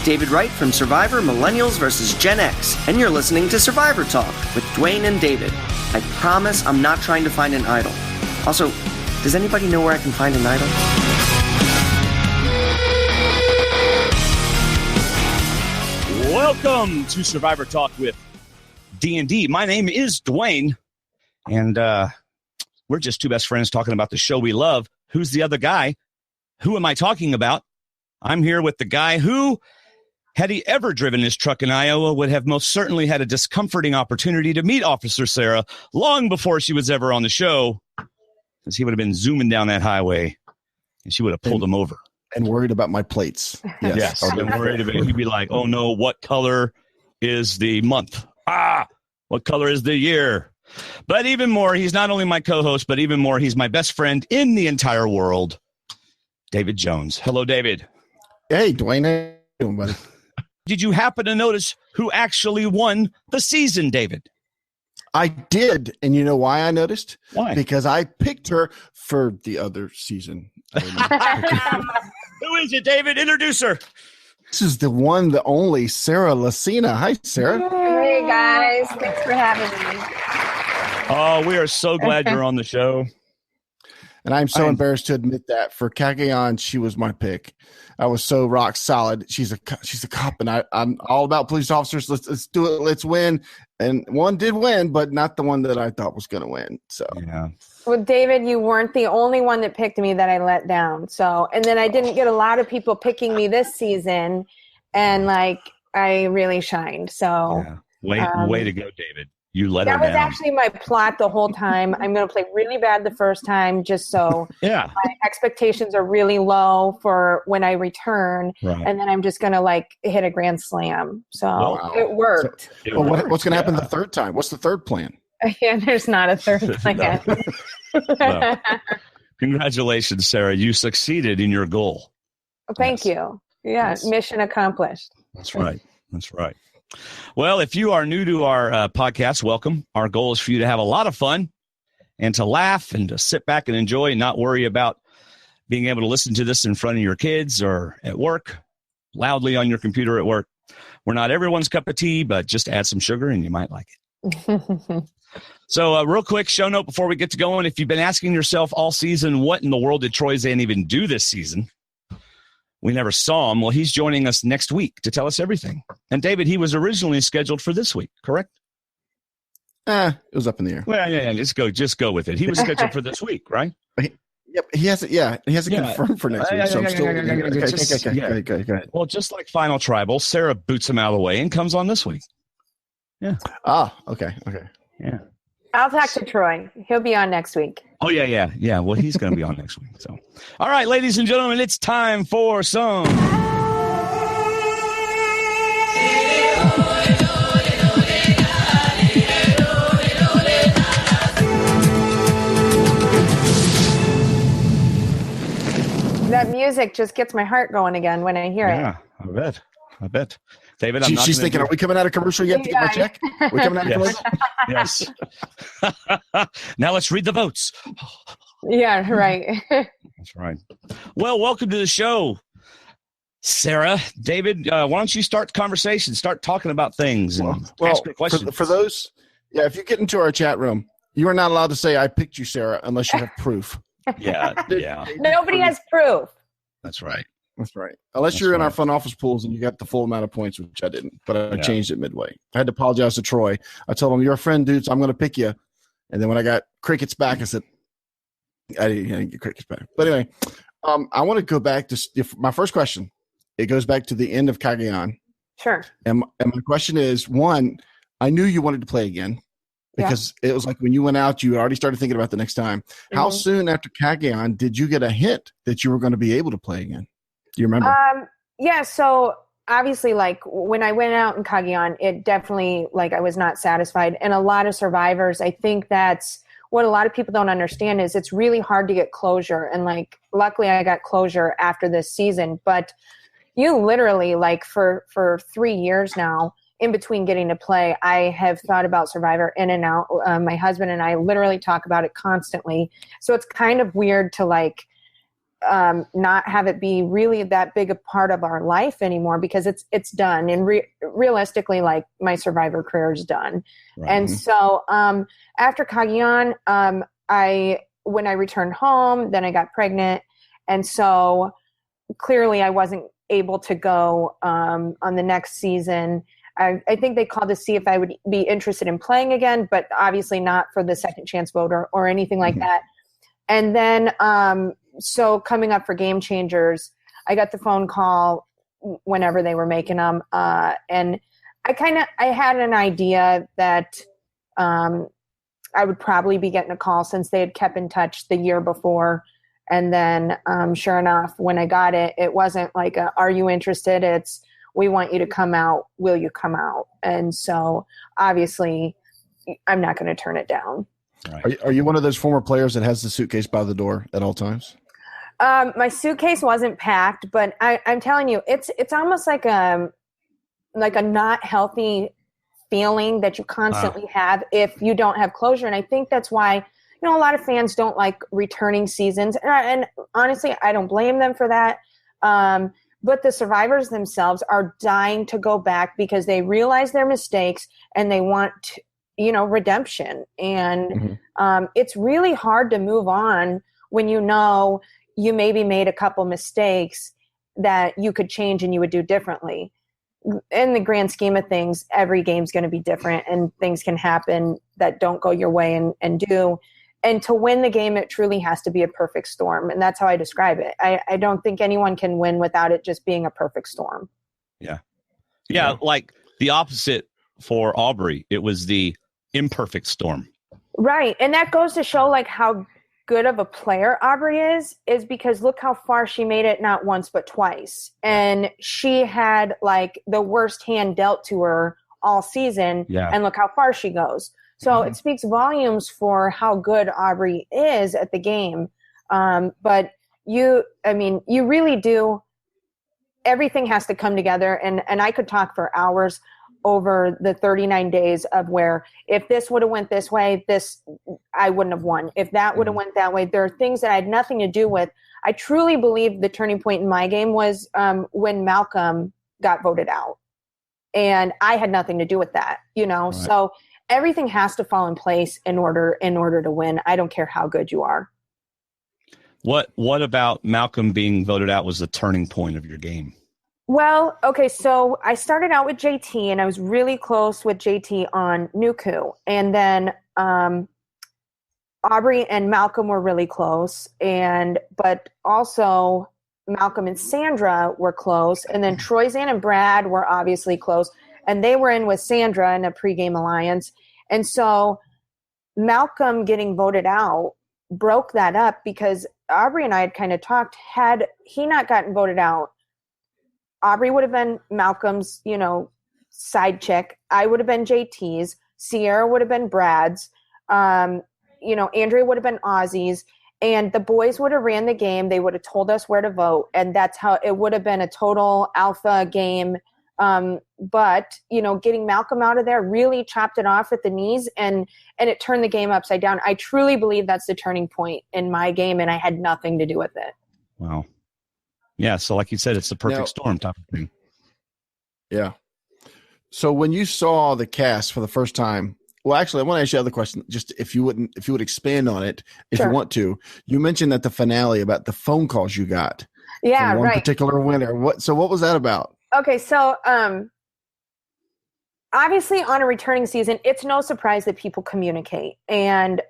is David Wright from Survivor Millennials vs. Gen X, and you're listening to Survivor Talk with Dwayne and David. I promise I'm not trying to find an idol. Also, does anybody know where I can find an idol? Welcome to Survivor Talk with D&D. My name is Dwayne, and we're just two best friends talking about the show we love. Who's the other guy? Who am I talking about? I'm here with the guy who, had he ever driven his truck in Iowa, would have most certainly had a discomforting opportunity to meet Officer Sarah long before she was ever on the show, because he would have been zooming down that highway, and she would have pulled him over. And worried about my plates. Yes. I've been worried about it. He'd be like, oh no, what color is the month? What color is the year? But even more, he's not only my co-host, but even more, he's my best friend in the entire world, David Jones. Hello, David. Hey, Dwayne. How you doing, buddy? Did you happen to notice who actually won the season, David? I did. And you know why I noticed? Why? Because I picked her for the other season. Who is it, David? Introduce her. This is the one, the only Sarah Lacina. Hi, Sarah. Hey, guys. Thanks for having me. Oh, we are so glad you're on the show. And I'm so embarrassed to admit that for Cagayan, she was my pick. I was so rock solid. She's a cop, and I'm all about police officers. Let's do it. Let's win. And one did win, but not the one that I thought was going to win. So yeah. Well, David, you weren't the only one that picked me that I let down. So, and then I didn't get a lot of people picking me this season, and I really shined. So, way to go, David. You let her down. That was actually my plot the whole time. I'm going to play really bad the first time, just so my expectations are really low for when I return, and then I'm just going to hit a grand slam. So it worked. So, what's going to happen the third time? What's the third plan? Yeah, there's not a third plan. Well, congratulations, Sarah. You succeeded in your goal. Thank you. Yeah, mission accomplished. That's right. Well, if you are new to our podcast, welcome. Our goal is for you to have a lot of fun and to laugh and to sit back and enjoy and not worry about being able to listen to this in front of your kids or at work, loudly on your computer at work. We're not everyone's cup of tea, but just add some sugar and you might like it. So real quick show note before we get to going. If you've been asking yourself all season, what in the world did Troy Zan even do this season? We never saw him. Well, he's joining us next week to tell us everything. And David, he was originally scheduled for this week, correct? It was up in the air. Well, yeah. Just go with it. He was scheduled for this week, right? Yep, he hasn't confirmed for next week. So I'm still okay. Well, just like Final Tribal, Sarah boots him out of the way and comes on this week. Yeah. Okay. Yeah. I'll talk to Troy. He'll be on next week. Oh, yeah. Well, he's going to be on next week. So, all right, ladies and gentlemen, it's time for some. That music just gets my heart going again when I hear it. Yeah, I bet. David, she's thinking, are we coming out of commercial yet to get my check? We coming out of commercial? Yes. Now let's read the votes. Yeah, right. That's right. Well, welcome to the show, Sarah. David, why don't you start the conversation? Start talking about things and ask your questions. For those, if you get into our chat room, you are not allowed to say, I picked you, Sarah, unless you have proof. Yeah. Nobody has proof. That's right. Unless you're in our fun office pools and you got the full amount of points, which I didn't, but I changed it midway. I had to apologize to Troy. I told him, you're a friend, dude, so I'm going to pick you. And then when I got crickets back, I said, I didn't get crickets back. But anyway, I want to go back to my first question. It goes back to the end of Cagayan. Sure. And my question is, one, I knew you wanted to play again because it was like when you went out, you already started thinking about the next time. Mm-hmm. How soon after Cagayan did you get a hint that you were going to be able to play again? Do you remember? So obviously, when I went out in Cagayan, it definitely, I was not satisfied. And a lot of survivors, I think that's what a lot of people don't understand is it's really hard to get closure. And luckily I got closure after this season, but you literally for 3 years now, in between getting to play, I have thought about Survivor in and out. My husband and I literally talk about it constantly. So it's kind of weird to not have it be really that big a part of our life anymore, because it's done. And realistically, like, my Survivor career is done. Right. And so after Cagayan, when I returned home, then I got pregnant. And so clearly I wasn't able to go on the next season. I think they called to see if I would be interested in playing again, but obviously not for the second chance vote or anything like that. And then, so coming up for Game Changers, I got the phone call whenever they were making them. And I had an idea that I would probably be getting a call, since they had kept in touch the year before. And then sure enough, when I got it, it wasn't like, are you interested? It's, we want you to come out. Will you come out? And so obviously I'm not going to turn it down. Right. Are you one of those former players that has the suitcase by the door at all times? My suitcase wasn't packed, but I'm telling you, it's almost like a not healthy feeling that you constantly have if you don't have closure. And I think that's why, a lot of fans don't like returning seasons. And honestly, I don't blame them for that. But the survivors themselves are dying to go back because they realize their mistakes and they want, redemption. And it's really hard to move on when you maybe made a couple mistakes that you could change and you would do differently. In the grand scheme of things, every game's going to be different, and things can happen that don't go your way and do. And to win the game, it truly has to be a perfect storm. And that's how I describe it. I don't think anyone can win without it just being a perfect storm. Yeah. Like the opposite for Aubrey. It was the imperfect storm. Right. And that goes to show like how good of a player Aubrey is because look how far she made it, not once, but twice. And she had like the worst hand dealt to her all season. Yeah. And look how far she goes. So it speaks volumes for how good Aubrey is at the game. But you really do. Everything has to come together. And I could talk for hours over the 39 days of where if this would have went this way, I wouldn't have won. If that would have went that way, there are things that I had nothing to do with. I truly believe the turning point in my game was when Malcolm got voted out. And I had nothing to do with that, Right. So everything has to fall in place in order to win. I don't care how good you are. What about Malcolm being voted out was the turning point of your game? Well, okay, so I started out with JT, and I was really close with JT on Nuku. And then Aubrey and Malcolm were really close, but also Malcolm and Sandra were close. And then Troyzan and Brad were obviously close. And they were in with Sandra in a pregame alliance. And so Malcolm getting voted out broke that up because Aubrey and I had kind of talked. Had he not gotten voted out, Aubrey would have been Malcolm's, side chick. I would have been JT's. Sierra would have been Brad's. Andrea would have been Ozzy's. And the boys would have ran the game. They would have told us where to vote. And that's how it would have been a total alpha game. But getting Malcolm out of there really chopped it off at the knees and it turned the game upside down. I truly believe that's the turning point in my game, and I had nothing to do with it. Wow. Yeah. So like you said, it's the perfect storm type of thing. Yeah. So when you saw the cast for the first time, well, actually, I want to ask you another question. Just if you would expand on it, if you want to. You mentioned at the finale about the phone calls you got. Yeah, from one particular winner. What was that about? Okay, so obviously on a returning season, it's no surprise that people communicate. And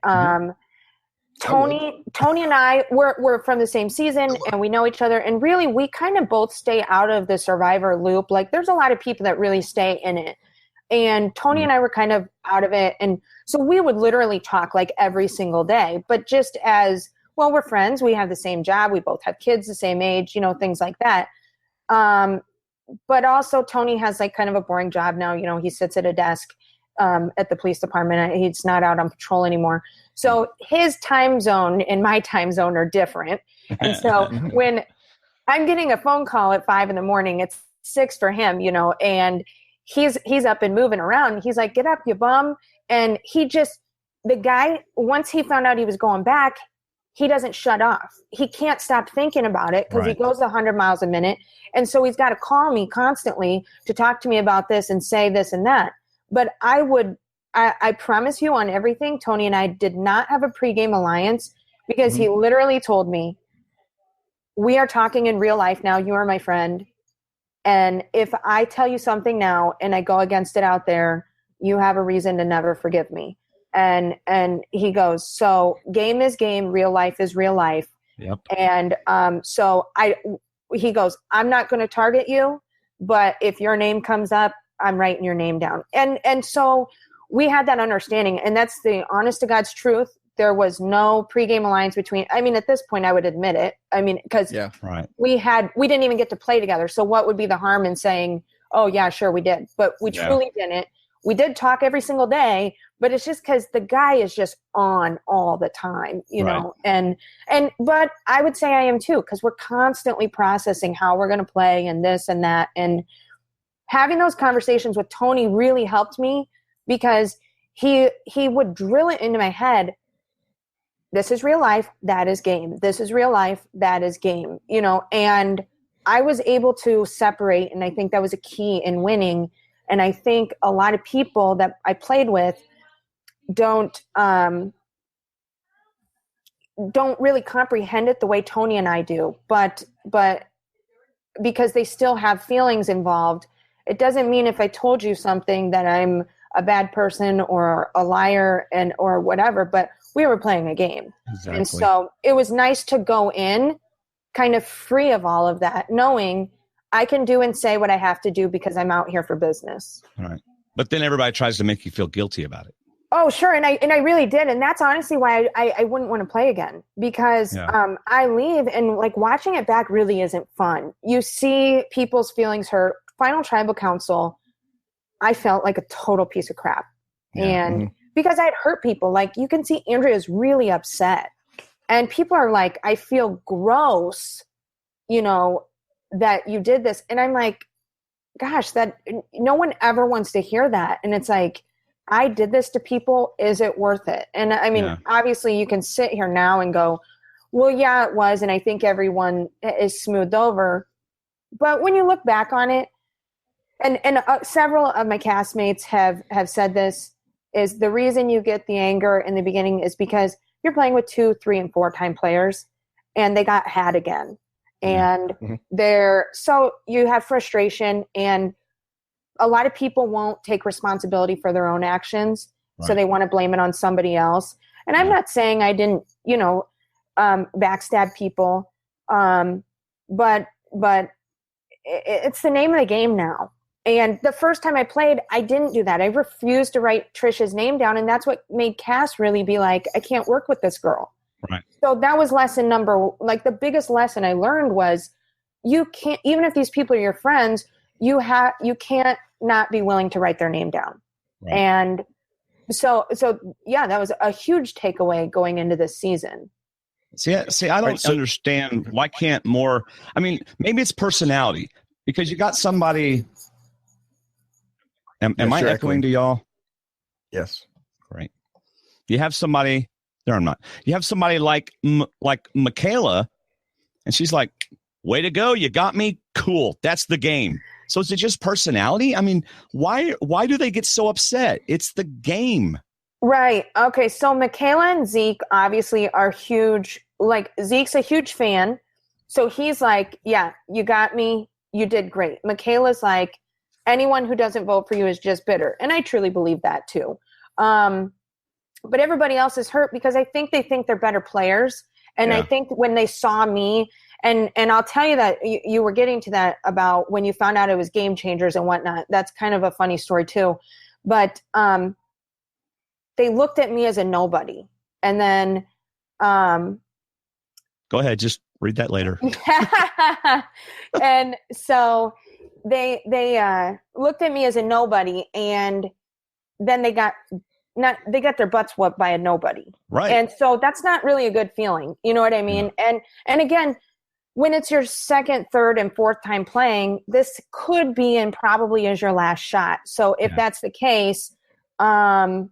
Tony and I, we're from the same season, and we know each other. And really, we kind of both stay out of the Survivor loop. Like, there's a lot of people that really stay in it. And Tony and I were kind of out of it. And so we would literally talk like every single day. But just as, well, we're friends. We have the same job. We both have kids the same age, things like that. But also Tony has like kind of a boring job now. He sits at a desk at the police department. He's not out on patrol anymore. So his time zone and my time zone are different. And so when I'm getting a phone call at 5 a.m, it's 6 for him, and he's up and moving around. He's like, get up, you bum. And the guy, once he found out he was going back, he doesn't shut off. He can't stop thinking about it because he goes 100 miles a minute. And so he's got to call me constantly to talk to me about this and say this and that. But I promise you on everything, Tony and I did not have a pregame alliance because he literally told me, we are talking in real life now. You are my friend. And if I tell you something now and I go against it out there, you have a reason to never forgive me. And he goes, so game is game, real life is real life. Yep. And he goes, I'm not going to target you, but if your name comes up, I'm writing your name down. And so we had that understanding, and that's the honest to God's truth. There was no pregame alliance between, I mean, at this point I would admit it. I mean, because we didn't even get to play together. So what would be the harm in saying, oh yeah, sure we did, but we truly didn't. We did talk every single day, but it's just because the guy is just on all the time, you know, but I would say I am too, because we're constantly processing how we're going to play and this and that. And having those conversations with Tony really helped me because he would drill it into my head. This is real life. That is game. This is real life. That is game, you know, and I was able to separate. And I think that was a key in winning. And I think a lot of people that I played with don't really comprehend it the way Tony and I do, but because they still have feelings involved, it doesn't mean if I told you something that I'm a bad person or a liar or whatever, but we were playing a game. Exactly. And so it was nice to go in kind of free of all of that, knowing I can do and say what I have to do because I'm out here for business. All right. But then everybody tries to make you feel guilty about it. Oh, sure. And I really did. And that's honestly why I wouldn't want to play again because I leave and like watching it back really isn't fun. You see people's feelings hurt. Final Tribal Council, I felt like a total piece of crap. Yeah. And because I had hurt people, like you can see Andrea's really upset. And people are like, I feel gross, you know, that you did this. And I'm like, gosh, that no one ever wants to hear that. And it's like, I did this to people. Is it worth it? And I mean, obviously you can sit here now and go, well, yeah, it was. And I think everyone is smoothed over. But when you look back on it, and several of my castmates have said this, is the reason you get the anger in the beginning is because you're playing with 2, 3, and 4-time players and they got had again. And so you have frustration, and a lot of people won't take responsibility for their own actions. Right. So they want to blame it on somebody else. And I'm not saying I didn't, you know, backstab people. But it's the name of the game now. And the first time I played, I didn't do that. I refused to write Trisha's name down. And that's what made Cass really be like, I can't work with this girl. Right. So that was the biggest lesson I learned was you can't, even if these people are your friends, you can't not be willing to write their name down. Right. And so yeah, that was a huge takeaway going into this season. See, I don't understand why can't more, I mean, maybe it's personality because you got somebody. Am I echoing to y'all? Yes. Great. You have somebody. There, I'm not. You have somebody like Michaela, and she's like, "Way to go! You got me. Cool. That's the game." So is it just personality? I mean, why do they get so upset? It's the game. Right. Okay. So Michaela and Zeke obviously are huge. Like Zeke's a huge fan, so he's like, "Yeah, you got me. You did great." Michaela's like, anyone who doesn't vote for you is just bitter. And I truly believe that too. But everybody else is hurt because I think they think they're better players. And I think when they saw me, and I'll tell you that you were getting to that about when you found out it was Game Changers and whatnot. That's kind of a funny story too. But they looked at me as a nobody. And then go ahead, just read that later. And so they looked at me as a nobody, and then they got their butts whooped by a nobody. Right. And so that's not really a good feeling. You know what I mean? Yeah. And again, when it's your second, third, and fourth time playing, this could be and probably is your last shot. So if that's the case, you're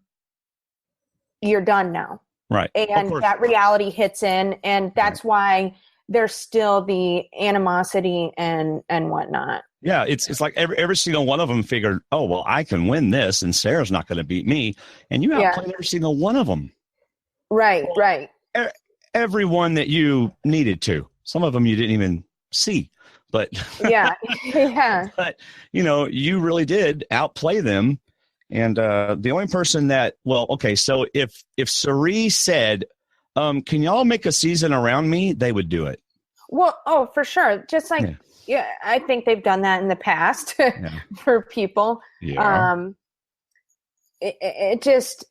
done now. Right. And that reality hits in, and that's why there's still the animosity and whatnot. Yeah, it's like every single one of them figured, oh, well, I can win this, and Sarah's not going to beat me. And you outplayed every single one of them. Right, right. Everyone that you needed to. Some of them you didn't even see. But yeah. But, you really did outplay them. And the only person that, so if Sari said, can y'all make a season around me, they would do it. Well, for sure. Just like, I think they've done that in the past for people. Yeah. It just,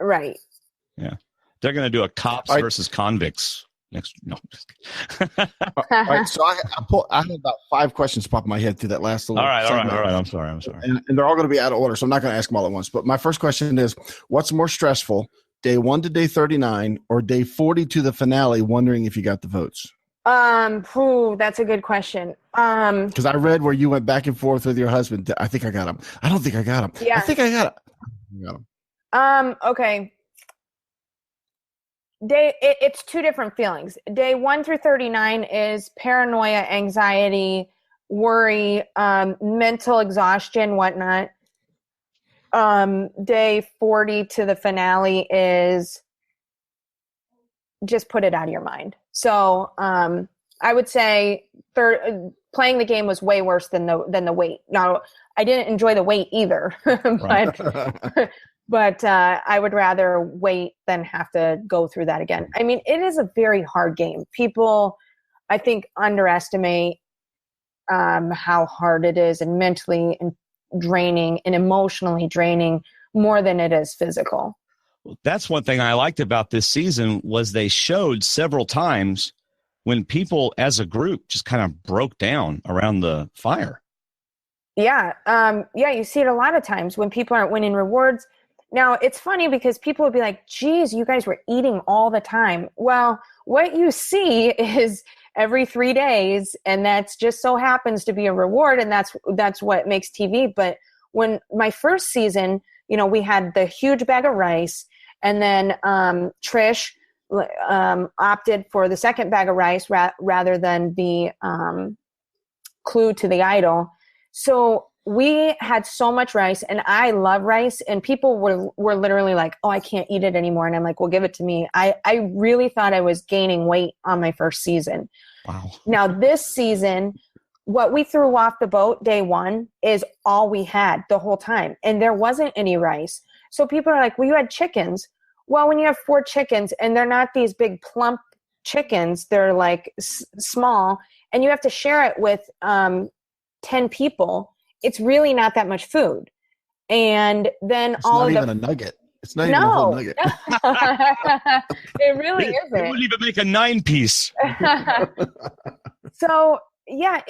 right. Yeah. They're going to do a cops versus convicts next. No. All right. So I had about 5 questions pop in my head through that last little. All right. I'm sorry. And they're all going to be out of order, so I'm not going to ask them all at once. But my first question is, what's more stressful, day 1 to day 39 or day 40 to the finale, wondering if you got the votes? That's a good question. Because I read where you went back and forth with your husband. I think I got him. I don't think I got him. Yeah. I think I got him. Okay. It's 2 different feelings. Day 1 through 39 is paranoia, anxiety, worry, mental exhaustion, whatnot. Day 40 to the finale is just put it out of your mind. So I would say playing the game was way worse than the wait. Now, I didn't enjoy the wait either, but I would rather wait than have to go through that again. I mean, it is a very hard game. People, I think, underestimate how hard it is, and mentally and draining and emotionally draining more than it is physical. That's one thing I liked about this season was they showed several times when people as a group just kind of broke down around the fire. Yeah. You see it a lot of times when people aren't winning rewards. Now, it's funny because people would be like, geez, you guys were eating all the time. Well, what you see is every 3 days, and that's just so happens to be a reward, and that's what makes TV. But when my first season, we had the huge bag of rice, and then Trish opted for the second bag of rice rather than the clue to the idol. So we had so much rice, and I love rice, and people were literally like, oh, I can't eat it anymore. And I'm like, well, give it to me. I really thought I was gaining weight on my first season. Wow. Now this season, what we threw off the boat day 1 is all we had the whole time. And there wasn't any rice. So people are like, well, you had chickens. Well, when you have 4 chickens and they're not these big plump chickens, they're like small, and you have to share it with 10 people, it's really not that much food. And then it's not even a nugget. It's not even a whole nugget. It really isn't. It wouldn't even make a 9-piece. So yeah,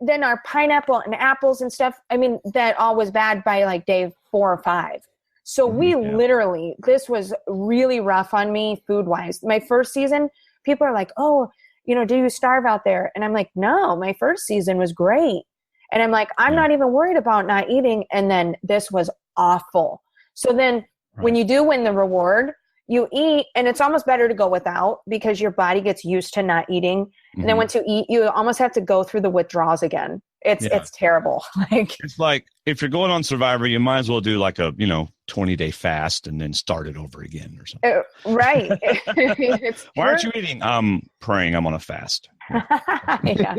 then our pineapple and apples and stuff, I mean, that all was bad by like day 4 or 5. So we literally, this was really rough on me food wise. My first season, people are like, oh, do you starve out there? And I'm like, no, my first season was great. And I'm like, I'm not even worried about not eating. And then this was awful. So then when you do win the reward, you eat, and it's almost better to go without because your body gets used to not eating. And then once you eat, you almost have to go through the withdrawals again. It's terrible. It's like if you're going on Survivor, you might as well do like a 20-day fast and then start it over again or something. Right. Why aren't you eating? I'm praying I'm on a fast. Yeah.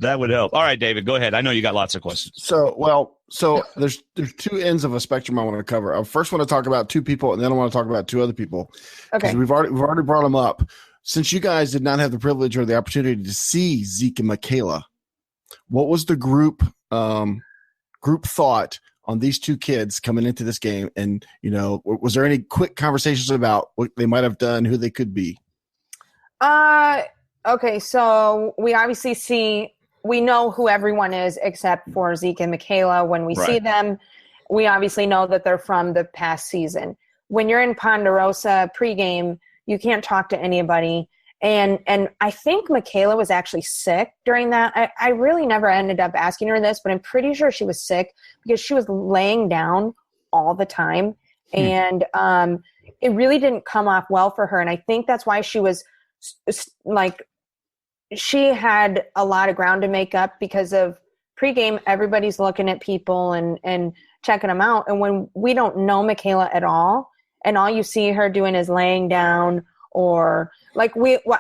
That would help. All right, David, go ahead. I know you got lots of questions. So there's 2 ends of a spectrum I want to cover. I first want to talk about 2 people, and then I want to talk about 2 other people. Okay. We've already brought them up. Since you guys did not have the privilege or the opportunity to see Zeke and Michaela, what was the group thought on these 2 kids coming into this game? And, was there any quick conversations about what they might have done, who they could be? Okay, so we obviously we know who everyone is except for Zeke and Michaela. When we see them, we obviously know that they're from the past season. When you're in Ponderosa pregame, you can't talk to anybody. And I think Michaela was actually sick during that. I really never ended up asking her this, but I'm pretty sure she was sick because she was laying down all the time. And it really didn't come off well for her. And I think that's why she was like, she had a lot of ground to make up because of pregame. Everybody's looking at people and checking them out. And when we don't know Michaela at all, and all you see her doing is laying down, or like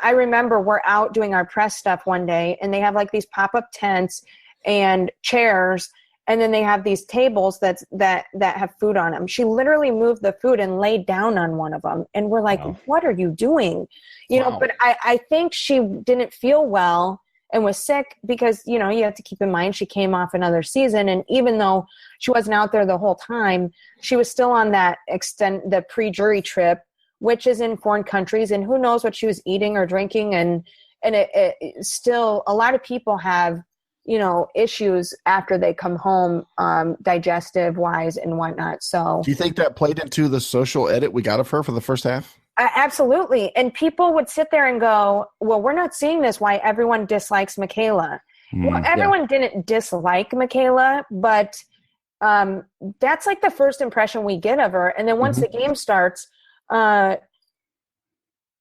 I remember we're out doing our press stuff one day, and they have like these pop-up tents and chairs, and then they have these tables that have food on them. She literally moved the food and laid down on one of them, and we're like, wow. What are you doing? You know, but I think she didn't feel well and was sick because, you know, you have to keep in mind she came off another season, and even though she wasn't out there the whole time, she was still on that the pre-jury trip, which is in foreign countries, and who knows what she was eating or drinking, and it still, a lot of people have, you know, issues after they come home, digestive wise and whatnot. So do you think that played into the social edit we got of her for the first half? Absolutely. And people would sit there and go, well, we're not seeing this, why everyone dislikes Michaela. Well, everyone didn't dislike Michaela, but that's like the first impression we get of her. And then once the game starts,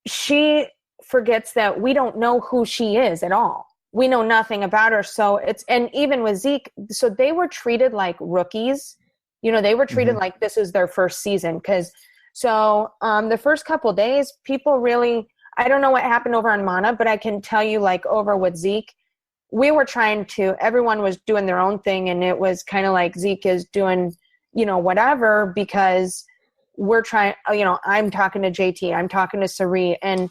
she forgets that we don't know who she is at all. We know nothing about her. So and even with Zeke, so they were treated like rookies. You know, they were treated like this is their first season. So the first couple of days, people really, I don't know what happened over on Mana, but I can tell you, like, over with Zeke, we were everyone was doing their own thing, and it was kind of like Zeke is doing, you know, whatever, because we're trying, you know, I'm talking to JT, I'm talking to Sari, and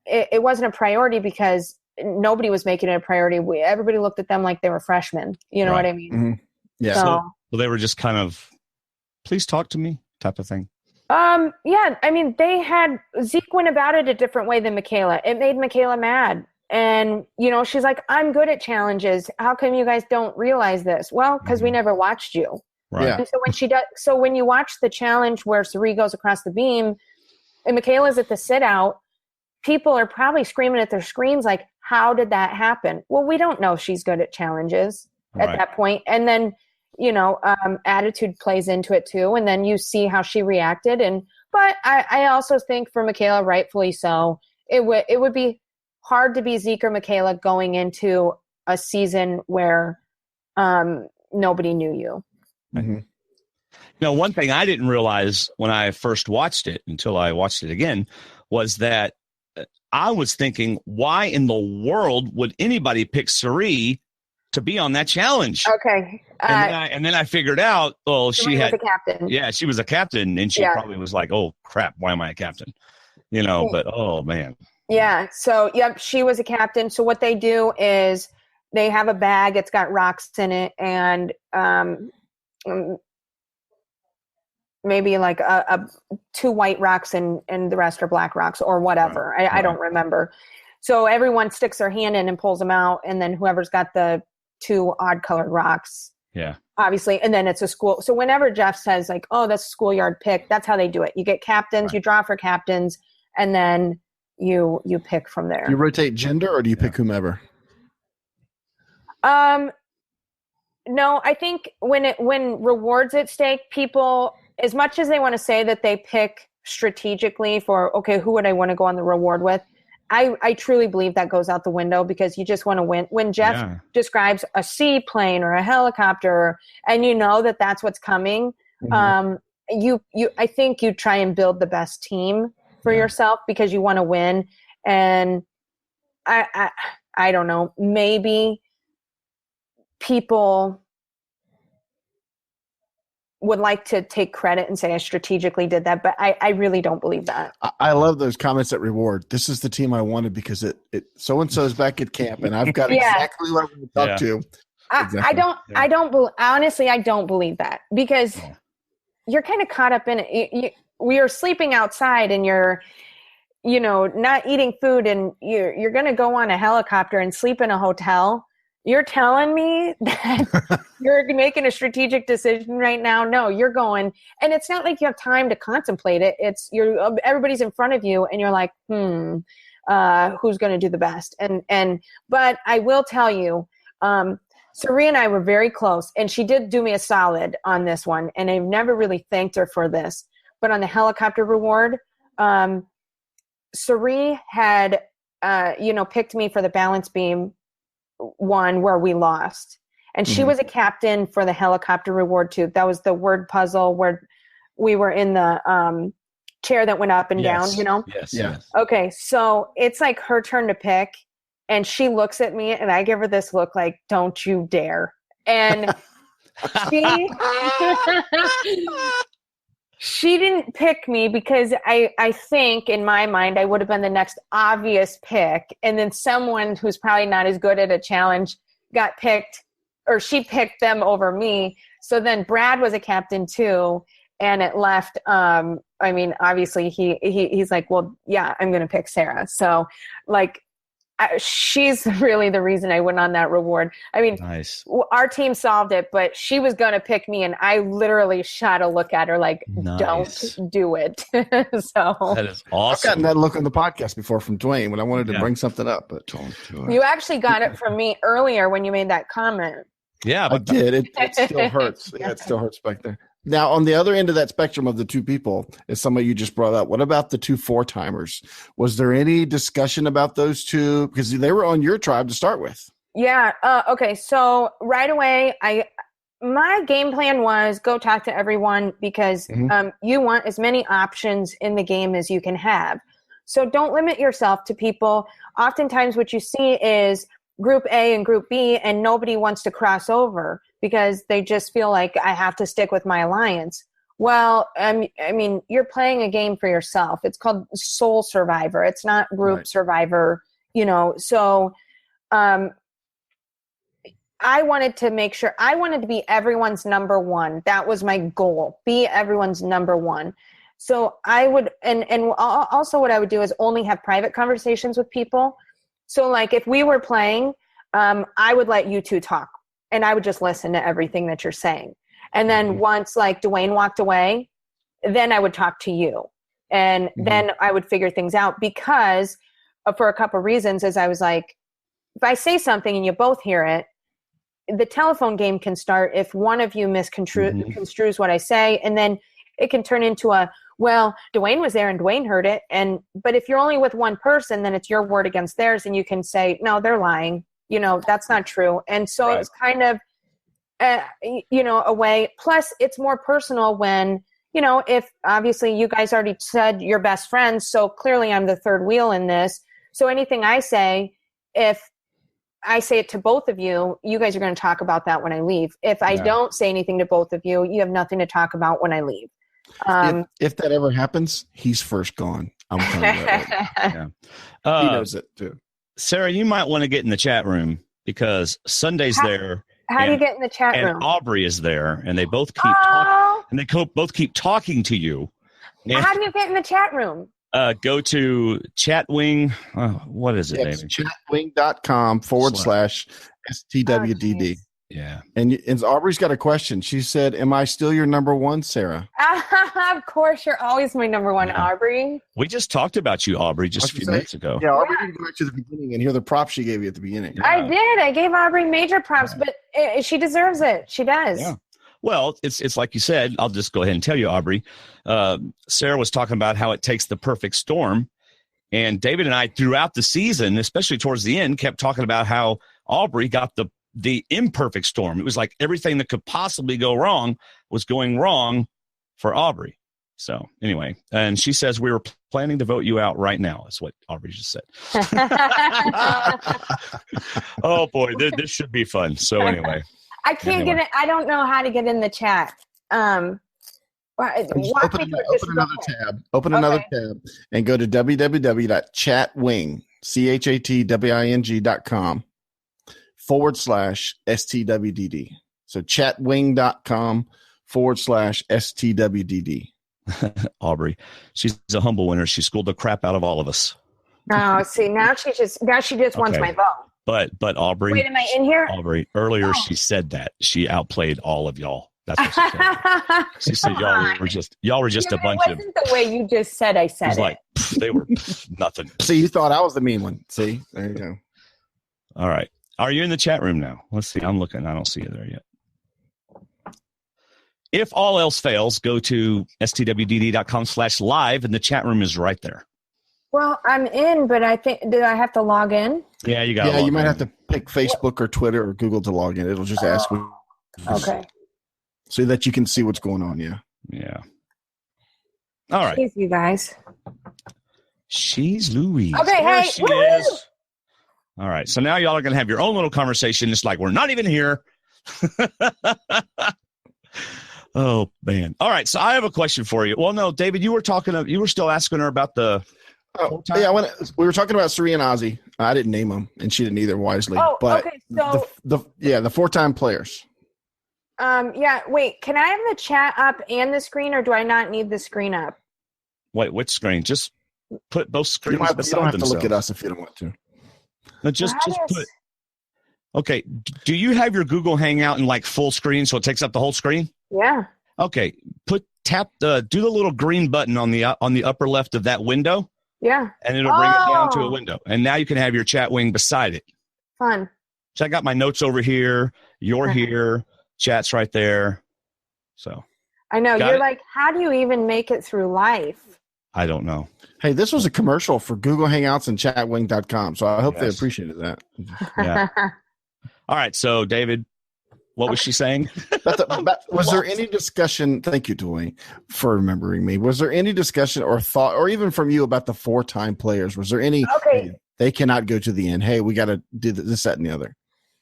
it wasn't a priority because nobody was making it a priority. Everybody looked at them like they were freshmen. You know what I mean? Yeah. So they were just kind of, please talk to me type of thing. Yeah. I mean, Zeke went about it a different way than Michaela. It made Michaela mad. And, you know, she's like, I'm good at challenges. How come you guys don't realize this? Well, because we never watched you. Right. Yeah. And so when you watch the challenge where Sari goes across the beam and Michaela's at the sit out, people are probably screaming at their screens like, how did that happen? Well, we don't know she's good at challenges at that point. And then, you know, attitude plays into it too. And then you see how she reacted. But I also think for Michaela, rightfully so, it would be hard to be Zeke or Michaela going into a season where nobody knew you. You know, one thing I didn't realize when I first watched it until I watched it again was that I was thinking, why in the world would anybody pick Sari to be on that challenge? Okay. And then I figured out, she was a captain. Yeah, she was a captain, and she probably was like, oh, crap, why am I a captain? You know, but, oh, man. Yeah, so, yep, she was a captain. So what they do is they have a bag. It's got rocks in it, and maybe like two white rocks and the rest are black rocks or whatever. Right. I don't remember. So everyone sticks their hand in and pulls them out, and then whoever's got the two odd colored rocks. Yeah. Obviously, and then it's a school. So whenever Jeff says like, oh, that's a schoolyard pick, that's how they do it. You get captains, you draw for captains, and then you pick from there. Do you rotate gender, or do you pick whomever? No, I think when rewards at stake, people, as much as they want to say that they pick strategically for, okay, who would I want to go on the reward with? I truly believe that goes out the window, because you just want to win. When Jeff describes a seaplane or a helicopter, and you know that that's what's coming, I think you try and build the best team for yourself because you want to win. And I don't know, maybe people would like to take credit and say I strategically did that, but I really don't believe that. I love those comments at reward. This is the team I wanted because it so-and-so is back at camp and I've got exactly what I'm going to talk to. Exactly. Honestly, I don't believe that, because you're kind of caught up in it. We are sleeping outside and you're, not eating food, and you're going to go on a helicopter and sleep in a hotel. You're telling me that you're making a strategic decision right now? No, you're going, and it's not like you have time to contemplate it. It's everybody's in front of you, and you're like, who's going to do the best? But I will tell you, Sari and I were very close, and she did do me a solid on this one, and I've never really thanked her for this. But on the helicopter reward, Sari had, picked me for the balance beam one where we lost. And she was a captain for the helicopter reward too. That was the word puzzle where we were in the chair that went up and down, Yes. Yeah. Okay, so it's like her turn to pick, and she looks at me, and I give her this look like, don't you dare. And she didn't pick me because I think in my mind I would have been the next obvious pick. And then someone who's probably not as good at a challenge got picked, or she picked them over me. So then Brad was a captain too. And it left, obviously he's like, well, yeah, I'm going to pick Sarah. So like, she's really the reason I went on that reward. I mean, nice. Our team solved it, but she was going to pick me, and I literally shot a look at her like, nice. Don't do it. So that is awesome. I've gotten that look on the podcast before from Dwayne when I wanted to bring something up, but don't do it. You actually got it from me earlier when you made that comment. Yeah, I did. It still hurts. Yeah, it still hurts back there. Now, on the other end of that spectrum of the two people is somebody you just brought up. What about the 2 4-timers? Was there any discussion about those two? Because they were on your tribe to start with. Yeah. Okay. So right away, my game plan was go talk to everyone because you want as many options in the game as you can have. So don't limit yourself to people. Oftentimes what you see is Group A and Group B, and nobody wants to cross over because they just feel like I have to stick with my alliance. Well, I mean, you're playing a game for yourself. It's called Soul Survivor. It's not Group Survivor, So I wanted to make sure, I wanted to be everyone's number one. That was my goal, be everyone's number one. So I would, and also what I would do is only have private conversations with people. So like if we were playing, I would let you two talk and I would just listen to everything that you're saying. And then once like Dwayne walked away, then I would talk to you. And then I would figure things out because for a couple of reasons, as I was like, if I say something and you both hear it, the telephone game can start if one of you misconstrues what I say. And then it can turn into well, Dwayne was there and Dwayne heard it. But if you're only with one person, then it's your word against theirs. And you can say, no, they're lying. That's not true. And so it's kind of, a way. Plus it's more personal when, if obviously you guys already said you're best friends. So clearly I'm the third wheel in this. So anything I say, if I say it to both of you, you guys are going to talk about that when I leave. If I don't say anything to both of you, you have nothing to talk about when I leave. If that ever happens, he's first gone. I'm telling you that right. He knows it too. Sarah, you might want to get in the chat room because Sunday's there. How do you get in the chat room? And Aubrey is there, and they both keep talking. And they both keep talking to you. And how do you get in the chat room? Go to Chatwing. What is it, It's David? chatwing.com/STWDD. Yeah. And Aubrey's got a question. She said, am I still your number one, Sarah? Of course, you're always my number one, Aubrey. We just talked about you, Aubrey, just a few minutes ago. Yeah, Aubrey didn't go back to the beginning and hear the props she gave you at the beginning. Yeah. I did. I gave Aubrey major props, but she deserves it. She does. Yeah. Well, it's like you said. I'll just go ahead and tell you, Aubrey. Sarah was talking about how it takes the perfect storm. And David and I, throughout the season, especially towards the end, kept talking about how Aubrey got the imperfect storm. It was like everything that could possibly go wrong was going wrong for Aubrey. So anyway, and she says we were planning to vote you out right now. That's what Aubrey just said. Oh boy, this should be fun. So anyway, I can't get it. I don't know how to get in the chat. Open another tab and go to www.chatwing.com/STWDD. So chatwing.com/STWDD. Aubrey, she's a humble winner. She schooled the crap out of all of us. Oh, see, now she just wants my vote. But Aubrey, wait, am I in here? Aubrey, earlier she said that she outplayed all of y'all. That's what she said. She said y'all were just a bunch of. It wasn't the way you just said. I said it. Like they were nothing. See, you thought I was the mean one. See, there you go. All right. Are you in the chat room now? Let's see. I'm looking. I don't see you there yet. If all else fails, go to stwdd.com/live, and the chat room is right there. Well, I'm in, but I think, did I have to log in? Yeah, you got to Yeah, you might have to pick Facebook or Twitter or Google to log in. It'll just ask you. Okay. So that you can see what's going on, yeah. Yeah. All right. Jeez, you guys. She's Louise. Okay, there hey. she is. All right. So now y'all are going to have your own little conversation. It's like we're not even here. Oh, man. All right. So I have a question for you. Well, no, David, you were still asking her about the. Yeah, we were talking about Suri and Ozzy. I didn't name them, and she didn't either wisely. Oh, but okay. So the 4-time players. Yeah. Wait. Can I have the chat up and the screen, or do I not need the screen up? Wait, which screen? Just put both screens beside themselves. You don't have to look at us if you don't want to. No, just put. Okay. Do you have your Google Hangout in like full screen so it takes up the whole screen? Yeah. Okay. Do the little green button on the upper left of that window. Yeah. And it'll bring it down to a window. And now you can have your chat wing beside it. Fun. So I got my notes over here. You're here. Chat's right there. So I know. You're like, how do you even make it through life? I don't know. Hey, this was a commercial for Google Hangouts and chatwing.com. So I hope they appreciated that. Yeah. All right. So, David, what was she saying? Was there any discussion? Thank you, Dwayne, for remembering me. Was there any discussion or thought, or even from you, about the 4-time players? Was there any? Okay. Hey, they cannot go to the end. Hey, we got to do this, that, and the other.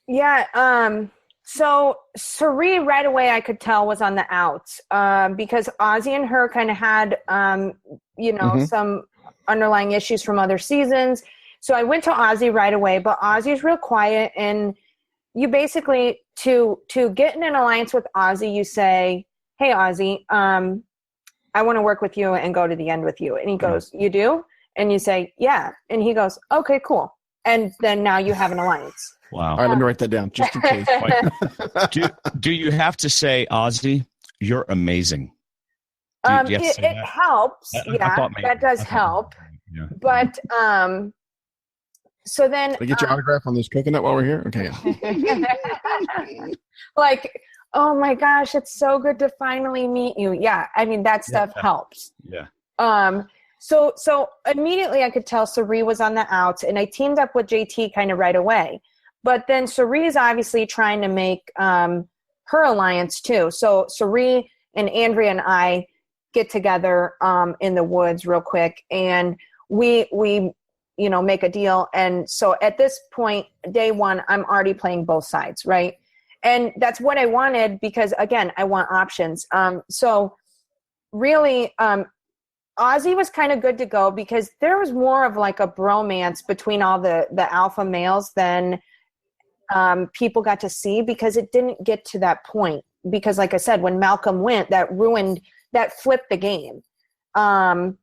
Yeah. So Suri right away I could tell was on the outs because Ozzy and her kind of had some underlying issues from other seasons. So I went to Ozzy right away, but Ozzy's real quiet, and you basically to get in an alliance with Ozzy, you say, "Hey Ozzy, I want to work with you and go to the end with you." And he goes, "You do?" And you say, "Yeah." And he goes, "Okay, cool." And then now you have an alliance. Wow. All right, let me write that down just in case. do you have to say, Ozzy, you're amazing? It helps. That does help. Yeah. But so then Can I get your autograph on this coconut while we're here? Okay. Like, oh my gosh, it's so good to finally meet you. Yeah, I mean that stuff helps. Yeah. So immediately I could tell Suri was on the outs, and I teamed up with JT kind of right away. But then Suri is obviously trying to make her alliance too. So Suri and Andrea and I get together in the woods real quick, and we make a deal. And so at this point, day one, I'm already playing both sides, right? And that's what I wanted because, again, I want options. So really, Ozzy was kind of good to go because there was more of like a bromance between all the alpha males than people got to see, because it didn't get to that point. Because like I said, when Malcolm went, that flipped the game. And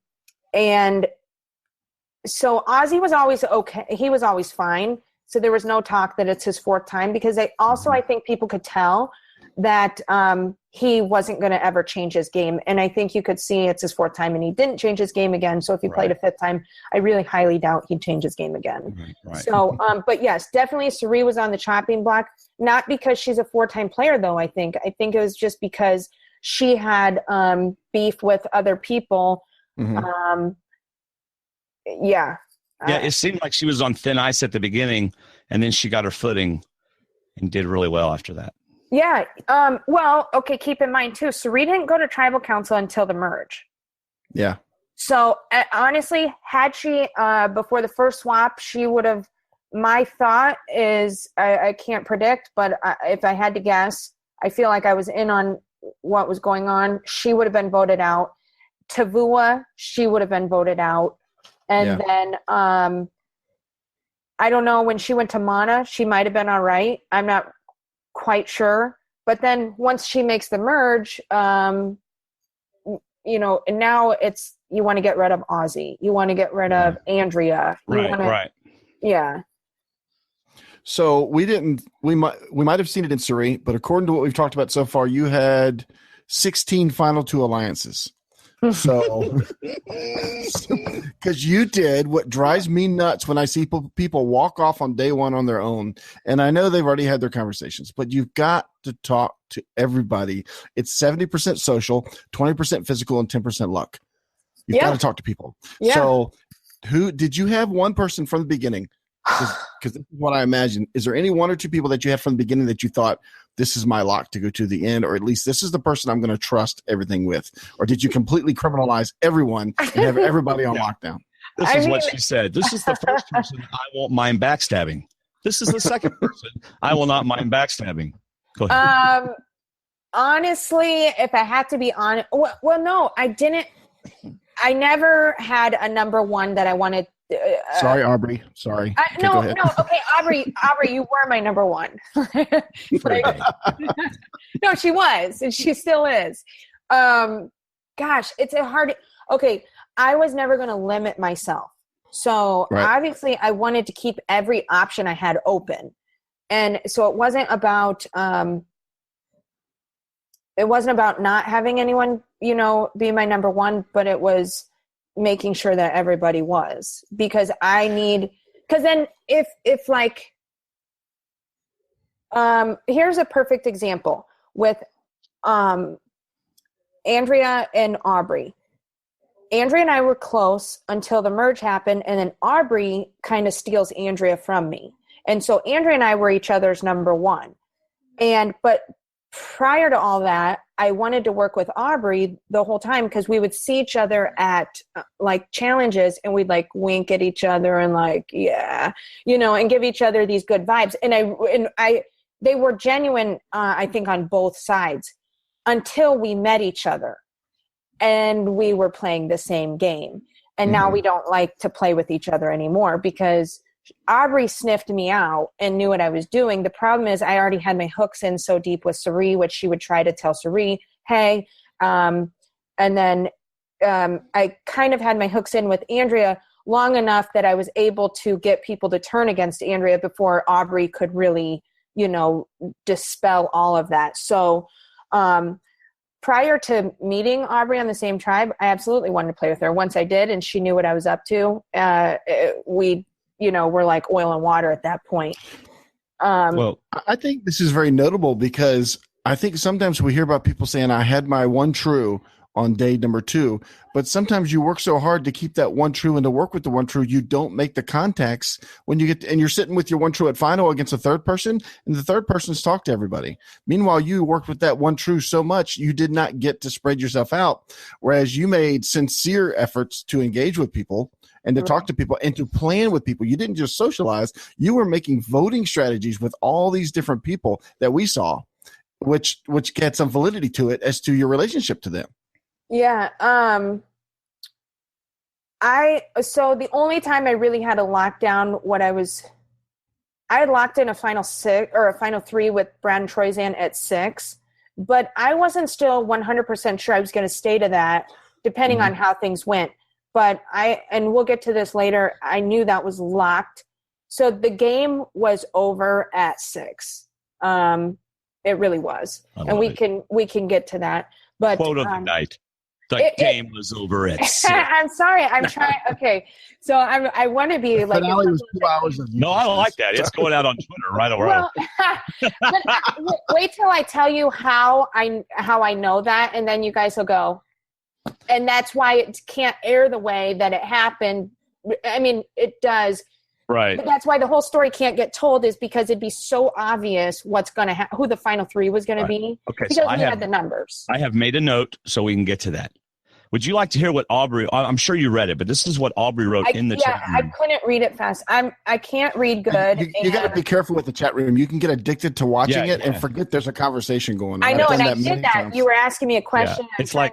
so Ozzy was always okay. He was always fine. So there was no talk that it's his 4th time, because I think people could tell that he wasn't going to ever change his game. And I think you could see it's his 4th time, and he didn't change his game again. So if he played a 5th time, I really highly doubt he'd change his game again. Right. So, but yes, definitely Suri was on the chopping block, not because she's a 4-time player though. I think it was just because she had beef with other people. Mm-hmm. Yeah, it seemed like she was on thin ice at the beginning, and then she got her footing and did really well after that. Yeah. Well, okay, keep in mind, too, Suri didn't go to tribal council until the merge. Yeah. So, honestly, had she, before the first swap, she would have, my thought is, I can't predict, but if I had to guess, I feel like I was in on what was going on. She would have been voted out. Tavua, she would have been voted out. And then, I don't know, when she went to Mana, she might have been all right. I'm not quite sure. But then once she makes the merge, and now it's, you want to get rid of Ozzy. You want to get rid of Andrea. Right. Yeah. So we might have seen it in Suri, but according to what we've talked about so far, you had 16 final 2 alliances. So, because you did what drives me nuts when I see people walk off on day one on their own. And I know they've already had their conversations, but you've got to talk to everybody. It's 70% social, 20% physical, and 10% luck. You've got to talk to people. Yeah. So who did you have one person from the beginning? Because this is what I imagine. Is there any one or two people that you had from the beginning that you thought, this is my lock to go to the end, or at least this is the person I'm going to trust everything with? Or did you completely criminalize everyone and have everybody on lockdown? This is what she said. This is the first person I won't mind backstabbing. This is the second person I will not mind backstabbing. Go ahead. Honestly, if I had to be honest, well, no, I didn't. I never had a number one that I wanted. Sorry, Aubrey. Sorry. No. Okay, Aubrey, you were my number one. No, she was, and she still is. Gosh, it's a hard. Okay, I was never going to limit myself, so obviously I wanted to keep every option I had open, and so it wasn't about. It wasn't about not having anyone, be my number one, but it was making sure that everybody was, because then if here's a perfect example with Andrea and Aubrey. Andrea and I were close until the merge happened, and then Aubrey kind of steals Andrea from me. And so Andrea and I were each other's number one. But prior to all that, I wanted to work with Aubrey the whole time, because we would see each other at challenges, and we'd wink at each other and and give each other these good vibes. And they were genuine, I think, on both sides until we met each other and we were playing the same game. And now we don't like to play with each other anymore, because Aubrey sniffed me out and knew what I was doing. The problem is I already had my hooks in so deep with Sari, which she would try to tell Sari, hey. And then I kind of had my hooks in with Andrea long enough that I was able to get people to turn against Andrea before Aubrey could really, dispel all of that. So prior to meeting Aubrey on the same tribe, I absolutely wanted to play with her. Once I did, and she knew what I was up to, we're like oil and water at that point. Well, I think this is very notable, because I think sometimes we hear about people saying, I had my one true on day number 2, but sometimes you work so hard to keep that one true and to work with the one true, you don't make the contacts when you get and you're sitting with your one true at final against a third person, and the third person's talked to everybody. Meanwhile, you worked with that one true so much, you did not get to spread yourself out, whereas you made sincere efforts to engage with people and to talk to people and to plan with people. You didn't just socialize. You were making voting strategies with all these different people that we saw, which had some validity to it as to your relationship to them. Yeah. So the only time I really had to lock down I had locked in a final 6 or a final 3 with Brad and Troyzan at 6, but I wasn't still 100% sure I was going to stay to that, depending on how things went. But and we'll get to this later, I knew that was locked. So the game was over at 6. It really was. And we can get to that. But quote of the night. The game was over at 6. I'm sorry. I'm trying. Okay. So I want to be like. Finale was 2 hours of no, I don't like that. It's going out on Twitter right away. Well, but wait till I tell you how I know that, and then you guys will go. And that's why it can't air the way that it happened. I mean, it does. Right. But that's why the whole story can't get told, is because it'd be so obvious what's going to happen, who the final 3 was going to be. Okay. Because we had the numbers. I have made a note so we can get to that. Would you like to hear what Aubrey, I'm sure you read it, but this is what Aubrey wrote in the chat room. I couldn't read it fast. I can't read good. You got to be careful with the chat room. You can get addicted to watching it and forget there's a conversation going on. I know, and I did that. Times. You were asking me a question. Yeah. It's like,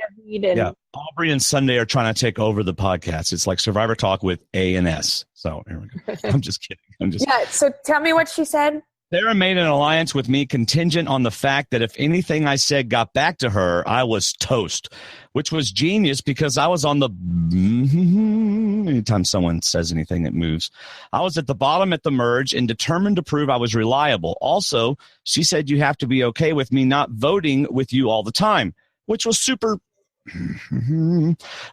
Aubrey and Sunday are trying to take over the podcast. It's like Survivor Talk with A and S. So here we go. I'm just kidding. So tell me what she said. Sarah made an alliance with me contingent on the fact that if anything I said got back to her, I was toast, which was genius because I was on the anytime someone says anything that moves. I was at the bottom at the merge and determined to prove I was reliable. Also, she said you have to be okay with me not voting with you all the time, which was super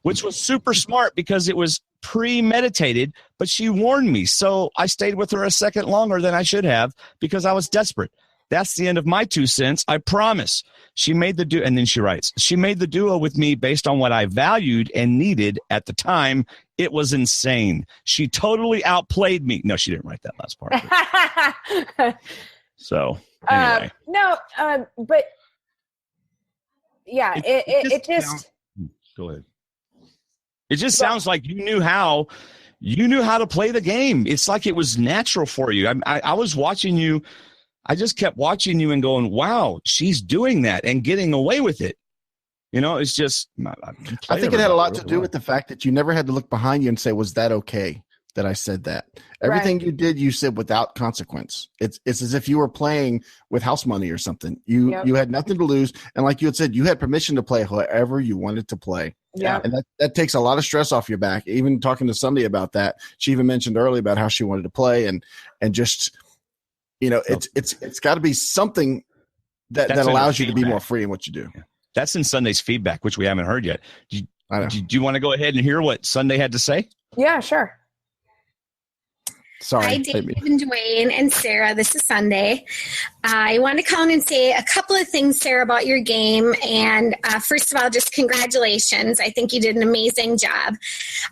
which was super smart because it was premeditated, but she warned me. So I stayed with her a second longer than I should have because I was desperate. That's the end of my 2 cents. I promise. She made the duo. And then she writes, she made the duo with me based on what I valued and needed at the time. It was insane. She totally outplayed me. No, she didn't write that last part. So anyway. But yeah, it just go ahead. It just sounds like you knew how to play the game. It's like it was natural for you. I was watching you. I just kept watching you and going, wow, she's doing that and getting away with it. You know, it's just. I think it had a lot to do with the fact that you never had to look behind you and say, was that okay that I said that? Everything you did, you said without consequence. It's as if you were playing with house money or something. You had nothing to lose. And like you had said, you had permission to play however you wanted to play. Yeah. And that takes a lot of stress off your back. Even talking to Sunday about that, she even mentioned earlier about how she wanted to play and just, you know, it's got to be something that allows you to be more free in what you do. Yeah. That's in Sunday's feedback, which we haven't heard yet. Do you want to go ahead and hear what Sunday had to say? Yeah, sure. Sorry. Hi, Dave and Dwayne and Sarah. This is Sunday. I want to call in and say a couple of things, Sarah, about your game. And first of all, just congratulations. I think you did an amazing job.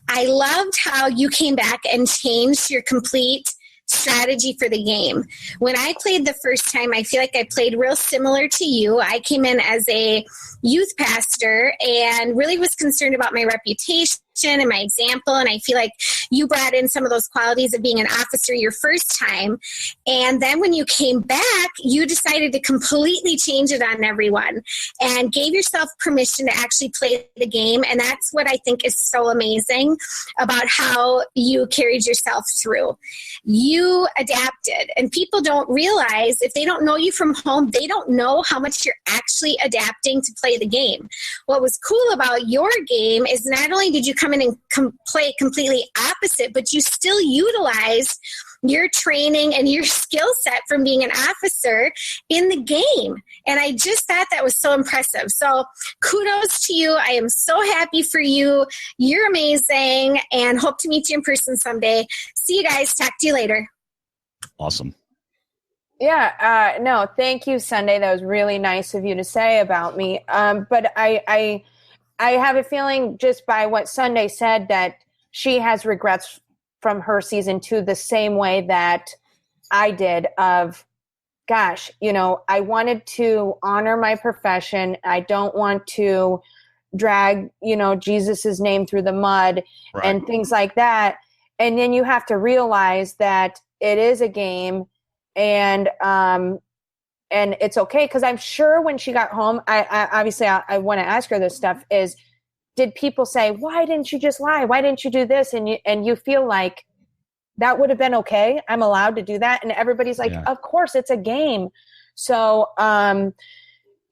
I loved how you came back and changed your complete strategy for the game. When I played the first time, I feel like I played real similar to you. I came in as a youth pastor and really was concerned about my reputation and my example. And I feel like you brought in some of those qualities of being an officer your first time. And then when you came back, you decided to completely change it on everyone and gave yourself permission to actually play the game. And that's what I think is so amazing about how you carried yourself through. You adapted, and people don't realize if they don't know you from home, they don't know how much you're actually adapting to play the game. What was cool about your game is not only did you come in and play completely opposite, but you still utilize your training and your skill set from being an officer in the game. And I just thought that was so impressive. So kudos to you. I am so happy for you. You're amazing and hope to meet you in person someday. See you guys. Talk to you later. Awesome. Yeah. No, thank you, Sunday. That was really nice of you to say about me. But I have a feeling just by what Sunday said that she has regrets from her season 2 the same way that I did of, gosh, you know, I wanted to honor my profession. I don't want to drag, you know, Jesus's name through the mud and things like that. And then you have to realize that it is a game and it's okay. Cause I'm sure when she got home, I obviously want to ask her this stuff is, did people say, why didn't you just lie? Why didn't you do this? And you feel like that would have been okay. I'm allowed to do that. And everybody's like, of course, it's a game. So,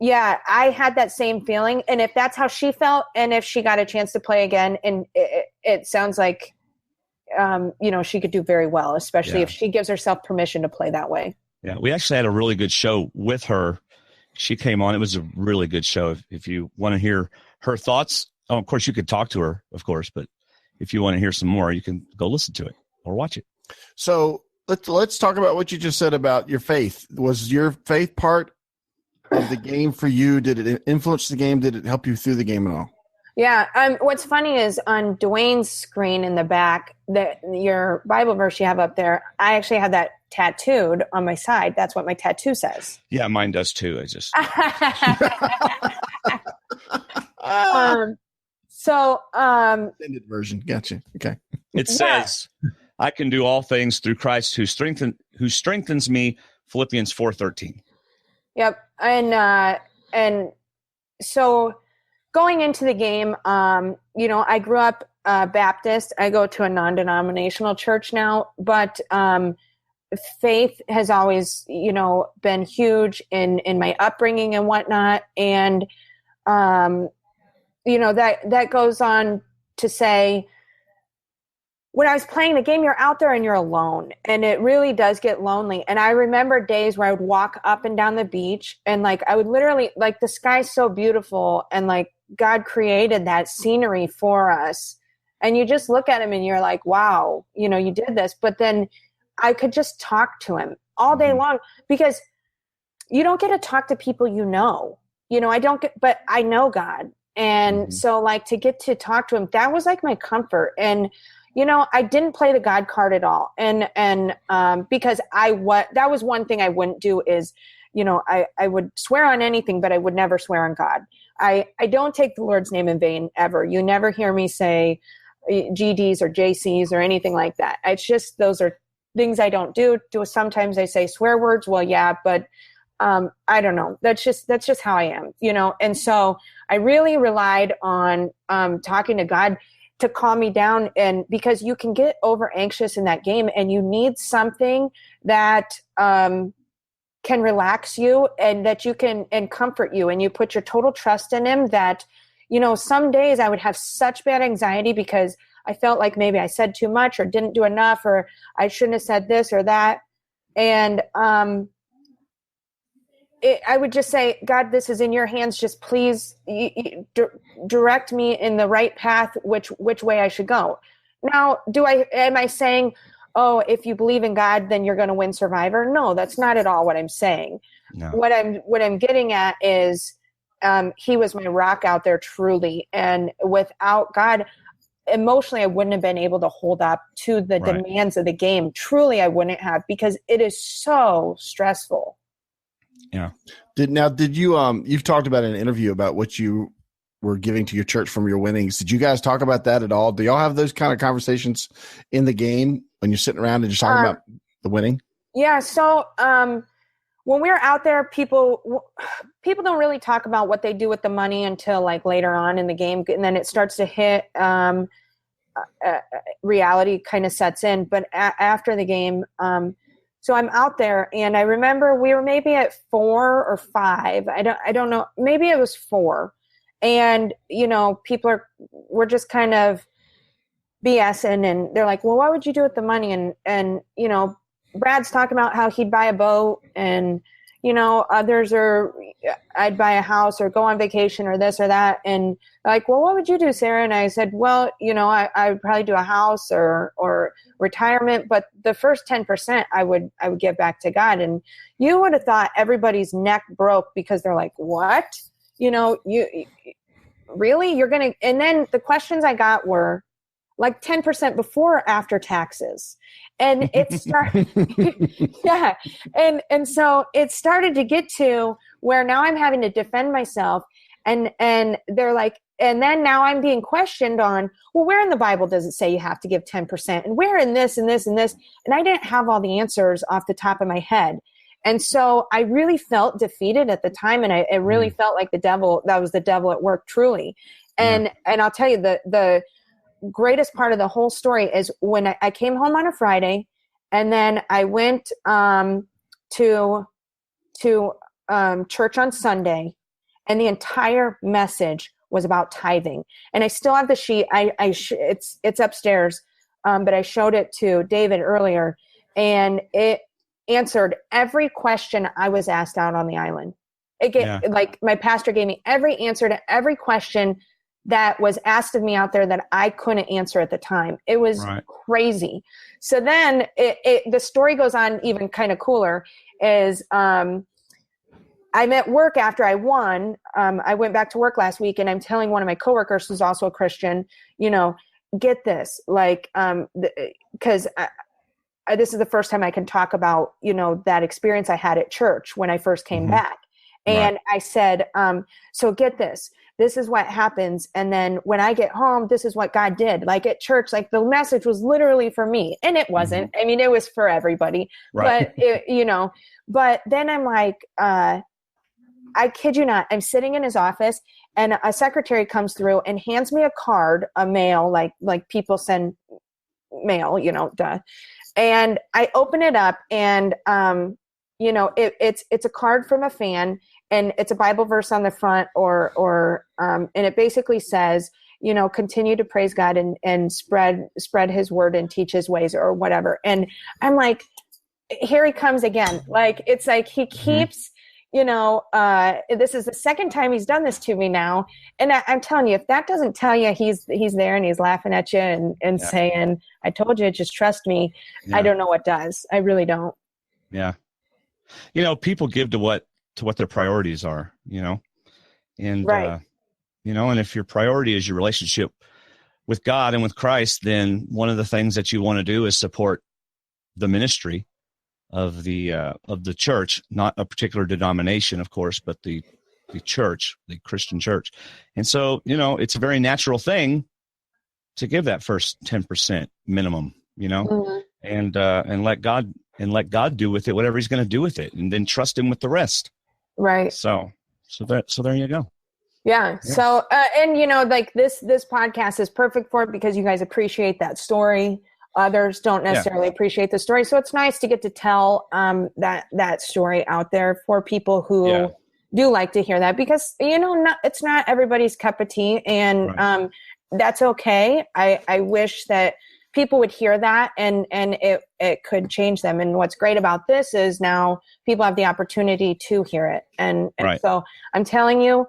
yeah, I had that same feeling. And if that's how she felt, and if she got a chance to play again, and it sounds like, you know, she could do very well, especially if she gives herself permission to play that way. Yeah, we actually had a really good show with her. She came on. It was a really good show. If you want to hear her thoughts, of course, you could talk to her, of course, but if you want to hear some more, you can go listen to it or watch it. So let's talk about what you just said about your faith. Was your faith part of the game for you? Did it influence the game? Did it help you through the game at all? Yeah. What's funny is on Dwayne's screen in the back, your Bible verse you have up there, I actually have that tattooed on my side. That's what my tattoo says. Yeah, mine does too. I just. Extended version. Gotcha. Okay. It says, I can do all things through Christ who strengthens me. Philippians 4:13. Yep. And so going into the game, you know, I grew up Baptist. I go to a non-denominational church now, but faith has always, you know, been huge in my upbringing and whatnot. And, you know, that goes on to say when I was playing the game, you're out there and you're alone, and it really does get lonely. And I remember days where I would walk up and down the beach, and like I would literally, like, the sky's so beautiful, and like God created that scenery for us, and you just look at him and you're like, wow, you know, you did this. But then I could just talk to him all day long, because you don't get to talk to people, you know, I don't get, but I know God. And so like to get to talk to him, that was like my comfort. And, I didn't play the God card at all. And because that was one thing I wouldn't do is, I would swear on anything, but I would never swear on God. I don't take the Lord's name in vain ever. You never hear me say GDs or JCs or anything like that. It's just, those are things I don't do. Sometimes I say swear words. Well, yeah, but I don't know. That's just how I am, And so I really relied on talking to God to calm me down, and because you can get over anxious in that game, and you need something that can relax you, and that you can and comfort you, and you put your total trust in him. That, some days I would have such bad anxiety because I felt like maybe I said too much or didn't do enough, or I shouldn't have said this or that. And I would just say, God, this is in your hands. Just please direct me in the right path, which way I should go. Now, am I saying, oh, if you believe in God, then you're going to win Survivor? No, that's not at all what I'm saying. No. What I'm getting at is he was my rock out there, truly. And without God, emotionally, I wouldn't have been able to hold up to the demands of the game. Truly, I wouldn't have, because it is so stressful. Yeah. Did you you've talked about in an interview about what you were giving to your church from your winnings. Did you guys talk about that at all? Do y'all have those kind of conversations in the game when you're sitting around and just talking about the winning? Yeah. So when we were out there, people don't really talk about what they do with the money until like later on in the game, and then it starts to hit reality kind of sets in. But after the game, so I'm out there, and I remember we were maybe at 4 or 5. I don't know. Maybe it was 4. And, we're just kind of BSing, and they're like, well, what would you do with the money? And Brad's talking about how he'd buy a boat, and, others are, I'd buy a house or go on vacation or this or that. And like, well, what would you do, Sarah? And I said, well, I would probably do a house or retirement, but the first 10% I would give back to God. And you would have thought everybody's neck broke, because they're like, what? You really, you're going to, and then the questions I got were like 10% before or after taxes. And it started, yeah. And so it started to get to where now I'm having to defend myself, and they're like, and then now I'm being questioned on, well, where in the Bible does it say you have to give 10%, and where in this and this and this? And I didn't have all the answers off the top of my head. And so I really felt defeated at the time. And it really felt like that was the devil at work, truly. And I'll tell you, the greatest part of the whole story is when I came home on a Friday, and then I went to church on Sunday, and the entire message was about tithing. And I still have the sheet. It's upstairs, but I showed it to David earlier, and it answered every question I was asked out on the island. Like my pastor gave me every answer to every question that was asked of me out there that I couldn't answer at the time. It was crazy. So then the story goes on even kind of cooler is I'm at work after I won. I went back to work last week, and I'm telling one of my coworkers who's also a Christian, get this, like, because this is the first time I can talk about, that experience I had at church when I first came back. And I said, so get this. This is what happens. And then when I get home, this is what God did. Like at church, like the message was literally for me, and it wasn't. I mean, it was for everybody. But but then I'm like, I kid you not, I'm sitting in his office, and a secretary comes through and hands me a card, a mail, like people send mail, duh. And I open it up, and it's a card from a fan, and it's a Bible verse on the front, and it basically says, continue to praise God and spread his word and teach his ways or whatever. And I'm like, here he comes again. Like, it's like he keeps, this is the second time he's done this to me now. And I'm telling you, if that doesn't tell you he's there and he's laughing at you and saying, I told you, just trust me. I don't know what does. I really don't. Yeah. People give to what their priorities are, and, right. And if your priority is your relationship with God and with Christ, then one of the things that you want to do is support the ministry of the church, not a particular denomination, of course, but the church, the Christian church. And so, it's a very natural thing to give that first 10% minimum, and let God do with it whatever he's going to do with it, and then trust him with the rest. Right. So there you go. Yeah. So, and like this podcast is perfect for it because you guys appreciate that story. Others don't necessarily appreciate the story. So it's nice to get to tell that story out there for people who do like to hear that, because, it's not everybody's cup of tea, and that's okay. I wish that people would hear that and it could change them. And what's great about this is now people have the opportunity to hear it. And so I'm telling you,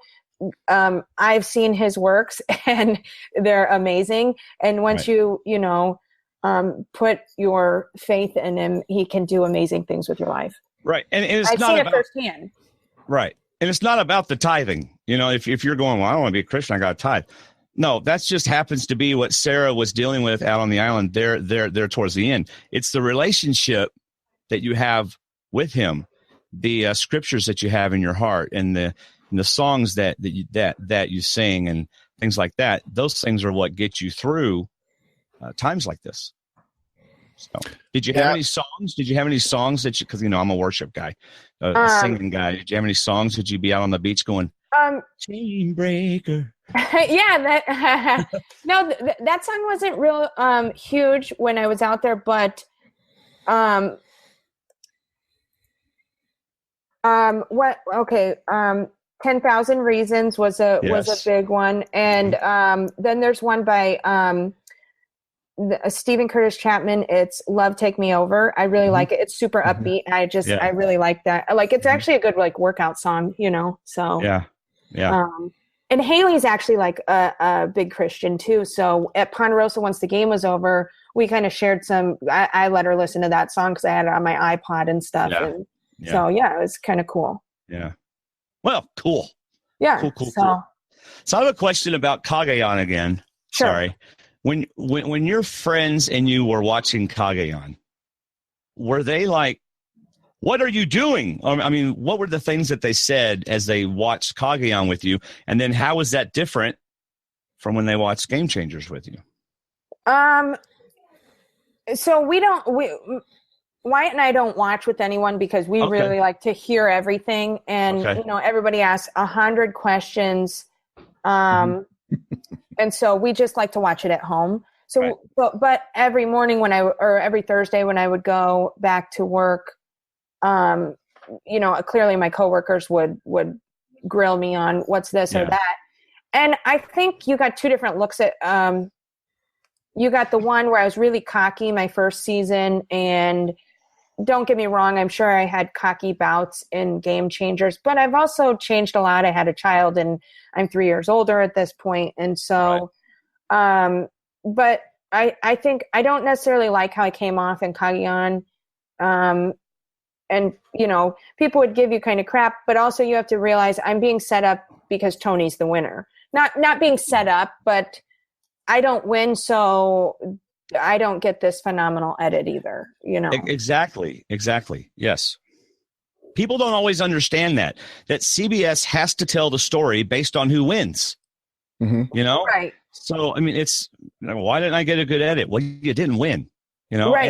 I've seen his works and they're amazing. And once you put your faith in him, he can do amazing things with your life. Right. And it's I've not seen about, it firsthand. Right. And it's not about the tithing. If you're going, well, I don't want to be a Christian, I got to tithe. No, that just happens to be what Sarah was dealing with out on the island there towards the end. It's the relationship that you have with him, the scriptures that you have in your heart, and the songs that you sing and things like that. Those things are what get you through times like this. So, did you have any songs? Did you have any songs that you? Because I'm a worship guy, a singing guy. Did you have any songs? Would you be out on the beach going, "Chain Breaker"? That song wasn't real huge when I was out there, but 10,000 Reasons was a big one, and then there's one by Stephen Curtis Chapman. It's Love Take Me Over. I really like it. It's super upbeat. I really like that. It's actually a good workout song, so and Haley's actually a big Christian too. So at Ponderosa, once the game was over, we kind of shared some. I let her listen to that song because I had it on my iPod and stuff. Yeah. And so it was kind of cool. Yeah. Well, cool. Yeah. Cool. So I have a question about Cagayan again. Sure. Sorry. When your friends and you were watching Cagayan, were they like, what are you doing? I mean, what were the things that they said as they watched Cagayan with you? And then how was that different from when they watched Game Changers with you? So Wyatt and I don't watch with anyone because we really like to hear everything. And, everybody asks 100 questions. And so we just like to watch it at home. So, but every morning or every Thursday when I would go back to work, clearly my coworkers would grill me on what's this or that. And I think you got two different looks at, you got the one where I was really cocky my first season, and don't get me wrong, I'm sure I had cocky bouts in Game Changers, but I've also changed a lot. I had a child and I'm 3 years older at this point. And so, but I think I don't necessarily like how I came off in Cagayan. And, people would give you kind of crap, but also you have to realize I'm being set up because Tony's the winner. Not being set up, but I don't win, so I don't get this phenomenal edit either, Exactly. Yes. People don't always understand that CBS has to tell the story based on who wins, Right. So, I mean, it's, why didn't I get a good edit? Well, you didn't win, right.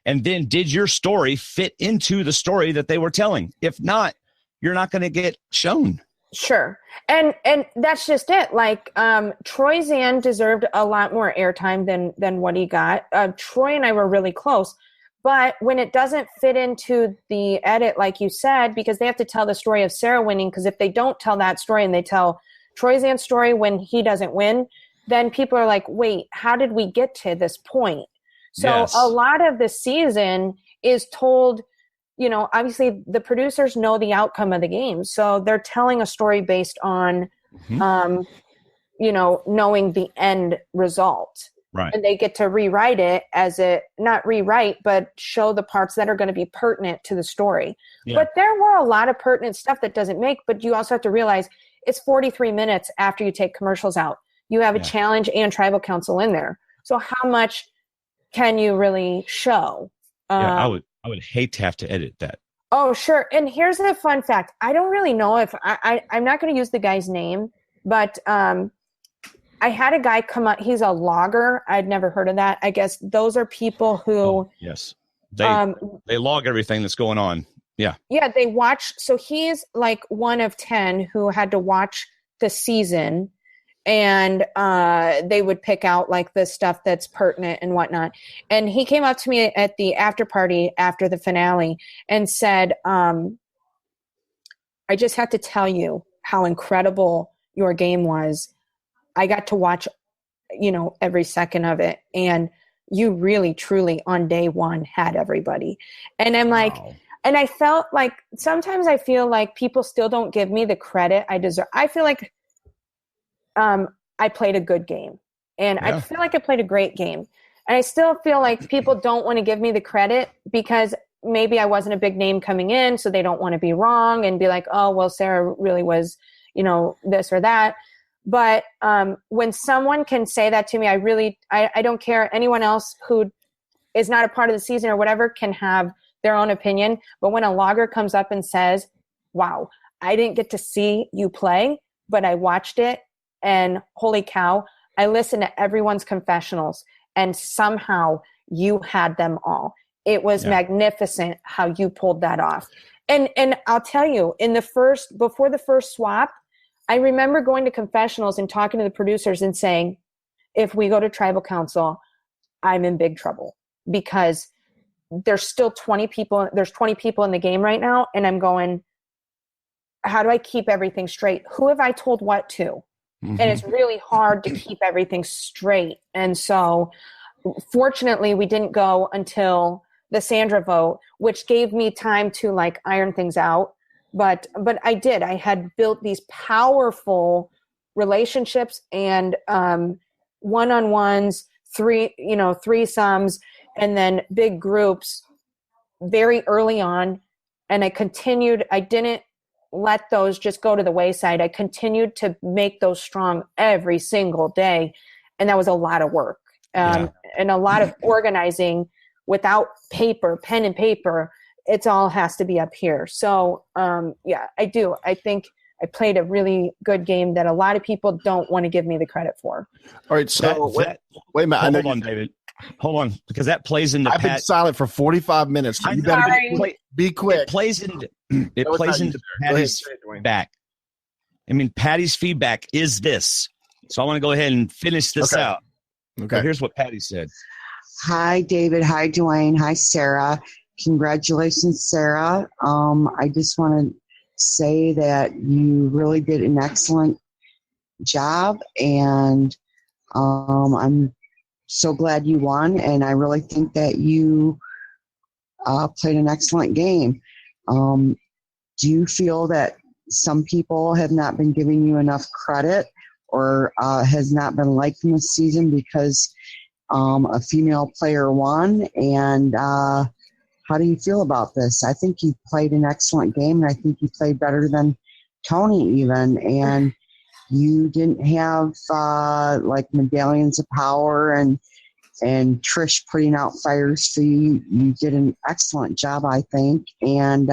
And then did your story fit into the story that they were telling? If not, you're not going to get shown. Sure. And that's just it. Troy Zan deserved a lot more airtime than what he got. Troy and I were really close, but when it doesn't fit into the edit, like you said, because they have to tell the story of Sarah winning, because if they don't tell that story and they tell Troy Zan's story when he doesn't win, then people are like, wait, how did we get to this point? So a lot of the season is told, obviously the producers know the outcome of the game. So they're telling a story based on, knowing the end result. Right. And they get to rewrite it not rewrite, but show the parts that are going to be pertinent to the story. Yeah. But there were a lot of pertinent stuff that doesn't make, but you also have to realize it's 43 minutes after you take commercials out. You have a challenge and tribal council in there. So how much can you really show? I would hate to have to edit that. Oh, sure. And here's the fun fact. I don't really know if I'm not going to use the guy's name, but I had a guy come up. He's a logger. I'd never heard of that. I guess those are people who. Yes. They log everything that's going on. Yeah. Yeah. They watch. So he's like one of 10 who had to watch the season, and they would pick out like the stuff that's pertinent and whatnot. And he came up to me at the after party after the finale and said, I just have to tell you how incredible your game was. I got to watch, every second of it. And you really, truly on day one had everybody. And I'm like, and I felt like sometimes I feel like people still don't give me the credit I deserve. I feel like I played a good game, and I feel like I played a great game. And I still feel like people don't want to give me the credit because maybe I wasn't a big name coming in, so they don't want to be wrong and be like, oh, well, Sarah really was, this or that. But when someone can say that to me, I don't care. Anyone else who is not a part of the season or whatever can have their own opinion. But when a logger comes up and says, wow, I didn't get to see you play, but I watched it, and holy cow, I listened to everyone's confessionals, and somehow you had them all. It was magnificent how you pulled that off. And I'll tell you, before the first swap, I remember going to confessionals and talking to the producers and saying, if we go to tribal council, I'm in big trouble because there's still 20 people. There's 20 people in the game right now. And I'm going, how do I keep everything straight? Who have I told what to? Mm-hmm. And it's really hard to keep everything straight. And so fortunately we didn't go until the Sandra vote, which gave me time to like iron things out. But I did. I had built these powerful relationships and one-on-ones, threesomes, and then big groups very early on. And I continued. I didn't let those just go to the wayside. I continued to make those strong every single day. And that was a lot of work and a lot of organizing without pen and paper. It all has to be up here. So, I do. I think I played a really good game that a lot of people don't want to give me the credit for. All right. So wait a minute. Hold on, David. Hold on, because that plays into. I've been silent for 45 minutes. So you better be quick. It plays into Patty's feedback. I mean, Patty's feedback is this. So I want to go ahead and finish this out. Okay. So here's what Patty said. Hi, David. Hi, Dwayne. Hi, Sarah. Congratulations, Sarah. I just want to say that you really did an excellent job, and I'm so glad you won, and I really think that you played an excellent game. Do you feel that some people have not been giving you enough credit or has not been liked in this season because a female player won? And how do you feel about this? I think you played an excellent game, and I think you played better than Tony even. And you didn't have like medallions of power and Trish putting out fires for you. You did an excellent job, I think, and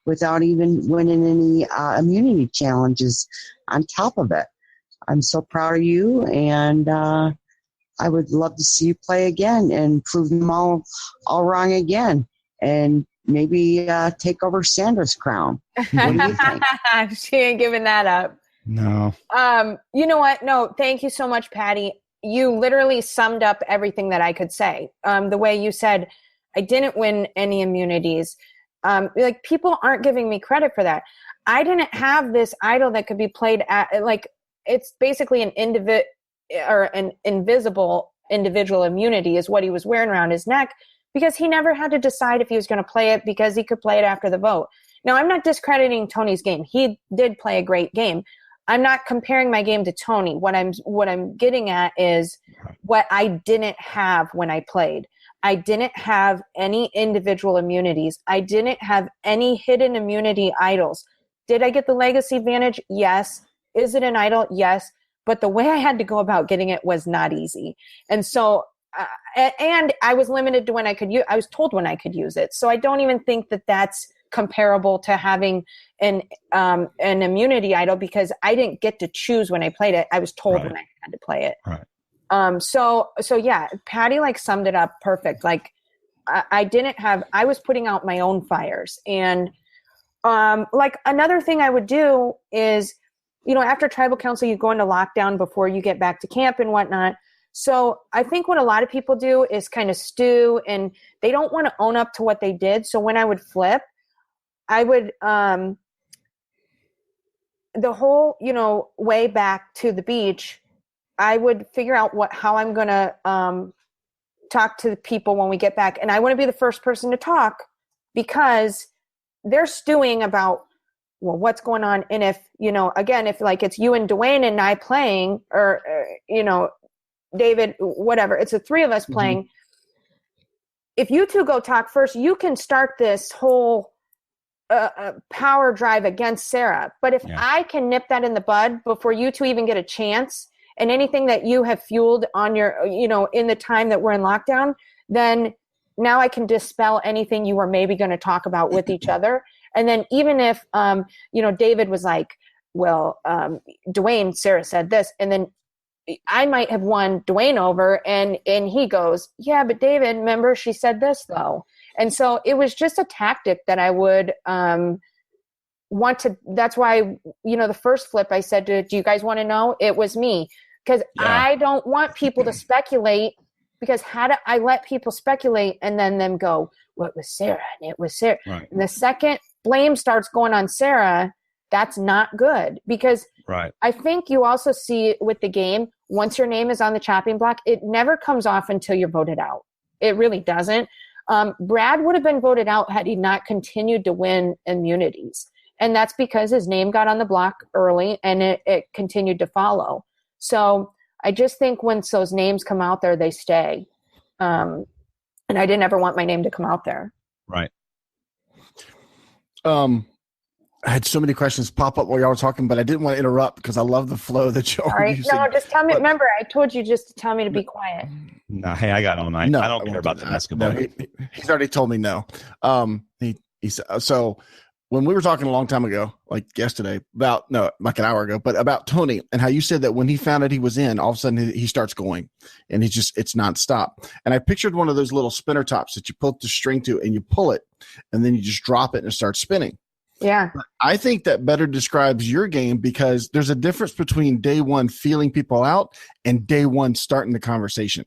without even winning any immunity challenges on top of it. I'm so proud of you, and I would love to see you play again and prove them all wrong again, and maybe take over Sandra's crown. What do you think? She ain't giving that up. No. You know what? No, thank you so much, Patty. You literally summed up everything that I could say. The way you said, I didn't win any immunities. Like, people aren't giving me credit for that. I didn't have this idol that could be played at, like, it's basically an or an invisible individual immunity is what he was wearing around his neck, because he never had to decide if he was going to play it, because he could play it after the vote. Now, I'm not discrediting Tony's game. He did play a great game. I'm not comparing my game to Tony. What I'm getting at is what I didn't have when I played. I didn't have any individual immunities. I didn't have any hidden immunity idols. Did I get the legacy advantage? Yes. Is it an idol? Yes. But the way I had to go about getting it was not easy. And so, and I was limited to when I could use, I was told when I could use it. So I don't even think that that's comparable to having an immunity idol, because I didn't get to choose when I played it. I was told when I had to play it. Right. So yeah, Patty like summed it up perfect. Like I was putting out my own fires. And like another thing I would do is, after tribal council, you go into lockdown before you get back to camp and whatnot. So I think what a lot of people do is kind of stew, and they don't want to own up to what they did. So when I would flip, I would, the whole, way back to the beach, I would figure out how I'm going to talk to the people when we get back. And I want to be the first person to talk, because they're stewing about, well, what's going on. And if, again, if like it's you and Dwayne and I playing, or David, whatever, it's the three of us playing. If you two go talk first, you can start this whole power drive against Sarah. But if I can nip that in the bud before you two even get a chance, and anything that you have fueled on your, in the time that we're in lockdown, then now I can dispel anything you were maybe going to talk about with each other. And then even if, David was like, well, Dwayne, Sarah said this, and then I might have won Dwayne over, and he goes, yeah, but David, remember she said this though. And so it was just a tactic that I would want to, that's why, the first flip I said do you guys want to know? It was me, because I don't want people to speculate, because had I let people speculate and then them go, well, it was Sarah and it was Sarah. Right. And the second blame starts going on Sarah, that's not good, because I think you also see with the game, once your name is on the chopping block, it never comes off until you're voted out. It really doesn't. Brad would have been voted out had he not continued to win immunities. And that's because his name got on the block early, and it continued to follow. So I just think once those names come out there, they stay. And I didn't ever want my name to come out there. Right. I had so many questions pop up while y'all were talking, but I didn't want to interrupt because I love the flow that y'all were using. No, just tell me. Remember, I told you just to tell me to be quiet. No, hey, I got all night. No, I don't care about the basketball. No, he's already told me no. So when we were talking a long time ago, like yesterday, like an hour ago, but about Tony and how you said that when he found out he was in, all of a sudden he starts going, and it's nonstop. And I pictured one of those little spinner tops that you put the string to, and you pull it, and then you just drop it and it starts spinning. Yeah. I think that better describes your game, because there's a difference between day one feeling people out and day one starting the conversation.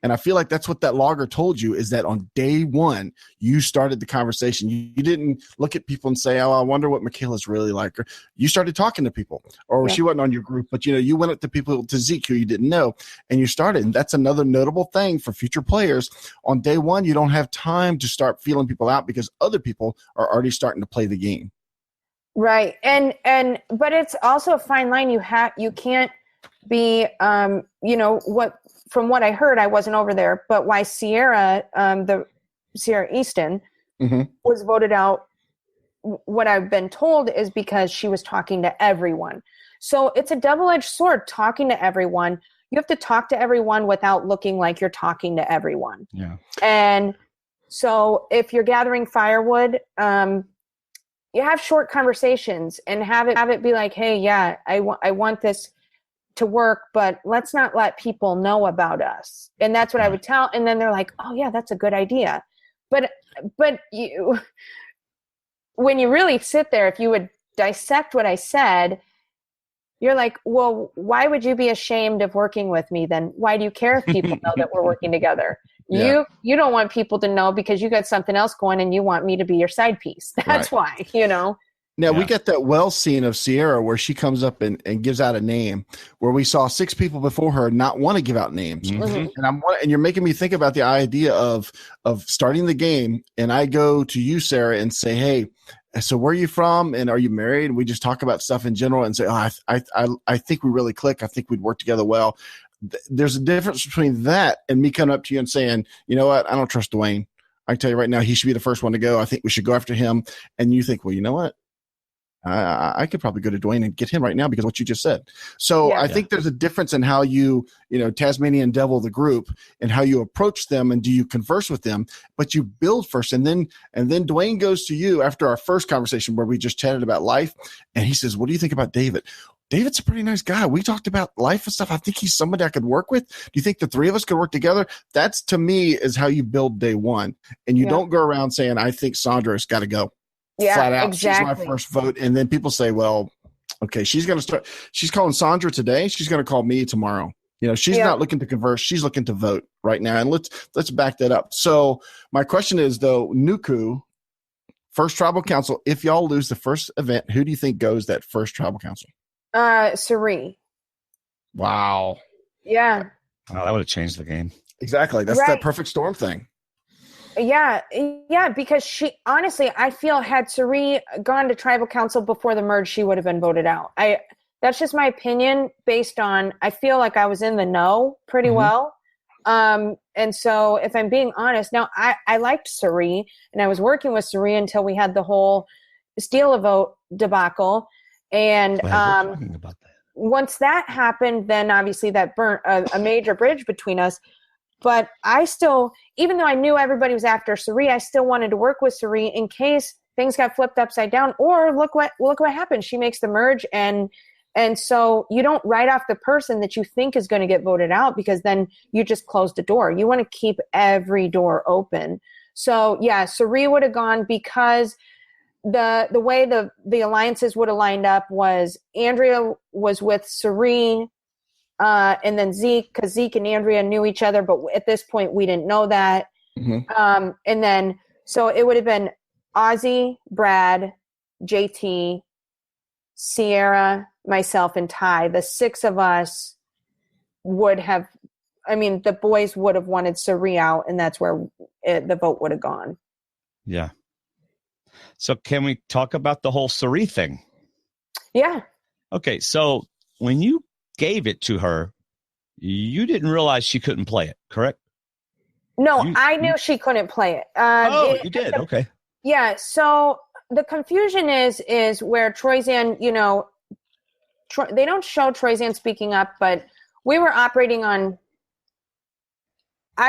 And I feel like that's what that logger told you, is that on day one, you started the conversation. You didn't look at people and say, oh, I wonder what Michaela's really like. Or you started talking to people, or she wasn't on your group, but you went up to people, to Zeke, who you didn't know, and you started. And that's another notable thing for future players. On day one, you don't have time to start feeling people out, because other people are already starting to play the game. Right. But it's also a fine line. You can't be, from what I heard, I wasn't over there, but why Sierra, the Sierra Easton was voted out, what I've been told is because she was talking to everyone. So it's a double-edged sword, talking to everyone. You have to talk to everyone without looking like you're talking to everyone. Yeah. And so if you're gathering firewood, you have short conversations and have it be like, hey, yeah, I want this to work, but let's not let people know about us. And that's what I would tell. And then they're like, oh yeah, that's a good idea. But when you really sit there, if you would dissect what I said, you're like, well, why would you be ashamed of working with me then? Why do you care if people know that we're working together? Yeah. You don't want people to know because you got something else going and you want me to be your side piece. That's why, Now we get that well scene of Sierra where she comes up and gives out a name, where we saw 6 people before her not want to give out names. Mm-hmm. And you're making me think about the idea of starting the game, and I go to you, Sarah, and say, hey, so where are you from, and are you married? And we just talk about stuff in general and say, oh, I think we really click. I think we'd work together well. There's a difference between that and me coming up to you and saying, you know what, I don't trust Dwayne. I can tell you right now, he should be the first one to go. I think we should go after him. And you think, well, you know what? I could probably go to Dwayne and get him right now because of what you just said. So I think there's a difference in how you Tasmanian devil the group and how you approach them, and do you converse with them, but you build first. And then Dwayne goes to you after our first conversation where we just chatted about life. And he says, what do you think about David? David's a pretty nice guy. We talked about life and stuff. I think he's somebody I could work with. Do you think the 3 of us could work together? That's, to me, is how you build day one. And you don't go around saying, I think Sandra's got to go. Yeah, flat out. exactly. She's my first vote. And then people say, well, okay, she's going to start. She's calling Sandra today. She's going to call me tomorrow. She's not looking to converse. She's looking to vote right now. And let's back that up. So my question is, though, Nuku, first tribal council, if y'all lose the first event, who do you think goes that first tribal council? Sari. Wow. Yeah. Oh, that would have changed the game. Exactly. That's that perfect storm thing. Yeah, because she honestly, I feel had Sari gone to tribal council before the merge, she would have been voted out. That's just my opinion based on, I feel like I was in the know pretty well. And so if I'm being honest, now I liked Sari and I was working with Sari until we had the whole steal a vote debacle. And talking about that. Once that happened, then obviously that burnt a major bridge between us. But I still, even though I knew everybody was after Sari, I still wanted to work with Sari in case things got flipped upside down. Or look what happened. She makes the merge, and so you don't write off the person that you think is going to get voted out, because then you just close the door. You want to keep every door open. So yeah, Sari would have gone, because the way the alliances would have lined up was Andrea was with Sari. And then Zeke, because Zeke and Andrea knew each other, but at this point we didn't know that. And then, so it would have been Ozzy, Brad, JT, Sierra, myself, and Ty. The 6 of us would have, the boys would have wanted Sari out, and that's where the vote would have gone. Yeah. So can we talk about the whole Sari thing? Yeah. Okay, so when you gave it to her, you didn't realize she couldn't play it, correct? No, I knew she couldn't play it. You did? Okay. Yeah, so the confusion is where Troyzan, they don't show Troyzan speaking up, but I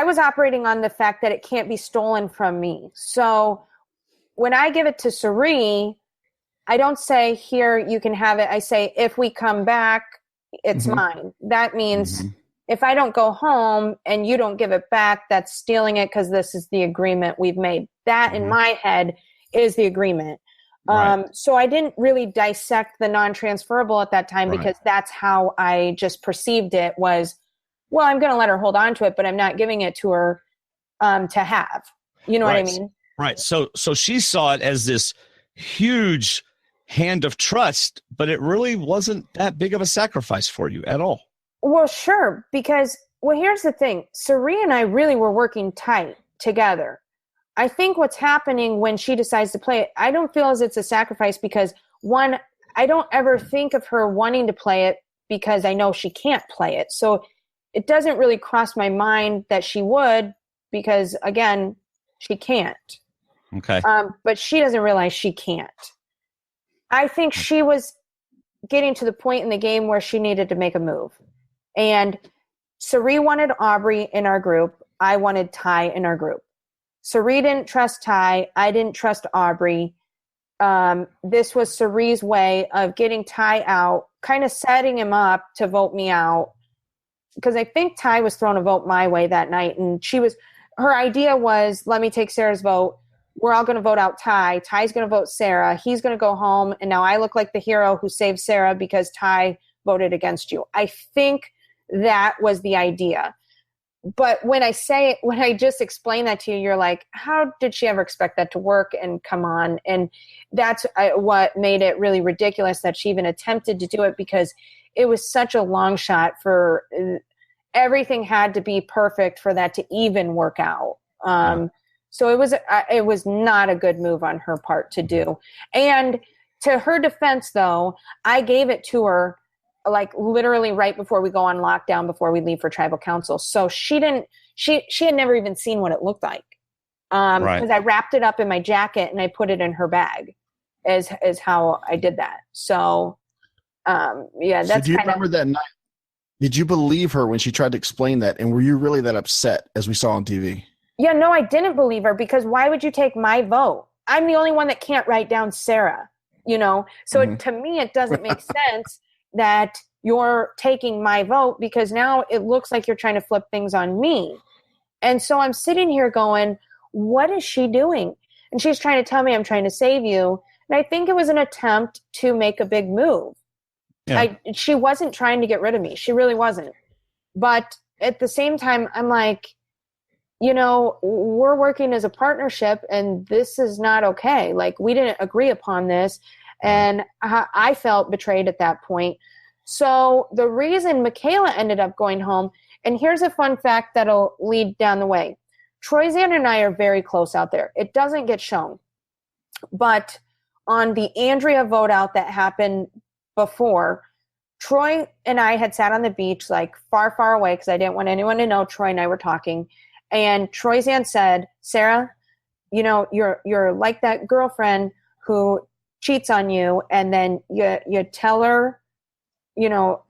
was operating on the fact that it can't be stolen from me. So when I give it to Sari, I don't say, here, you can have it. I say, if we come back, it's mine. That means if I don't go home and you don't give it back, that's stealing it, because this is the agreement we've made. That in my head is the agreement. Right. So I didn't really dissect the non-transferable at that time, because that's how I just perceived it was, well, I'm going to let her hold on to it, but I'm not giving it to her to have. You know what I mean? Right. So she saw it as this huge hand of trust, but it really wasn't that big of a sacrifice for you at all. Well, sure, because, here's the thing. Sari and I really were working tight together. I think what's happening when she decides to play it, I don't feel as it's a sacrifice, because, one, I don't ever think of her wanting to play it because I know she can't play it. So it doesn't really cross my mind that she would, because, again, she can't. Okay. But she doesn't realize she can't. I think she was getting to the point in the game where she needed to make a move. And Sari wanted Aubrey in our group. I wanted Ty in our group. Sari didn't trust Ty. I didn't trust Aubrey. This was Sari's way of getting Ty out, kind of setting him up to vote me out. Because I think Ty was throwing a vote my way that night. And her idea was, let me take Sarah's vote. We're all going to vote out Ty. Ty's going to vote Sarah. He's going to go home. And now I look like the hero who saved Sarah because Ty voted against you. I think that was the idea. but when I just explain that to you, you're like, how did she ever expect that to work? And come on. And that's what made it really ridiculous that she even attempted to do it, because it was such a long shot for everything had to be perfect for that to even work out. So it was not a good move on her part to do. And to her defense, though, I gave it to her like literally right before we go on lockdown, before we leave for tribal council. So she had never even seen what it looked like. Because I wrapped it up in my jacket and I put it in her bag is how I did that. So, that's so do you remember that night? Did you believe her when she tried to explain that? And were you really that upset as we saw on TV? Yeah, no, I didn't believe her, because why would you take my vote? I'm the only one that can't write down Sarah, So to me, it doesn't make sense that you're taking my vote, because now it looks like you're trying to flip things on me. And so I'm sitting here going, what is she doing? And she's trying to tell me I'm trying to save you. And I think it was an attempt to make a big move. Yeah. She wasn't trying to get rid of me. She really wasn't. But at the same time, I'm like, we're working as a partnership and this is not okay. Like, we didn't agree upon this. And I felt betrayed at that point. So the reason Michaela ended up going home, and here's a fun fact that'll lead down the way. Troyzan and I are very close out there. It doesn't get shown. But on the Andrea vote out that happened before, Troy and I had sat on the beach like far, far away because I didn't want anyone to know Troy and I were talking. And Troyzan said, Sarah, you're like that girlfriend who cheats on you, and then you tell her,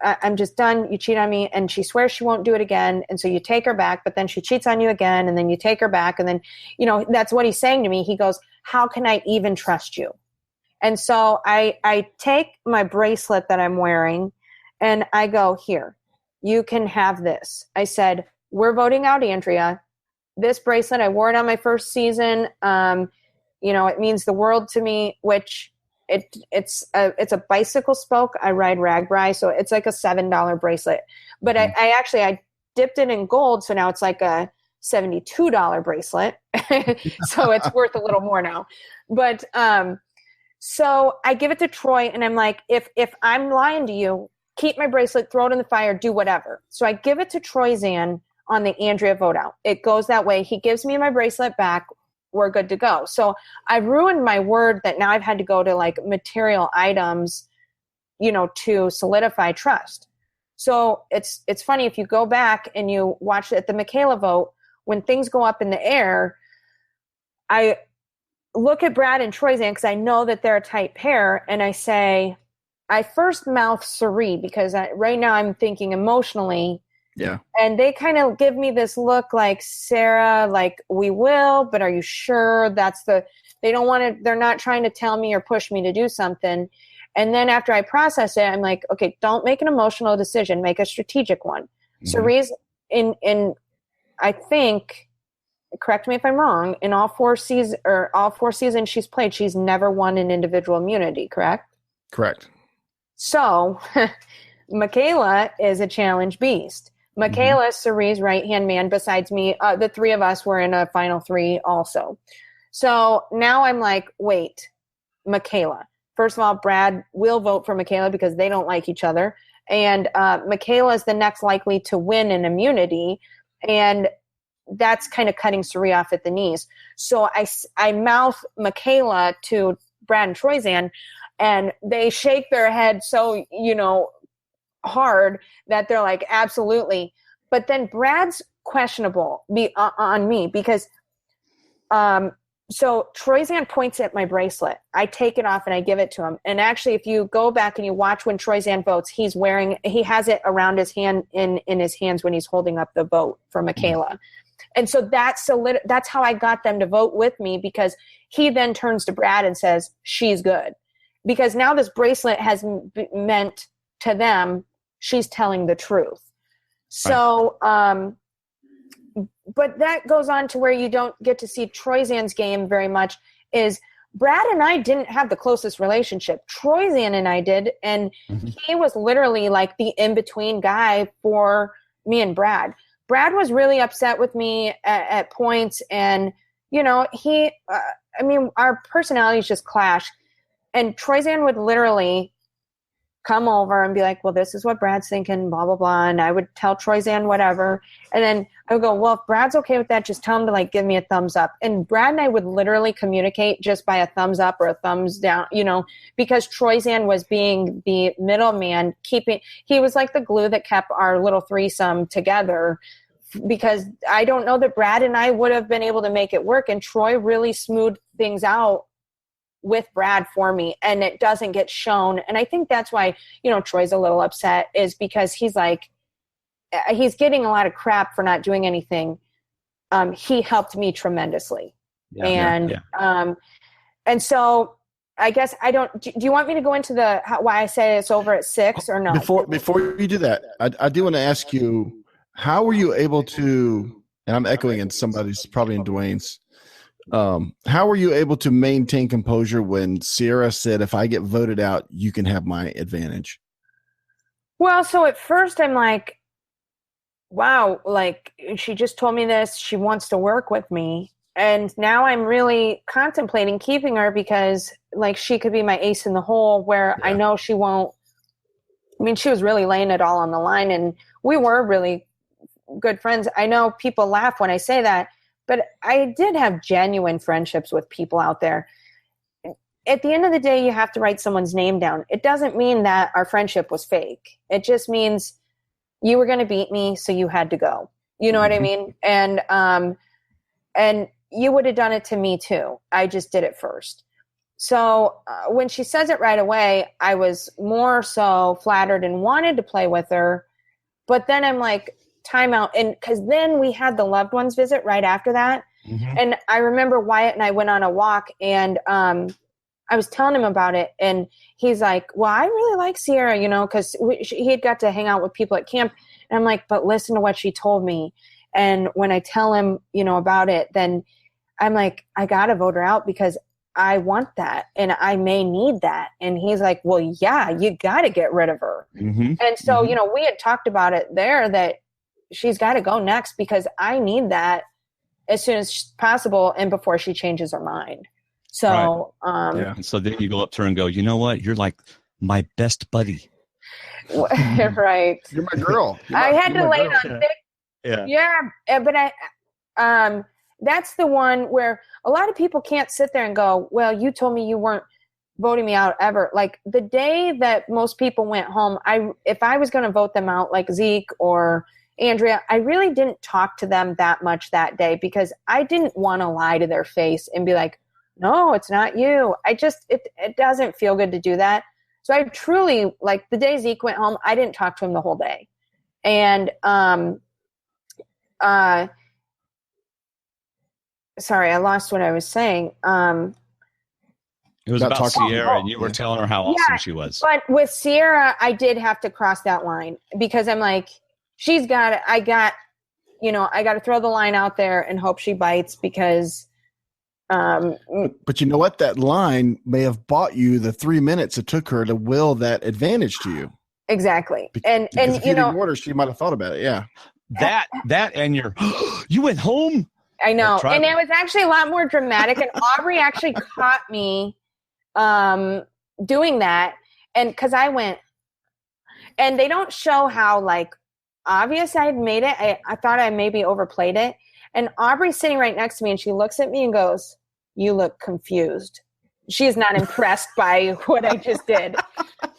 I'm just done, you cheat on me, and she swears she won't do it again, and so you take her back, but then she cheats on you again, and then you take her back, and then, that's what he's saying to me. He goes, how can I even trust you? And so I take my bracelet that I'm wearing, and I go, here, you can have this. I said, we're voting out Andrea. This bracelet, I wore it on my first season. It means the world to me, which it's a bicycle spoke. I ride Ragbri, so it's like a $7 bracelet. But I dipped it in gold, so now it's like a $72 bracelet. So it's worth a little more now. But so I give it to Troy, and I'm like, if I'm lying to you, keep my bracelet, throw it in the fire, do whatever. So I give it to Troyzan on the Andrea vote out. It goes that way. He gives me my bracelet back. We're good to go. So I've ruined my word that now I've had to go to like material items, to solidify trust. So it's funny, if you go back and you watch at the Michaela vote, when things go up in the air, I look at Brad and Troyzan because I know that they're a tight pair, and I say, I first mouth Sari because right now I'm thinking emotionally. Yeah. And they kind of give me this look like, Sarah, like, we will, but are you sure they don't want to, they're not trying to tell me or push me to do something. And then after I process it, I'm like, okay, don't make an emotional decision, make a strategic one. Mm-hmm. Sari's I think, correct me if I'm wrong, in all four seasons she's played, she's never won an individual immunity, correct? Correct. So Michaela is a challenge beast. Michaela is Sari's right-hand man besides me. The three of us were in a final three also. So now I'm like, wait, Michaela. First of all, Brad will vote for Michaela because they don't like each other. And Michaela is the next likely to win an immunity. And that's kind of cutting Sari off at the knees. So I mouth Michaela to Brad and Troyzan, and they shake their head so, hard that they're like, absolutely. But then Brad's questionable on me because so Troyzan points at my bracelet. I take it off and I give it to him. And actually, if you go back and you watch when Troyzan votes, he has it around his hand in his hands when he's holding up the vote for Michaela. And so that's how I got them to vote with me, because he then turns to Brad and says, she's good. Because now this bracelet has meant to them, she's telling the truth. So, but that goes on to where you don't get to see Troyzan's game very much, is Brad and I didn't have the closest relationship. Troyzan and I did, and he was literally like the in-between guy for me and Brad. Brad was really upset with me at points, and our personalities just clash. And Troyzan would literally come over and be like, well, this is what Brad's thinking, blah, blah, blah. And I would tell Troyzan whatever. And then I would go, well, if Brad's okay with that, just tell him to like give me a thumbs up. And Brad and I would literally communicate just by a thumbs up or a thumbs down, because Troyzan was being the middleman, he was like the glue that kept our little threesome together, because I don't know that Brad and I would have been able to make it work. And Troy really smoothed things out with Brad for me, and it doesn't get shown. And I think that's why, Troy's a little upset, is because he's getting a lot of crap for not doing anything. He helped me tremendously. And so I guess do you want me to go into why I say it's over at 6 or no? Before you do that, I do want to ask you, how were you able to, and I'm echoing in somebody's, probably in Dwayne's, how were you able to maintain composure when Sierra said, if I get voted out, you can have my advantage? Well, so at first I'm like, wow, like she just told me this, she wants to work with me. And now I'm really contemplating keeping her, because like she could be my ace in the hole, where I know she won't. I mean, she was really laying it all on the line, and we were really good friends. I know people laugh when I say that, but I did have genuine friendships with people out there. At the end of the day, you have to write someone's name down. It doesn't mean that our friendship was fake. It just means you were going to beat me, so you had to go. You know what I mean? And you would have done it to me too. I just did it first. So when she says it right away, I was more so flattered and wanted to play with her. But then I'm like, time out. And because then we had the loved ones visit right after that. And I remember Wyatt and I went on a walk, and I was telling him about it, and he's like, well, I really like Sierra, because he had got to hang out with people at camp. And I'm like, but listen to what she told me. And when I tell him, about it, then I'm like, I got to vote her out, because I want that, and I may need that. And he's like, well, yeah, you got to get rid of her. And so, we had talked about it there, that she's got to go next, because I need that as soon as possible and before she changes her mind. So, And so then you go up to her and go, you know what? You're like my best buddy. Right. You're my girl. I had to lay it on thick. Yeah. But that's the one where a lot of people can't sit there and go, well, you told me you weren't voting me out ever. Like the day that most people went home, if I was going to vote them out, like Zeke or Andrea, I really didn't talk to them that much that day, because I didn't want to lie to their face and be like, no, it's not you. It doesn't feel good to do that. So I truly, like the day Zeke went home, I didn't talk to him the whole day. And, sorry, I lost what I was saying. It was about Sierra, and you were telling her how awesome she was. But with Sierra, I did have to cross that line, because I'm like, she's got it. I got to throw the line out there and hope she bites, because. But you know what? That line may have bought you the 3 minutes it took her to will that advantage to you. Exactly. And if you ignored her, she might have thought about it. Yeah. That and you went home. I know. And it was actually a lot more dramatic. And Aubrey actually caught me doing that. And because I went, and they don't show how like obvious I had made it. I thought I maybe overplayed it. And Aubrey's sitting right next to me, and she looks at me and goes, you look confused. She is not impressed by what I just did.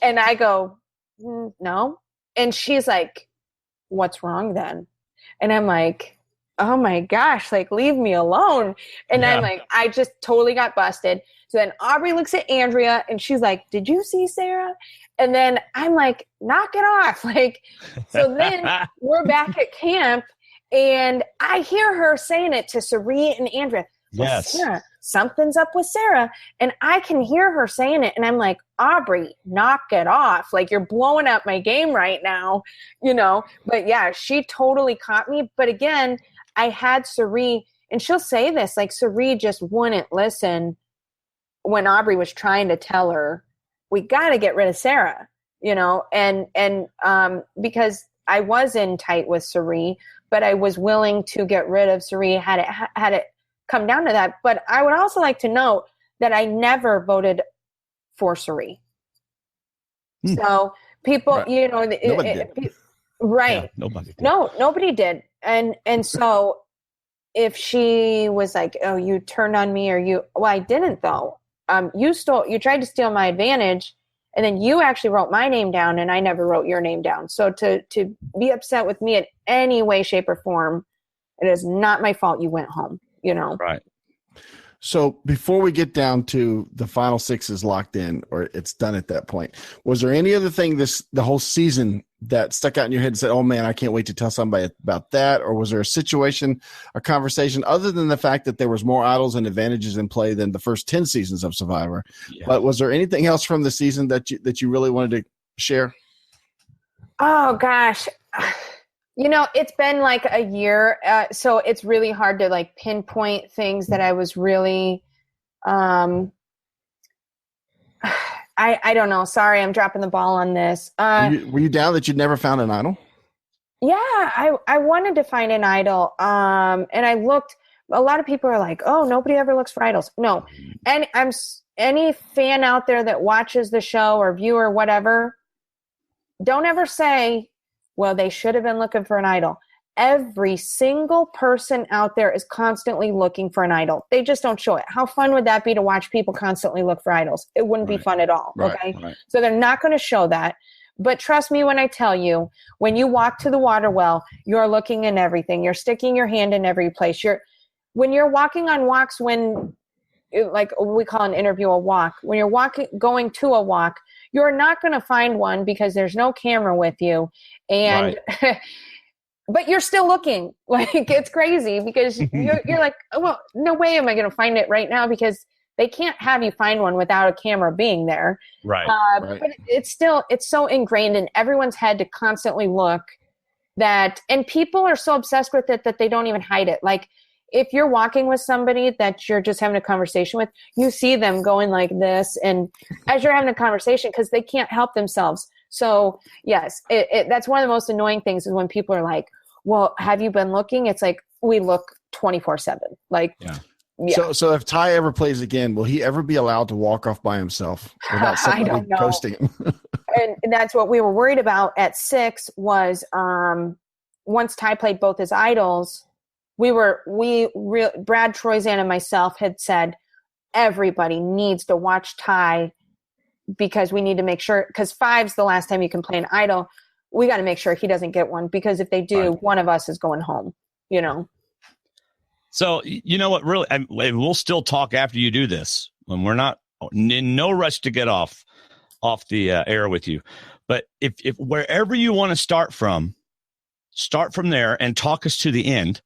And I go, no. And she's like, what's wrong then? And I'm like, oh my gosh, like leave me alone. And I'm like, I just totally got busted. So then Aubrey looks at Andrea and she's like, did you see Sarah? And then I'm like, knock it off. Like, so then we're back at camp and I hear her saying it to Sari and Andrea. Yes. Sarah, something's up with Sarah. And I can hear her saying it. And I'm like, Aubrey, knock it off. Like, you're blowing up my game right now, you know? But yeah, she totally caught me. But again, I had Sari, and she'll say this, like Sari just wouldn't listen when Aubrey was trying to tell her, we got to get rid of Sarah, you know? And because I was in tight with Sari, but I was willing to get rid of Suri had it come down to that. But I would also like to note that I never voted for Suri. So people, Right. you know, Nobody did. right? Yeah, nobody did. No, nobody did. And so if she was like, "Oh, you turned on me," well, I didn't though. You tried to steal my advantage, and then you actually wrote my name down, and I never wrote your name down. So to be upset with me in any way, shape, or form, it is not my fault. You went home, you know. Right. So before we get down to the final six is locked in or it's done at that point, was there any other thing the whole season that stuck out in your head and said, "Oh man, I can't wait to tell somebody about that"? Or was there a situation, a conversation, other than the fact that there was more idols and advantages in play than the first 10 seasons of Survivor? Yeah. But was there anything else from the season that you really wanted to share? Oh gosh. You know, it's been like a year, so it's really hard to like pinpoint things that I was really, I don't know. Sorry, I'm dropping the ball on this. Were you down that you'd never found an idol? Yeah, I wanted to find an idol, and I looked. A lot of people are like, "Oh, nobody ever looks for idols." No, and any fan out there that watches the show or viewer, whatever, don't ever say, "Well, they should have been looking for an idol." Every single person out there is constantly looking for an idol. They just don't show it. How fun would that be to watch people constantly look for idols? It wouldn't be fun at all. Okay. Right. So they're not going to show that. But trust me when I tell you, when you walk to the water well, you're looking in everything. You're sticking your hand in every place. When you're walking on walks, like we call an interview a walk, when you're going to a walk, you're not going to find one because there's no camera with you. And, but you're still looking. Like, it's crazy because you're like, oh, well, no way am I going to find it right now, because they can't have you find one without a camera being there. Right. But it's so ingrained in everyone's head to constantly look and people are so obsessed with it that they don't even hide it. Like, if you're walking with somebody that you're just having a conversation with, you see them going like this, and as you're having a conversation, because they can't help themselves. So yes, that's one of the most annoying things is when people are like, "Well, have you been looking?" It's like, we look 24/7. Like, yeah. So if Ty ever plays again, will he ever be allowed to walk off by himself without somebody ghosting him? and that's what we were worried about at 6 was once Ty played both his idols, Brad, Troyzan, and myself had said everybody needs to watch Ty, because we need to make sure, because 5's the last time you can play an idol. We got to make sure he doesn't get one, because if they do, one of us is going home, you know? So, you know what, really, and we'll still talk after you do this, when we're not in no rush to get off the air with you. But if wherever you want to start from there and talk us to the end,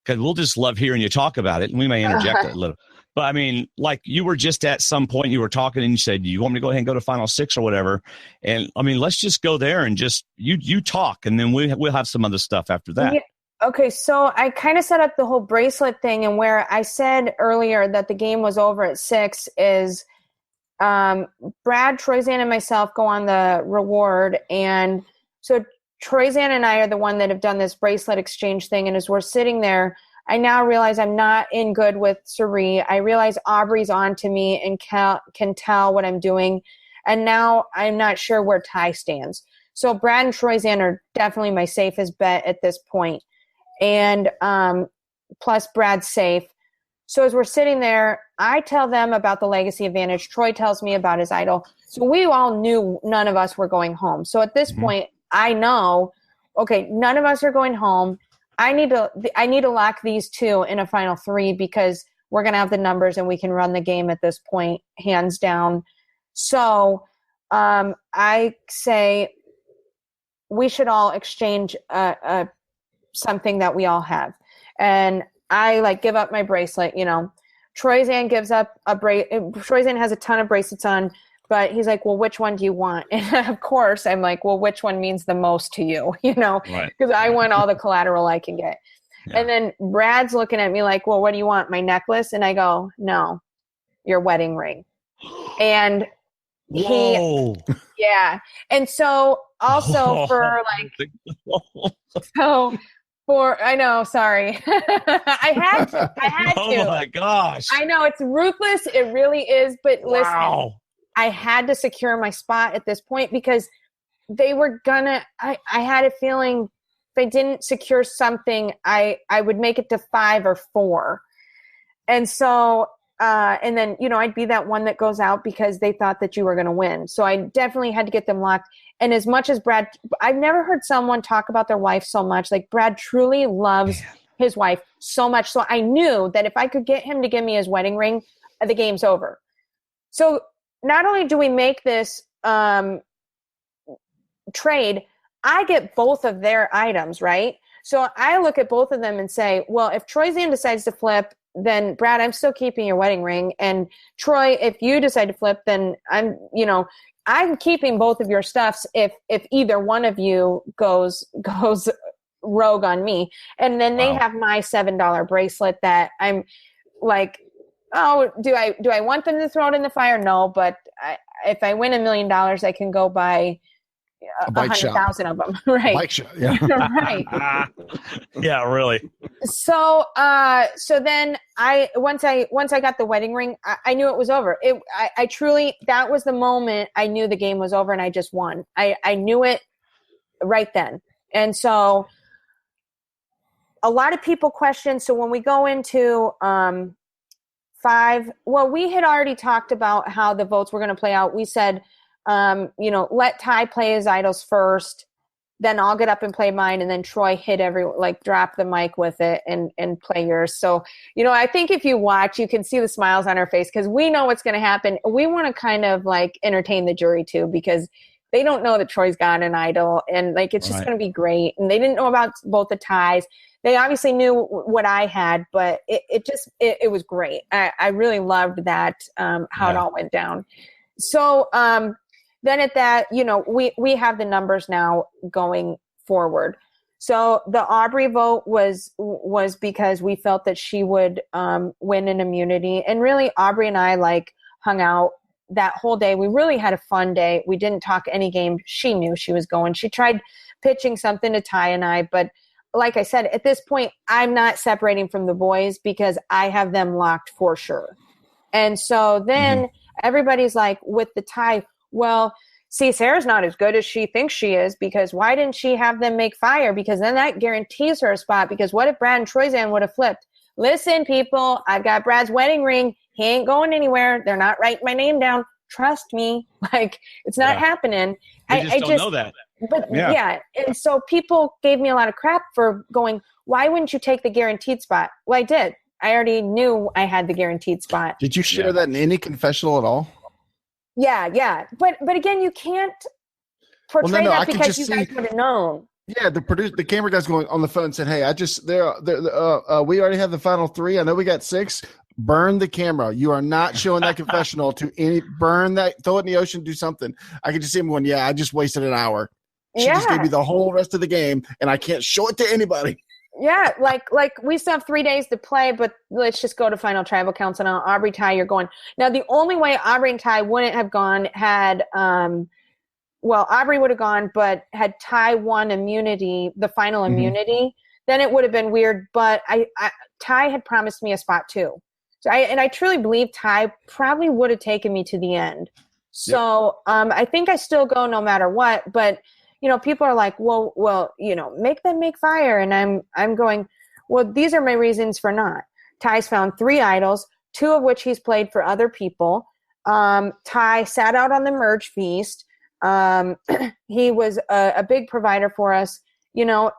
because we'll just love hearing you talk about it, and we may interject a little. But I mean, like, you were just at some point, you were talking and you said, "You want me to go ahead and go to final 6 or whatever?" And I mean, let's just go there and just you talk, and then we'll have some other stuff after that. Yeah. Okay, so I kind of set up the whole bracelet thing, and where I said earlier that the game was over at 6 is Brad, Troyzan, and myself go on the reward, and so Troyzan and I are the one that have done this bracelet exchange thing, and as we're sitting there, I now realize I'm not in good with Suri. I realize Aubrey's on to me and can tell what I'm doing, and now I'm not sure where Ty stands. So Brad and Troyzan are definitely my safest bet at this point. And plus Brad's safe. So as we're sitting there, I tell them about the legacy advantage. Troy tells me about his idol. So we all knew none of us were going home. So at this point, I know, okay, none of us are going home. I need to lock these two in a final 3, because we're going to have the numbers and we can run the game at this point, hands down. So I say we should all exchange something that we all have. And I give up my bracelet, you know. Troyzan gives up Troyzan has a ton of bracelets on, but he's like, "Well, which one do you want?" And of course I'm like, "Well, which one means the most to you?" You know, because I want all the collateral I can get. Yeah. And then Brad's looking at me like, "Well, what do you want? My necklace?" And I go, "No, your wedding ring." And yeah. And so also for I know, sorry. I had to. Oh my gosh. I know, it's ruthless. It really is. But listen, Wow. I had to secure my spot at this point because they were I had a feeling if they didn't secure something, I would make it to 5 or 4. And so, and then, I'd be that one that goes out because they thought that you were going to win. So I definitely had to get them locked. And as much as Brad, I've never heard someone talk about their wife so much. Like Brad truly loves his wife so much. So I knew that if I could get him to give me his wedding ring, the game's over. So not only do we make this trade, I get both of their items, right? So I look at both of them and say, well, if Troy Zan decides to flip, then Brad, I'm still keeping your wedding ring. And Troy, if you decide to flip, then I'm keeping both of your stuffs if either one of you goes rogue on me. And then they have my $7 bracelet that I'm like, oh, do I want them to throw it in the fire? No, but if I win $1 million, I can go buy 100,000 of them. Right. Bike shop. Yeah. Right. Yeah, really. So then once I got the wedding ring, I knew it was over. I truly, that was the moment I knew the game was over and I just won. I knew it right then. And so a lot of people question. So when we go into 5, well, we had already talked about how the votes were going to play out. We said, let Ty play his idols first, then I'll get up and play mine, and then Troy drop the mic with it and play yours. So, I think if you watch, you can see the smiles on our face because we know what's going to happen. We want to kind of entertain the jury too because they don't know that Troy's got an idol and it's just going to be great. And they didn't know about both the ties. They obviously knew what I had, but it was great. I really loved that, how it all went down. So, then at that, we have the numbers now going forward. So the Aubrey vote was because we felt that she would win an immunity. And really, Aubrey and I hung out that whole day. We really had a fun day. We didn't talk any game. She knew she was going. She tried pitching something to Ty and I. But like I said, at this point, I'm not separating from the boys because I have them locked for sure. And so then everybody's like, with the tie, well, see, Sarah's not as good as she thinks she is because why didn't she have them make fire? Because then that guarantees her a spot. Because what if Brad and Troyzan would have flipped? Listen, people, I've got Brad's wedding ring. He ain't going anywhere. They're not writing my name down. Trust me. It's not happening. I just don't know that. But yeah. And so people gave me a lot of crap for going, why wouldn't you take the guaranteed spot? Well, I did. I already knew I had the guaranteed spot. Did you share that in any confessional at all? Yeah. But again, you can't portray that because you guys would have known. Yeah, the camera guy's going on the phone and said, "Hey, we already have the final 3. I know we got 6. Burn the camera. You are not showing that confessional to any. Burn that. Throw it in the ocean. Do something." I could just see him going, "Yeah, I just wasted an hour. She just gave me the whole rest of the game, and I can't show it to anybody." Yeah, like we still have 3 days to play, but let's just go to final tribal council now. Aubrey, Ty, you're going. Now, the only way Aubrey and Ty wouldn't have gone had, Aubrey would have gone, but had Ty won immunity, the final immunity, then it would have been weird. But Ty had promised me a spot too. So I truly believe Ty probably would have taken me to the end. So I think I still go no matter what, but people are like, well, make them make fire. And I'm going, well, these are my reasons for not. Ty's found 3 idols, 2 of which he's played for other people. Ty sat out on the merge feast. He was a big provider for us,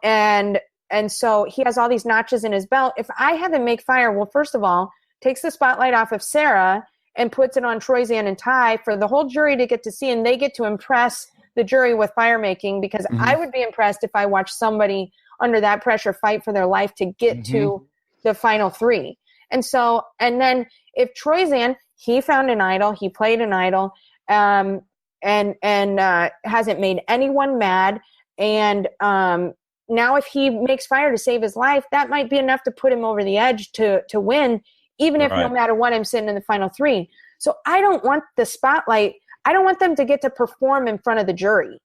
and so he has all these notches in his belt. If I have him make fire, well, first of all, takes the spotlight off of Sarah and puts it on Troyzan and Ty for the whole jury to get to see, and they get to impress the jury with fire making, because I would be impressed if I watched somebody under that pressure fight for their life to get to the final 3. And so, and then if Troyzan, he found an idol, he played an idol, and hasn't made anyone mad. And now if he makes fire to save his life, that might be enough to put him over the edge to win, even if no matter what, I'm sitting in the final 3. So I don't want the spotlight. I don't want them to get to perform in front of the jury.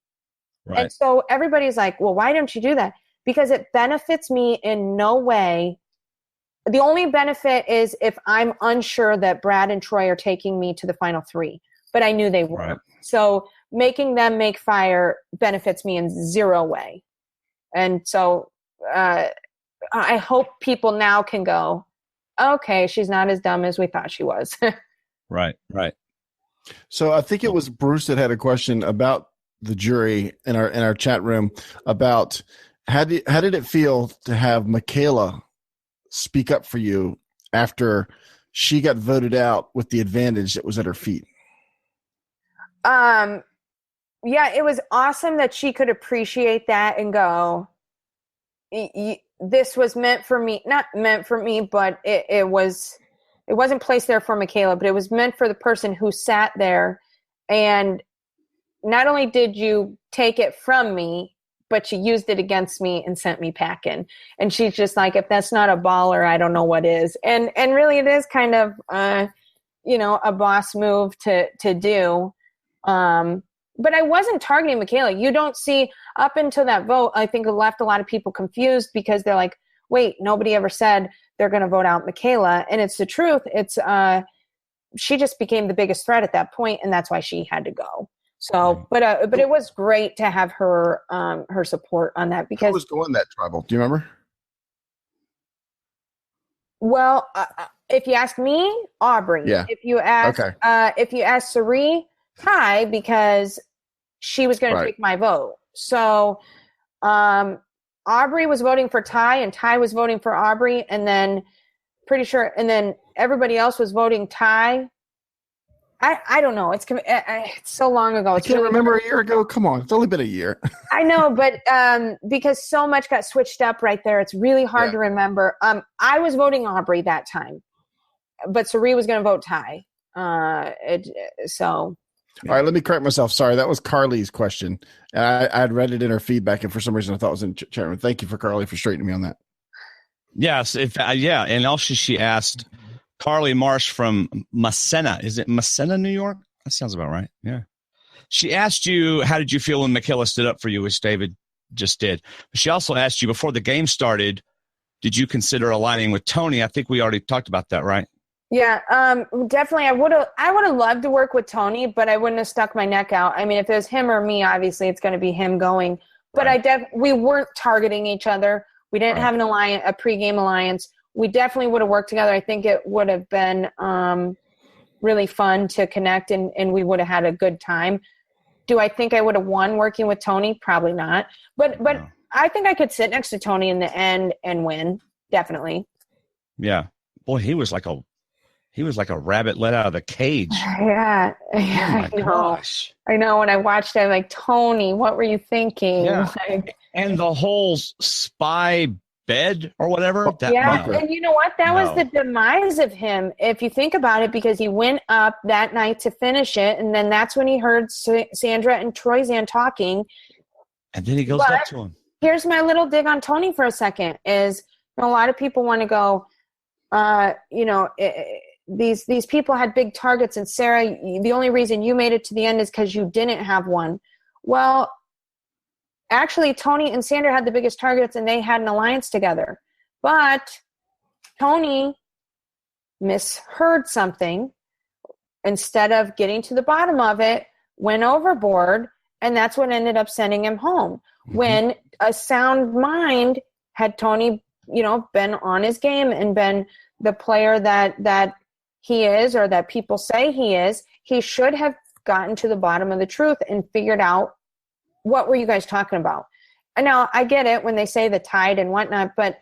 Right. And so everybody's like, well, why don't you do that? because it benefits me in no way. The only benefit is if I'm unsure that Brad and Troy are taking me to the final 3, but I knew they were. Right. So making them make fire benefits me in zero way. And so I hope people now can go, okay, she's not as dumb as we thought she was. Right. So I think it was Bruce that had a question about the jury in our chat room about how did it feel to have Michaela speak up for you after she got voted out with the advantage that was at her feet? Yeah, it was awesome that she could appreciate that and go, this was meant for me, not meant for me, but it wasn't placed there for Michaela, but it was meant for the person who sat there. And not only did you take it from me, but you used it against me and sent me packing. And she's just like, if that's not a baller, I don't know what is. And really it is kind of, a boss move to do. But I wasn't targeting Michaela. You don't see up until that vote, I think it left a lot of people confused because they're like, wait, nobody ever said they're going to vote out Michaela. And it's the truth. It's, she just became the biggest threat at that point, and that's why she had to go. So, but it was great to have her, her support on that because. Who was going that tribal? Do you remember? Well, if you ask me, Aubrey. Yeah. If you ask, Sari, Ty, because she was going to take my vote. So, Aubrey was voting for Ty, and Ty was voting for Aubrey, and then and then everybody else was voting Ty. I don't know. It's so long ago. I can't remember a year ago. Come on, it's only been a year. I know, but because so much got switched up right there, it's really hard to remember. I was voting Aubrey that time, but Sari was going to vote Ty. So. All right, let me correct myself. Sorry, that was Carly's question. I had read it in her feedback, and for some reason I thought it was in chat room. Thank you for Carly for straightening me on that. Yes, and also she asked Carly Marsh from Lacina. Is it Lacina, New York? That sounds about right. Yeah. She asked you, how did you feel when Michaela stood up for you, which David just did. But she also asked you, before the game started, did you consider aligning with Tony? I think we already talked about that, right? Yeah, definitely. I would have loved to work with Tony, but I wouldn't have stuck my neck out. I mean, if it was him or me, obviously it's going to be him going. But we weren't targeting each other. We didn't have a pregame alliance. We definitely would have worked together. I think it would have been really fun to connect, and we would have had a good time. Do I think I would have won working with Tony? Probably not. But I think I could sit next to Tony in the end and win. Definitely. Yeah. Boy, he was like a rabbit let out of the cage. Yeah. Oh my gosh. I know. When I watched it, I'm like, Tony, what were you thinking? Yeah. And the whole spy bed or whatever. And you know what? That was the demise of him, if you think about it, because he went up that night to finish it, and then that's when he heard Sandra and Troyzan talking. And then he goes up to him. Here's my little dig on Tony for a second, is a lot of people want to go, these people had big targets, and Sarah, the only reason you made it to the end is because you didn't have one. Well, actually, Tony and Sandra had the biggest targets, and they had an alliance together. But Tony misheard something. Instead of getting to the bottom of it, went overboard, and that's what ended up sending him home. Mm-hmm. When a sound mind had Tony, been on his game and been the player that he is, or that people say he is, he should have gotten to the bottom of the truth and figured out, what were you guys talking about? And now I get it when they say the tide and whatnot, but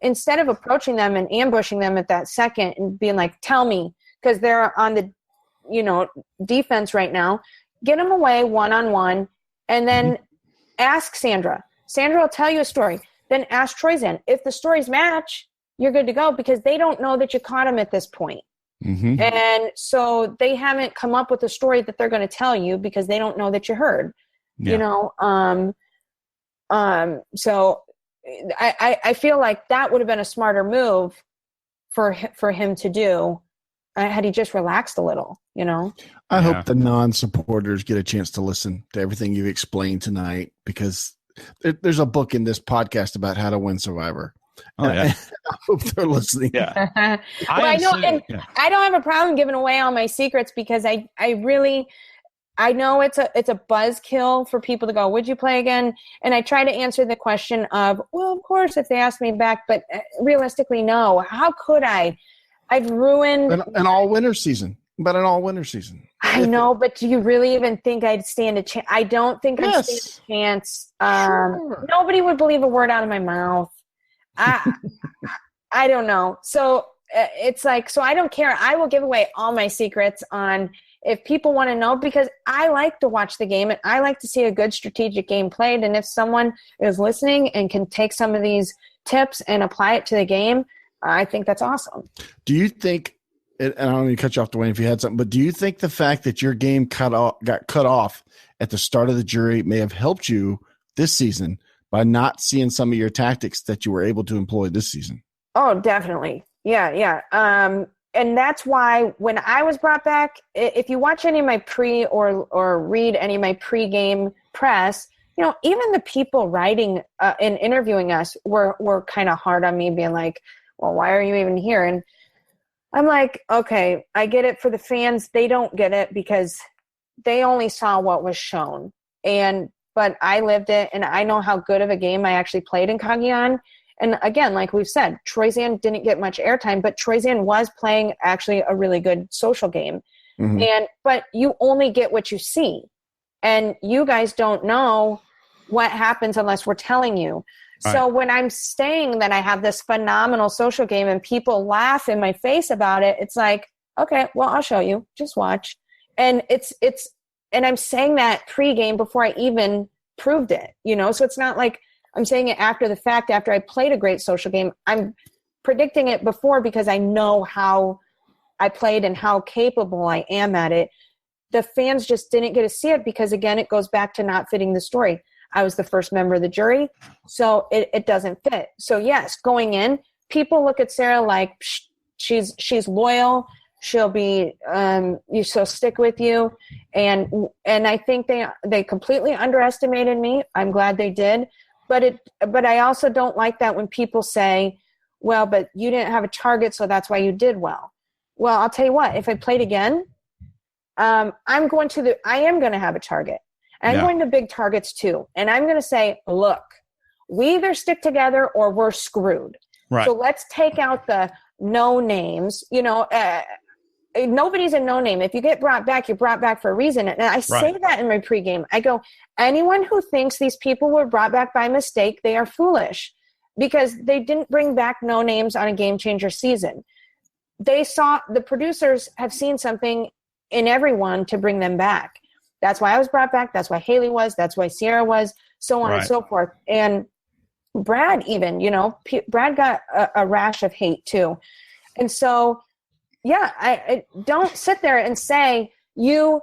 instead of approaching them and ambushing them at that second and being like, tell me, because they're on the, defense right now, get them away one-on-one, and then ask Sandra. Sandra will tell you a story. Then ask Troyzan. If the stories match, you're good to go, because they don't know that you caught him at this point. Mm-hmm. And so they haven't come up with a story that they're going to tell you because they don't know that you heard. Yeah. So I feel like that would have been a smarter move for him to do had he just relaxed a little, I hope the non-supporters get a chance to listen to everything you've explained tonight, because There's a book in this podcast about how to win Survivor. Oh, yeah. I hope they're listening. Yeah. Well, I know, and I don't have a problem giving away all my secrets because I know it's a buzzkill for people to go, would you play again? And I try to answer the question of, well, of course, if they ask me back, but realistically, no. How could I? I've ruined an all-winter season. But an all-winter season. I know, but do you really even think I'd stand a chance? I don't think I'd stand a chance. Sure. Nobody would believe a word out of my mouth. I don't know. So it's like, so I don't care. I will give away all my secrets on if people want to know, because I like to watch the game and I like to see a good strategic game played. And if someone is listening and can take some of these tips and apply it to the game, I think that's awesome. Do you think, and I don't mean to cut you off, Dwayne, if you had something, but do you think the fact that your game got cut off at the start of the jury may have helped you this season by not seeing some of your tactics that you were able to employ this season? Oh, definitely. Yeah. And that's why when I was brought back, if you watch any of my or read any of my pre-game press, even the people writing and interviewing us were kind of hard on me, being like, well, why are you even here? And I'm like, okay, I get it for the fans. They don't get it because they only saw what was shown. But I lived it, and I know how good of a game I actually played in Cagayan. And again, like we've said, Troyzan didn't get much airtime, but Troyzan was playing actually a really good social game. Mm-hmm. But you only get what you see. And you guys don't know what happens unless we're telling you. Right. So when I'm saying that I have this phenomenal social game and people laugh in my face about it, it's like, okay, well, I'll show you. Just watch. And and I'm saying that pre-game before I even proved it, So it's not like I'm saying it after the fact, after I played a great social game. I'm predicting it before because I know how I played and how capable I am at it. The fans just didn't get to see it because, again, it goes back to not fitting the story. I was the first member of the jury, so it doesn't fit. So, yes, going in, people look at Sarah like she's loyal. She'll be she'll stick with you, and I think they completely underestimated me. I'm glad they did, but I also don't like that when people say, well, but you didn't have a target, so that's why you did well. Well, I'll tell you what, if I played again, I am going to have a target. And I'm going to big targets too. And I'm going to say, look, we either stick together or we're screwed. Right. So let's take out the no names. Nobody's a no name. If you get brought back, you're brought back for a reason. And I say that in my pregame. I go, anyone who thinks these people were brought back by mistake, they are foolish, because they didn't bring back no names on a game changer season. The producers have seen something in everyone to bring them back. That's why I was brought back. That's why Haley was. That's why Sierra was, so on and so forth. And Brad even, Brad got a rash of hate too. And so, I don't sit there and say you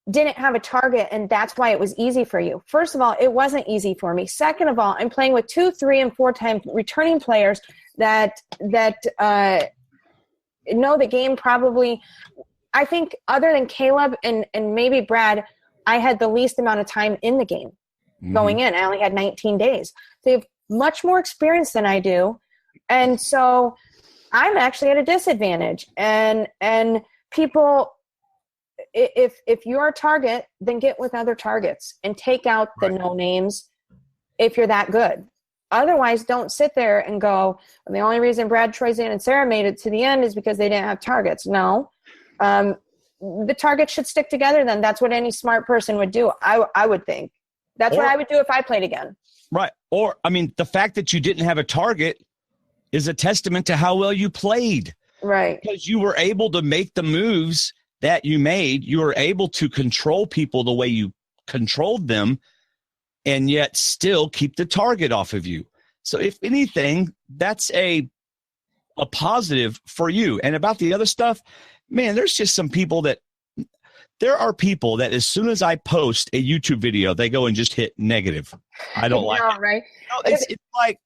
didn't have a target and that's why it was easy for you. First of all, it wasn't easy for me. Second of all, I'm playing with 2, 3, and 4 time returning players that know the game probably. I think other than Caleb and maybe Brad, I had the least amount of time in the game going in. I only had 19 days. They have much more experience than I do. And so I'm actually at a disadvantage. And people, if you're a target, then get with other targets and take out the no names if you're that good. Otherwise, don't sit there and go, the only reason Brad, Troyzan, and Sarah made it to the end is because they didn't have targets. No. The targets should stick together then. That's what any smart person would do, I would think. That's what I would do if I played again. Right. Or, the fact that you didn't have a target is a testament to how well you played. Right. Because you were able to make the moves that you made. You were able to control people the way you controlled them and yet still keep the target off of you. So if anything, that's a positive for you. And about the other stuff, man, there's just some people there are people that as soon as I post a YouTube video, they go and just hit negative. I don't like it. Right? It's like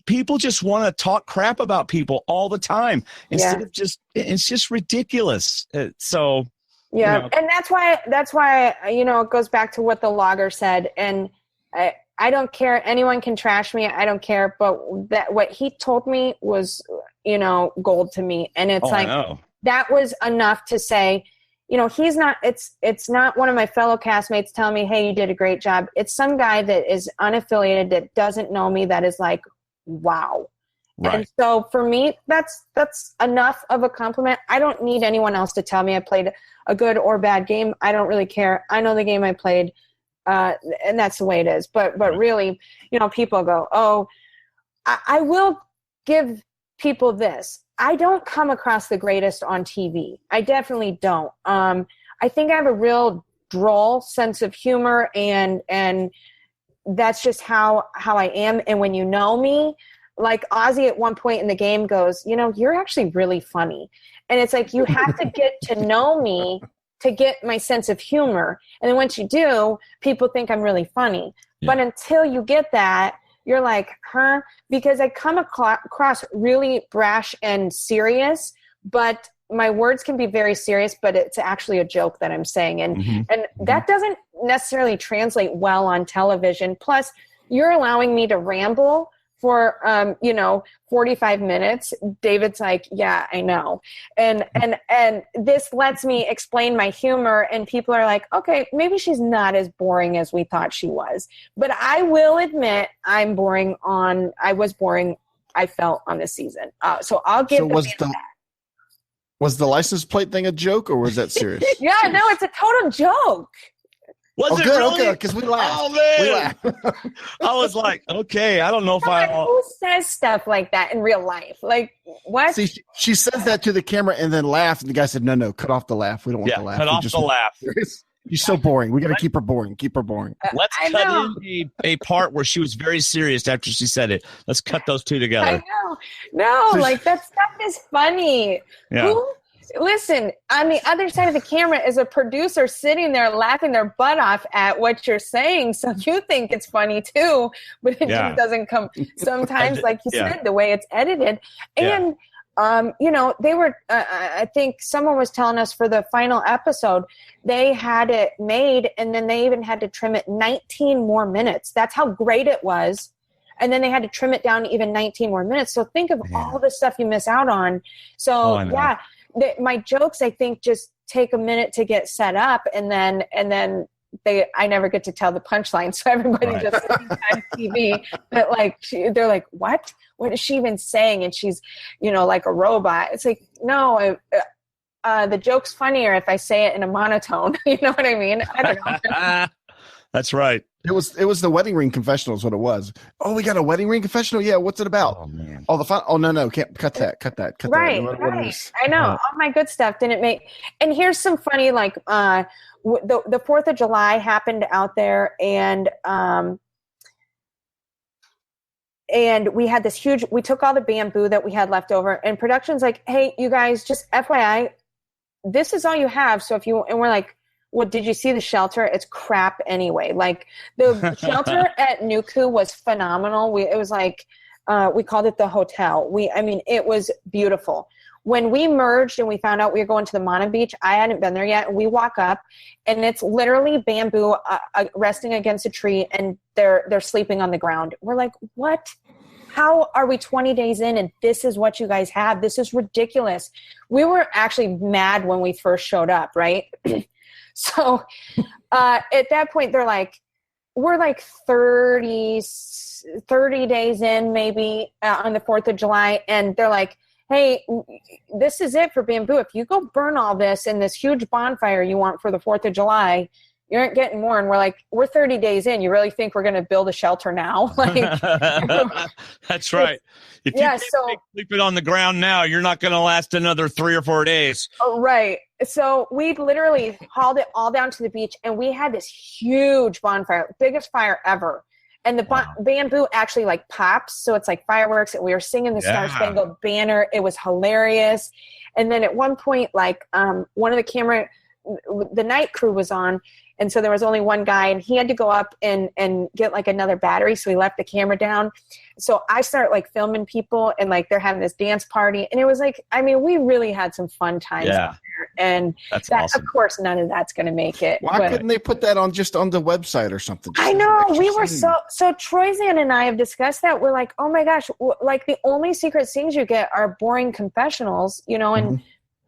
people just want to talk crap about people all the time instead of it's just ridiculous. So, and that's why, it goes back to what the logger said. And I don't care. Anyone can trash me. I don't care. But that what he told me was, gold to me. And it's that was enough to say, he's not, it's not one of my fellow castmates telling me, hey, you did a great job. It's some guy that is unaffiliated, that doesn't know me, that is like, wow. Right. And so for me, that's enough of a compliment. I don't need anyone else to tell me I played a good or bad game. I don't really care. I know the game I played, and that's the way it is. But really, people go, oh, I will give people this. I don't come across the greatest on TV. I definitely don't. I think I have a real droll sense of humor, and that's just how I am. And when you know me, like Ozzy at one point in the game goes, you're actually really funny. And it's like, you have to get to know me to get my sense of humor. And then once you do, people think I'm really funny. Yeah. But until you get that, you're like, huh? Because I come across really brash and serious, but my words can be very serious, but it's actually a joke that I'm saying. And that doesn't necessarily translate well on television. Plus, you're allowing me to ramble for 45 minutes. David's like, yeah, I know. And this lets me explain my humor, and people are like, okay, maybe she's not as boring as we thought she was. But I will admit I was boring, I felt, on this season. So I'll give that. Was the license plate thing a joke, or was that serious? Yeah, no, it's a total joke. Was it good, really? Okay, because we laughed. Oh, man. We laughed. I was like, okay, I don't know if who says stuff like that in real life? Like, what? See, she says that to the camera and then laughed, and the guy said, no, cut off the laugh. We don't want the laugh. Cut off the laugh. She's so boring. We got to keep her boring. Keep her boring. Let's cut in a part where she was very serious after she said it. Let's cut those two together. I know. No, like, that stuff is funny. Yeah. Listen, on the other side of the camera is a producer sitting there laughing their butt off at what you're saying. So you think it's funny too, but it just doesn't come sometimes, like you said, the way it's edited. And, they were, I think someone was telling us for the final episode, they had it made and then they even had to trim it 19 more minutes. That's how great it was. And then they had to trim it down to even 19 more minutes. So think of all the stuff you miss out on. So my jokes, I think, just take a minute to get set up, and then I never get to tell the punchline, so everybody just sees on TV. But they're like, what? What is she even saying? And she's, like a robot. It's like, no, the joke's funnier if I say it in a monotone. You know what I mean? I don't know. That's right. It was the wedding ring confessional is what it was. Oh, we got a wedding ring confessional? Yeah, what's it about? Oh, man. Oh, no, can't cut that. Right. I know. All my good stuff didn't make. And here's some funny, like, the 4th of July happened out there, and we had this huge, we took all the bamboo that we had left over, and production's like, hey, you guys, just FYI, this is all you have. So and we're like, well, did you see the shelter? It's crap anyway. Like, the shelter at Nuku was phenomenal. It was like, we called it the hotel. It was beautiful. When we merged and we found out we were going to the Mana Beach, I hadn't been there yet. And we walk up, and it's literally bamboo resting against a tree, and they're sleeping on the ground. We're like, what? How are we 20 days in and this is what you guys have? This is ridiculous. We were actually mad when we first showed up, right? So at that point, they're like, we're like 30 days in maybe on the 4th of July. And they're like, hey, this is it for bamboo. If you go burn all this in this huge bonfire you want for the 4th of July, you aren't getting more. And we're like, we're 30 days in. You really think we're going to build a shelter now? Like, that's right. If you can't sleep it on the ground now, you're not going to last another 3 or 4 days. Oh, right. So we literally hauled it all down to the beach, and we had this huge bonfire, biggest fire ever. And the bamboo actually like pops. So it's like fireworks, and we were singing the Star Spangled Banner. It was hilarious. And then at one point, like one of the night crew was on, and so there was only one guy, and he had to go up and get like another battery, so he left the camera down. So I start like filming people, and like they're having this dance party, and it was like, we really had some fun times out there. And that's that, awesome. Of course, none of that's going to make it. Why couldn't they put that on the website or something? I know, we were so Troyzan and I have discussed that. We're like, oh my gosh, like the only secret scenes you get are boring confessionals,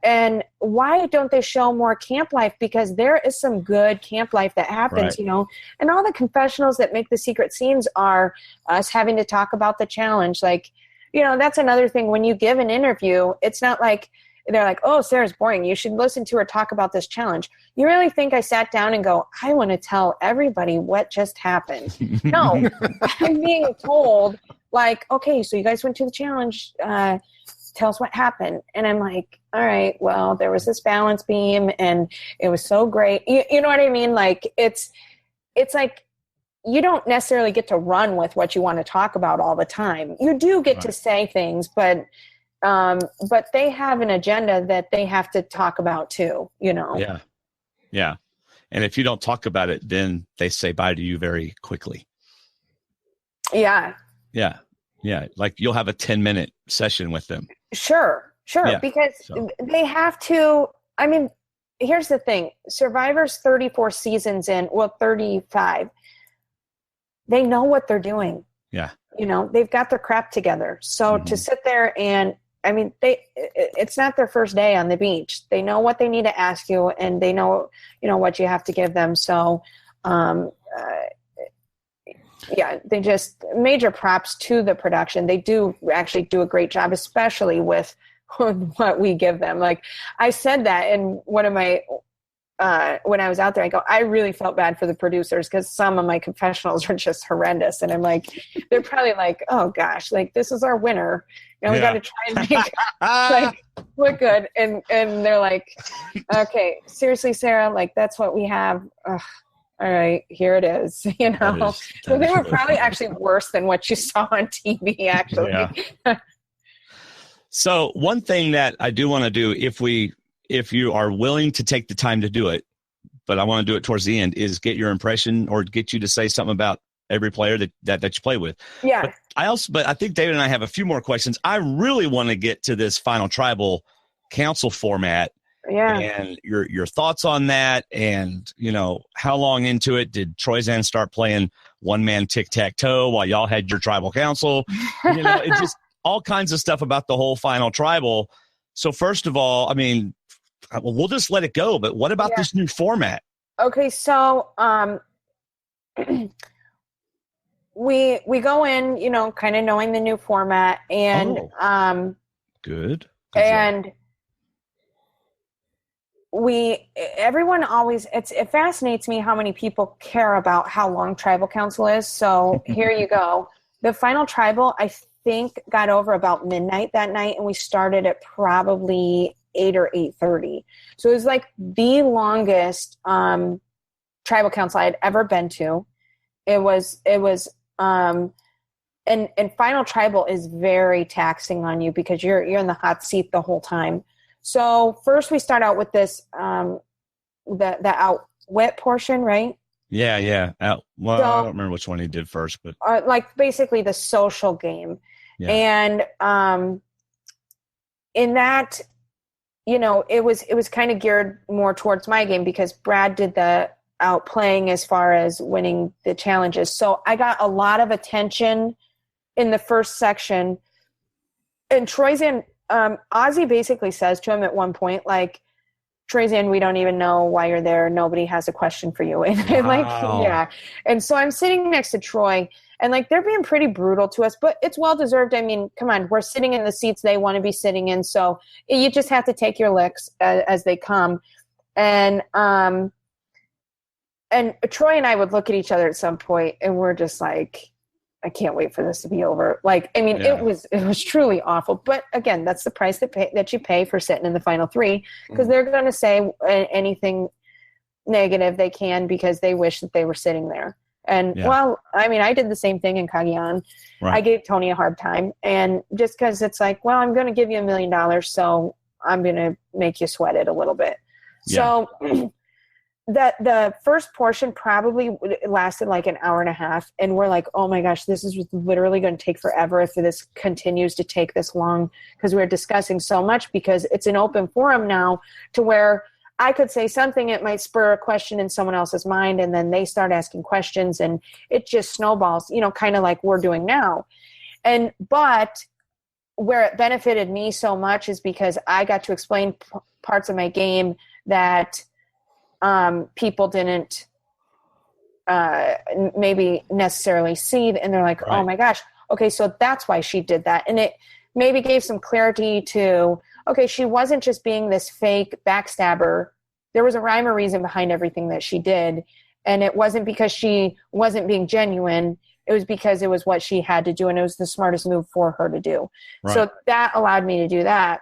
and why don't they show more camp life? Because there is some good camp life that happens, and all the confessionals that make the secret scenes are us having to talk about the challenge. Like, that's another thing. When you give an interview, it's not like they're like, oh, Sarah's boring, you should listen to her talk about this challenge. You really think I sat down and go, I want to tell everybody what just happened? No, I'm being told, like, okay, so you guys went to the challenge. Tell us what happened. And I'm like, all right, well, there was this balance beam and it was so great. You know what I mean? Like, it's like, you don't necessarily get to run with what you want to talk about all the time. You do get to say things, but they have an agenda that they have to talk about too, Yeah. Yeah. And if you don't talk about it, then they say bye to you very quickly. Yeah. Yeah. Yeah. Like you'll have a 10-minute session with them. Sure. Yeah. Because they have to, I mean, here's the thing. Survivor's 34 seasons in, 35. They know what they're doing. Yeah. They've got their crap together. So to sit there and, I mean, it's not their first day on the beach. They know what they need to ask you, and they know, what you have to give them. So, they just major props to the production. They do actually do a great job, especially with what we give them. Like I said that in one of my, when I was out there, I go, I really felt bad for the producers because some of my confessionals are just horrendous. And I'm like, they're probably like, oh gosh, like this is our winner. We got to try and make like look good. And they're like, okay, seriously, Sarah, like that's what we have. Ugh. All right, here it is. So they were probably actually worse than what you saw on TV, actually. Yeah. So one thing that I do want to do, if you are willing to take the time to do it, but I want to do it towards the end, is get your impression or get you to say something about every player that you play with. Yeah. But I think David and I have a few more questions. I really want to get to this final tribal council format. Yeah. And your thoughts on that, and how long into it did Troyzan start playing one-man tic-tac-toe while y'all had your tribal council? It's just all kinds of stuff about the whole final tribal. So first of all, I mean, we'll just let it go. But what about this new format? Okay, so we go in, kind of knowing the new format, and good. And everyone always, it fascinates me how many people care about how long tribal council is. So here you go. The final tribal, I think, got over about midnight that night, and we started at probably 8 or 8:30. So it was like the longest tribal council I had ever been to. It was and final tribal is very taxing on you because you're in the hot seat the whole time. So first we start out with this, the outwit portion, right? Yeah. I don't remember which one he did first, but like basically the social game. Yeah. And in that, it was kind of geared more towards my game because Brad did the outplaying as far as winning the challenges. So I got a lot of attention in the first section. And Troyzan, Ozzy basically says to him at one point, like, Troyzan, we don't even know why you're there. Nobody has a question for you. And wow. Yeah. And so I'm sitting next to Troy, and like they're being pretty brutal to us, but it's well deserved. I mean, come on, we're sitting in the seats they want to be sitting in. So you just have to take your licks as they come. And Troy and I would look at each other at some point, and we're just like, I can't wait for this to be over. Like, I mean, it was truly awful. But again, that's the price that you pay for sitting in the final three, because they're going to say anything negative they can because they wish that they were sitting there. And well, I mean, I did the same thing in Cagayan. Right. I gave Tony a hard time, and just because it's like, well, I'm going to give you $1 million, so I'm going to make you sweat it a little bit. Yeah. So that the first portion probably lasted like an hour and a half, and we're like, oh my gosh, this is literally going to take forever if this continues to take this long, because we're discussing so much, because it's an open forum now to where I could say something, it might spur a question in someone else's mind, and then they start asking questions, and it just snowballs, kind of like we're doing now. But where it benefited me so much is because I got to explain parts of my game that people didn't maybe necessarily see, and they're like, right. Oh my gosh, okay, so that's why she did that. And it maybe gave some clarity to, okay, she wasn't just being this fake backstabber. There was a rhyme or reason behind everything that she did, and it wasn't because she wasn't being genuine. It was because it was what she had to do, and it was the smartest move for her to do. Right. So that allowed me to do that.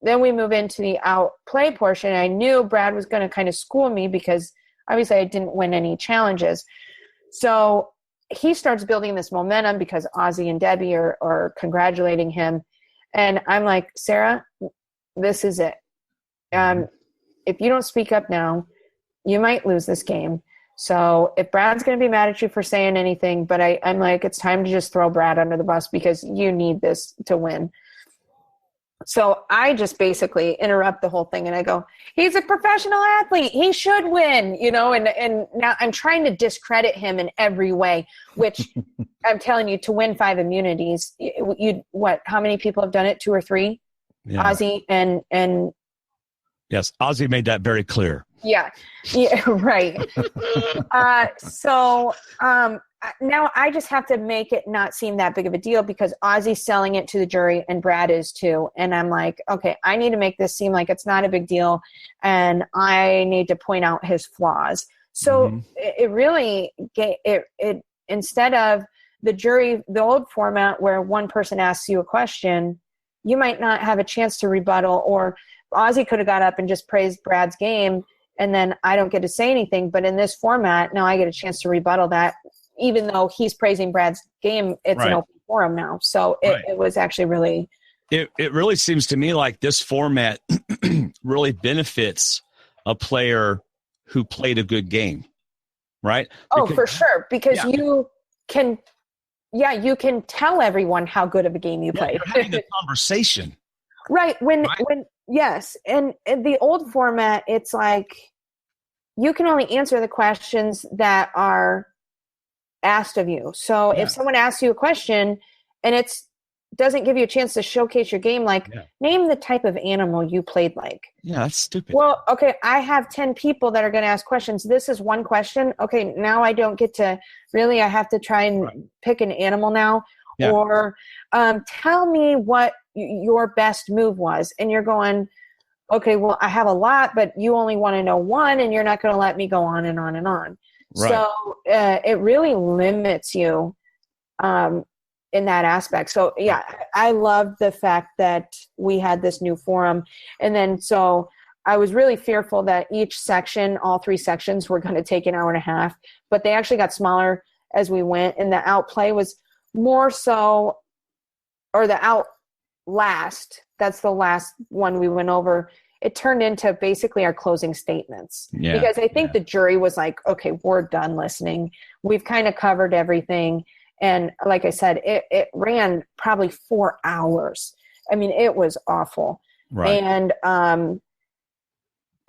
Then we move into the outplay portion. I knew Brad was going to kind of school me because obviously I didn't win any challenges. So he starts building this momentum because Ozzy and Debbie are congratulating him. And I'm like, Sarah, this is it. If you don't speak up now, you might lose this game. So if Brad's going to be mad at you for saying anything, but I'm like, it's time to just throw Brad under the bus because you need this to win. So I just basically interrupt the whole thing and I go, he's a professional athlete. He should win, and now I'm trying to discredit him in every way, which I'm telling you, to win 5 immunities, how many people have done it? 2 or 3? Yeah. Ozzy and yes, Ozzy made that very clear. Yeah, right. Now I just have to make it not seem that big of a deal because Ozzy's selling it to the jury and Brad is too. And I'm like, okay, I need to make this seem like it's not a big deal, and I need to point out his flaws. So it really it instead of the jury, the old format where one person asks you a question, you might not have a chance to rebuttal, or Ozzy could have got up and just praised Brad's game, and then I don't get to say anything. But in this format, now I get a chance to rebuttal that, even though he's praising Brad's game, it's right. An open forum now. So it was actually really... It really seems to me like this format really benefits a player who played a good game, right? Oh, for sure. Because you can tell everyone how good of a game you played. You're having a conversation. Right. Yes. And the old format, it's like you can only answer the questions that are asked of you. So if someone asks you a question and it doesn't give you a chance to showcase your game, like name the type of animal you played like. Yeah, that's stupid. Well, okay, I have 10 people that are going to ask questions. This is one question. Okay, now I don't get to really, I have to try and pick an animal now. Yeah. Or tell me what your best move was. And you're going, okay, well, I have a lot, but you only want to know one, and you're not going to let me go on and on and on. Right. So it really limits you in that aspect. So, yeah, I love the fact that we had this new forum. And then so I was really fearful that each section, all 3 sections, were going to take an hour and a half. But they actually got smaller as we went. And the outplay was more so, or the outlast, that's the last one we went over. It turned into basically our closing statements. Yeah, because I think the jury was like, okay, we're done listening. We've kind of covered everything. And like I said, it ran probably 4 hours. I mean, it was awful. Right.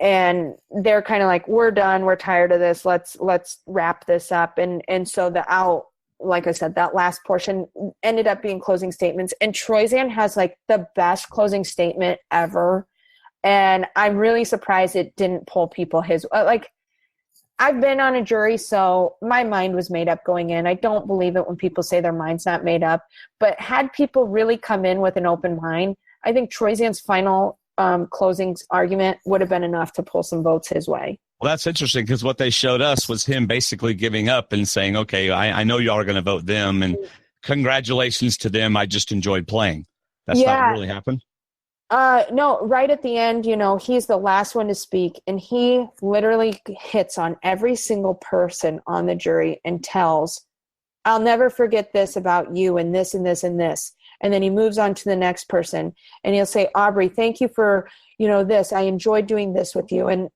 And they're kind of like, we're done. We're tired of this. Let's wrap this up. And so like I said, that last portion ended up being closing statements. And Troyzan has like the best closing statement ever. And I'm really surprised it didn't pull people I've been on a jury, so my mind was made up going in. I don't believe it when people say their mind's not made up. But had people really come in with an open mind, I think Troyzan's final closing argument would have been enough to pull some votes his way. Well, that's interesting because what they showed us was him basically giving up and saying, okay, I know y'all are going to vote them, and congratulations to them. I just enjoyed playing. That's not what really happened? No, right at the end, he's the last one to speak, and he literally hits on every single person on the jury and tells, I'll never forget this about you and this and this and this. And then he moves on to the next person, and he'll say, Aubrey, thank you for, this. I enjoyed doing this with you. And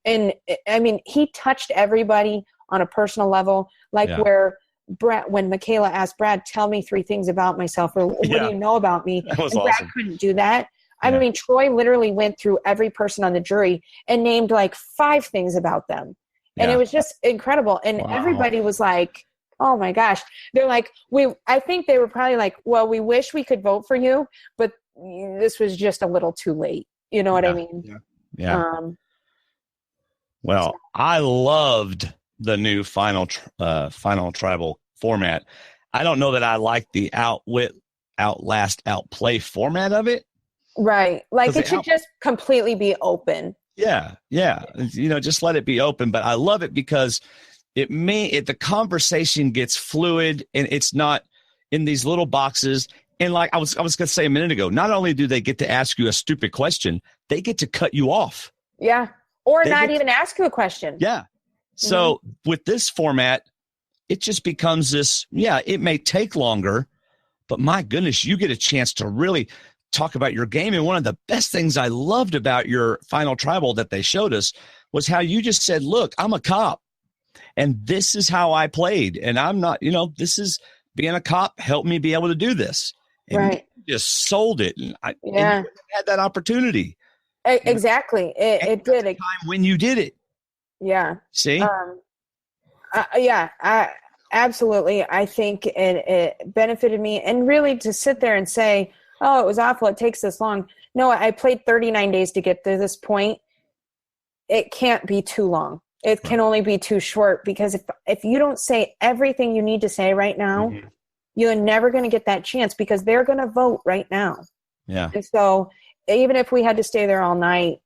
I mean, he touched everybody on a personal level, where Brad, when Michaela asked Brad, tell me 3 things about myself, or what do you know about me? That was and Brad awesome. couldn't do that. I mean, Troy literally went through every person on the jury and named 5 things about them. And it was just incredible. And everybody was like, oh my gosh. They're like, I think they were probably like, well, we wish we could vote for you, but this was just a little too late. You know what I mean? Yeah. Well, I loved the new final tribal format. I don't know that I like the outwit, outlast, outplay format of it. Right. It should just completely be open. Yeah. Just let it be open. But I love it because the conversation gets fluid, and it's not in these little boxes. And like I was going to say a minute ago, not only do they get to ask you a stupid question, they get to cut you off. Yeah. Or not even ask you a question. Yeah. So with this format, it just becomes this, it may take longer, but my goodness, you get a chance to really talk about your game. And one of the best things I loved about your final tribal that they showed us was how you just said, look, I'm a cop, and this is how I played. And I'm not, this is being a cop helped me be able to do this. And you just sold it. And and you had that opportunity. Exactly. It did. Time when you did it. Yeah. See? Absolutely. I think it benefited me. And really to sit there and say, oh, it was awful, it takes this long. No, I played 39 days to get to this point. It can't be too long. It can only be too short, because if you don't say everything you need to say right now, you're never going to get that chance, because they're going to vote right now. Yeah. And so even if we had to stay there all night,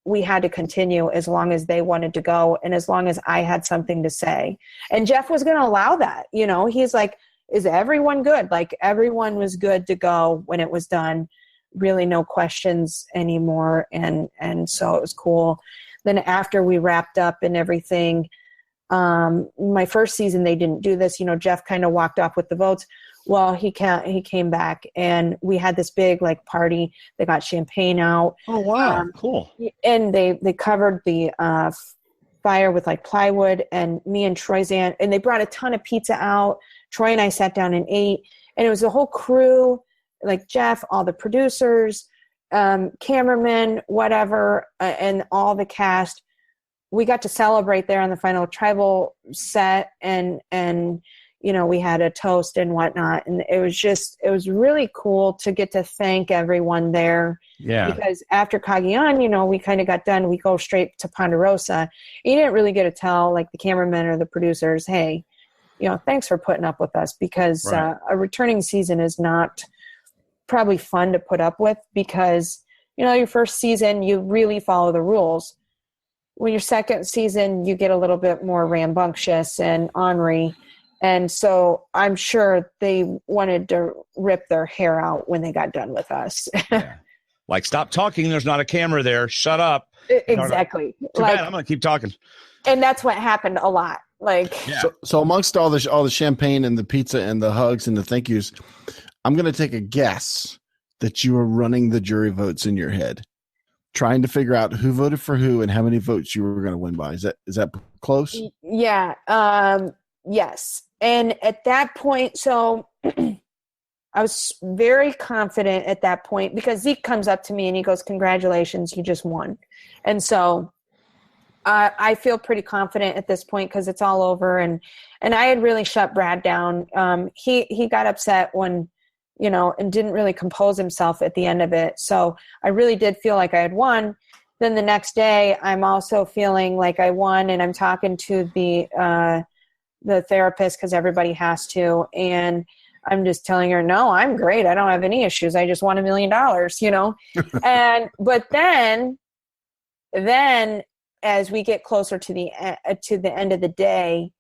we had to continue as long as they wanted to go, and as long as I had something to say. And Jeff was going to allow that. He's like, is everyone good? Everyone was good to go when it was done. Really no questions anymore. And so it was cool. Then after we wrapped up and everything, my first season, they didn't do this. Jeff kind of walked off with the votes. Well, he came back, and we had this big party. They got champagne out. Oh, wow. Cool. And they covered the fire with plywood, and me and Troy's aunt, and they brought a ton of pizza out. Troy and I sat down and ate, and it was the whole crew, Jeff, all the producers, cameramen, whatever, and all the cast. We got to celebrate there on the final tribal set, and we had a toast and whatnot. And it was really cool to get to thank everyone there. Yeah. Because after Cagayan, we kind of got done. We go straight to Ponderosa. You didn't really get to tell the cameramen or the producers, hey, thanks for putting up with us, because a returning season is not probably fun to put up with, because, your first season, you really follow the rules. When your second season, you get a little bit more rambunctious and ornery. And so I'm sure they wanted to rip their hair out when they got done with us. Stop talking. There's not a camera there. Shut up. Exactly. Too bad. I'm going to keep talking. And that's what happened a lot. So amongst all the champagne and the pizza and the hugs and the thank yous, I'm going to take a guess that you were running the jury votes in your head, trying to figure out who voted for who and how many votes you were going to win by. Is that close? Yeah. Yes. And at that point, so I was very confident at that point, because Zeke comes up to me and he goes, congratulations, you just won. And so I feel pretty confident at this point, because it's all over. And I had really shut Brad down. He got upset when, and didn't really compose himself at the end of it. So I really did feel like I had won. Then the next day, I'm also feeling like I won, and I'm talking to the therapist, because everybody has to. And I'm just telling her, no, I'm great. I don't have any issues. I just won $1 million, but then as we get closer to the end of the day,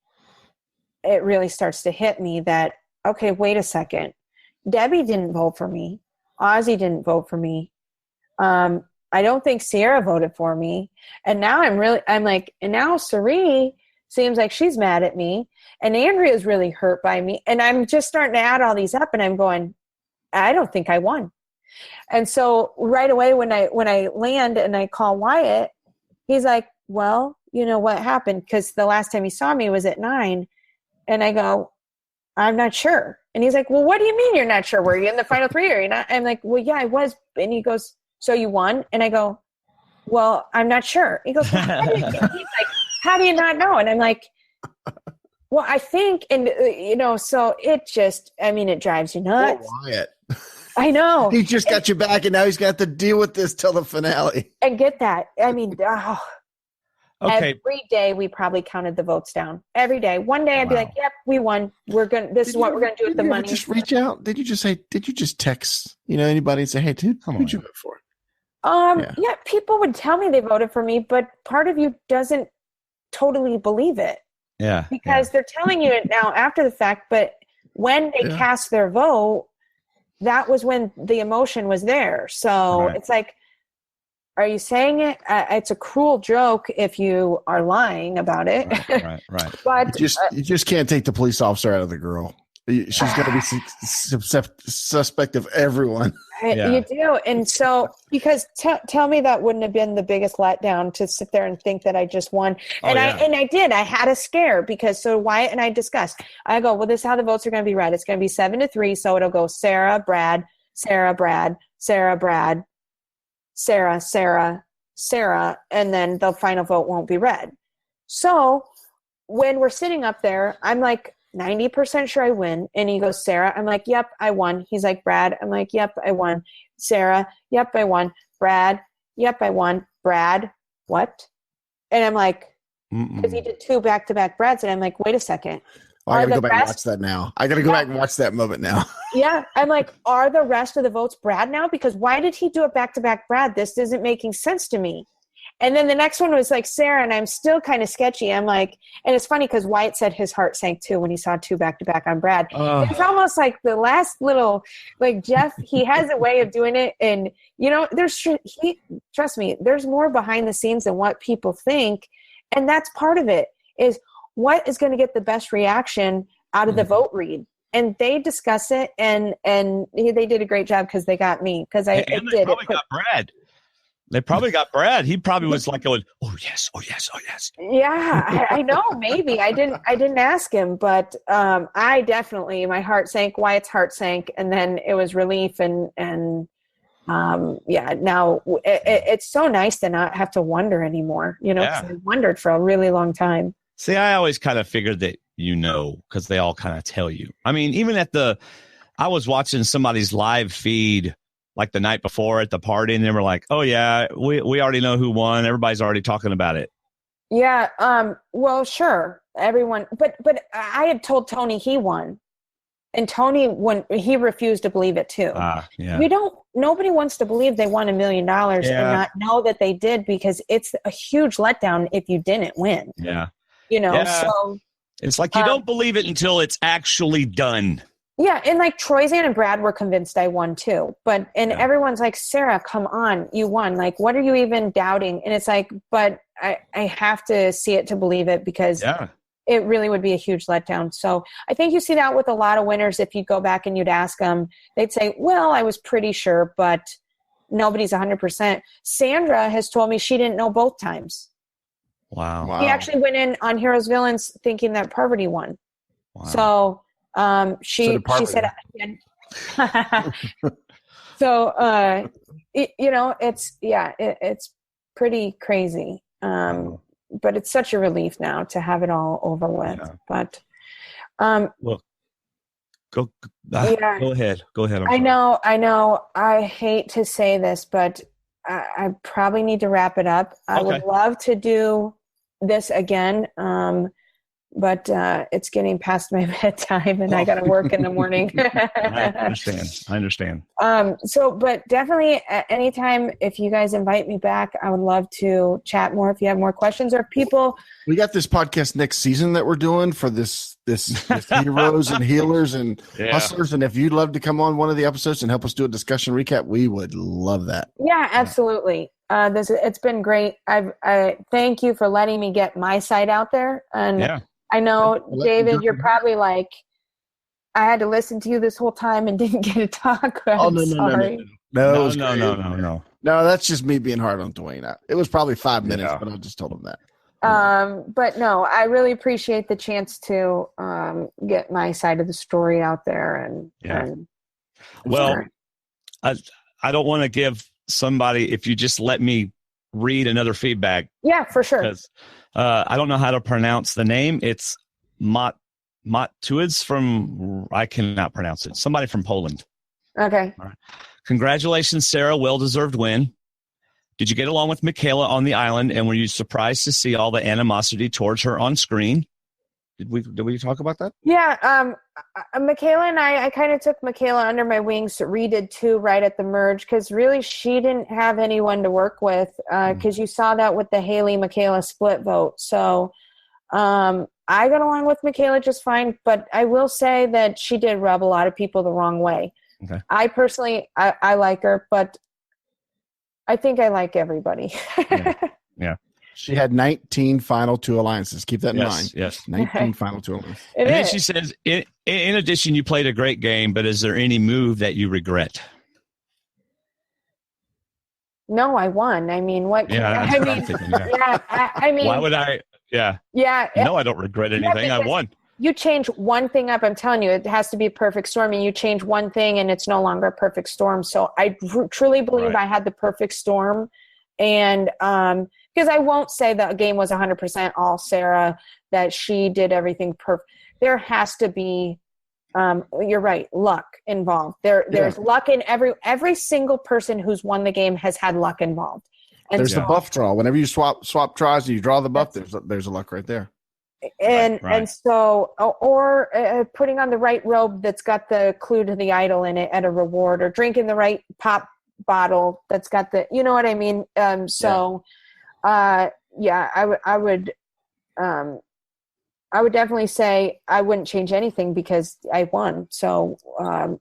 it really starts to hit me that, okay, wait a second. Debbie didn't vote for me. Ozzy didn't vote for me. I don't think Sierra voted for me. And now and now Sari seems like she's mad at me, and Andrea's really hurt by me. And I'm just starting to add all these up, and I'm going, I don't think I won. And so right away when I land and I call Wyatt, he's like, well, you know what happened? Because the last time he saw me was at 9. And I go, I'm not sure. And he's like, well, what do you mean you're not sure? Were you in the final 3 or you're not? I'm like, well, yeah, I was. And he goes, so you won? And I go, well, I'm not sure. He goes, well, he's like, how do you not know? And I'm like, well, I think, and so it just, it drives you nuts. Oh, Wyatt. I know. He just got you back, and now he's got to deal with this till the finale. And get that. Okay. Every day we probably counted the votes down. Every day. One day I'd be like, yep, we won. This is what we're going to do with the money. Just reach out. Did you just text, anybody and say, hey, dude, who'd you vote for? Yeah, people would tell me they voted for me, but part of you doesn't totally believe it. Yeah. Because they're telling you it now after the fact, but when they cast their vote, that was when the emotion was there. So It's like, are you saying it? It's a cruel joke if you are lying about it. Right. But you just can't take the police officer out of the girl. She's got to be suspect of everyone. You do. And so, because tell me that wouldn't have been the biggest letdown to sit there and think that I just won. And I did. I had a scare because Wyatt and I discussed. I go, well, this is how the votes are going to be read. It's going to be 7-3. So it'll go Sarah, Brad, Sarah, Brad, Sarah, Brad, Sarah, Sarah, Sarah, and then the final vote won't be read. So when we're sitting up there, I'm like 90% sure I win. And he goes, Sarah. I'm like, yep, I won. He's like, Brad. I'm like, yep, I won. Sarah. Yep, I won. Brad. Yep, I won. Brad. What? And I'm like, because he did 2 back-to-back Brads. And I'm like, wait a second. I got to go back and watch that now. I got to go back and watch that moment now. Yeah. I'm like, are the rest of the votes Brad now? Because why did he do a back-to-back Brad? This isn't making sense to me. And then the next one was like Sarah, and I'm still kind of sketchy. I'm like, and it's funny because Wyatt said his heart sank too when he saw 2 back-to-back on Brad. It's almost like the last little, like Jeff, he has a way of doing it. And, trust me, there's more behind the scenes than what people think. And that's part of it is what is going to get the best reaction out of the vote read. And they discuss it, and they did a great job because they got me. Because they probably got Brad. They probably got Brad. He probably was like going, oh yes, oh yes, oh yes. Yeah, I know. Maybe I didn't ask him, but I definitely, my heart sank. Wyatt's heart sank, and then it was relief, and now it's so nice to not have to wonder anymore. 'Cause I wondered for a really long time. See, I always kind of figured that because they all kind of tell you. I mean, even I was watching somebody's live feed like the night before at the party, and they were like, oh, yeah, we already know who won. Everybody's already talking about it. Yeah, well, sure, everyone. But I had told Tony he won. And Tony, when he refused to believe it too. Nobody wants to believe they won $1 million and not know that they did, because it's a huge letdown if you didn't win. Yeah. So it's like you don't believe it until it's actually done. Yeah, and like Troyzan and Brad were convinced I won too. Everyone's like, Sarah, come on, you won. Like, what are you even doubting? And it's like, but I have to see it to believe it, because it really would be a huge letdown. So I think you see that with a lot of winners. If you go back and you'd ask them, they'd say, well, I was pretty sure, but nobody's 100%. Sandra has told me she didn't know both times. Wow. He actually went in on Heroes Villains thinking that Parvati won. Wow. So she said, so it's pretty crazy. But it's such a relief now to have it all over with. Yeah. But well, go ahead. I know. I hate to say this, but I probably need to wrap it up. I would love to do this again. But it's getting past my bedtime, and I got to work in the morning. I understand. But definitely anytime, if you guys invite me back, I would love to chat more if you have more questions, or people. We got this podcast next season that we're doing for this heroes and healers and hustlers. And if you'd love to come on one of the episodes and help us do a discussion recap, we would love that. Yeah, absolutely. It's been great. I thank you for letting me get my side out there. And I know, David, you're probably like, I had to listen to you this whole time and didn't get to talk. I'm sorry. No, no. No, that's just me being hard on Dwayne. It was probably 5 minutes, but I just told him that. But no, I really appreciate the chance to get my side of the story out there. And well, I don't want to give somebody, if you just let me read another feedback. Yeah, for sure. Because I don't know how to pronounce the name. It's Matuids from, I cannot pronounce it. Somebody from Poland. Okay. All right. Congratulations, Sarah. Well-deserved win. Did you get along with Michaela on the island, and were you surprised to see all the animosity towards her on screen? Did we talk about that? Yeah, Michaela and I kind of took Michaela under my wings. We did too right at the merge because really she didn't have anyone to work with because you saw that with the Haley-Michaela split vote. So I got along with Michaela just fine, but I will say that she did rub a lot of people the wrong way. Okay. I personally, I like her, but I think I like everybody. Yeah. She had 19 final two alliances. Keep that in mind. Yes. 19 final two alliances. And then she says, in addition, you played a great game, but is there any move that you regret? No, I won. I mean, what? I mean, why would I? Yeah. Yeah. No, I don't regret anything. I won. You change one thing up, I'm telling you, it has to be a perfect storm, and you change one thing and it's no longer a perfect storm. So I truly believe I had the perfect storm. And because I won't say the game was 100% all Sarah, that she did everything perfect. There has to be, you're right, luck involved. There's luck in every single person who's won the game has had luck involved. And there's the buff draw. Whenever you swap tries and you draw the buff, there's a luck right there. And so, or putting on the right robe that's got the clue to the idol in it at a reward, or drinking the right pop bottle that's got the, you know what I mean? I would definitely say I wouldn't change anything because I won. So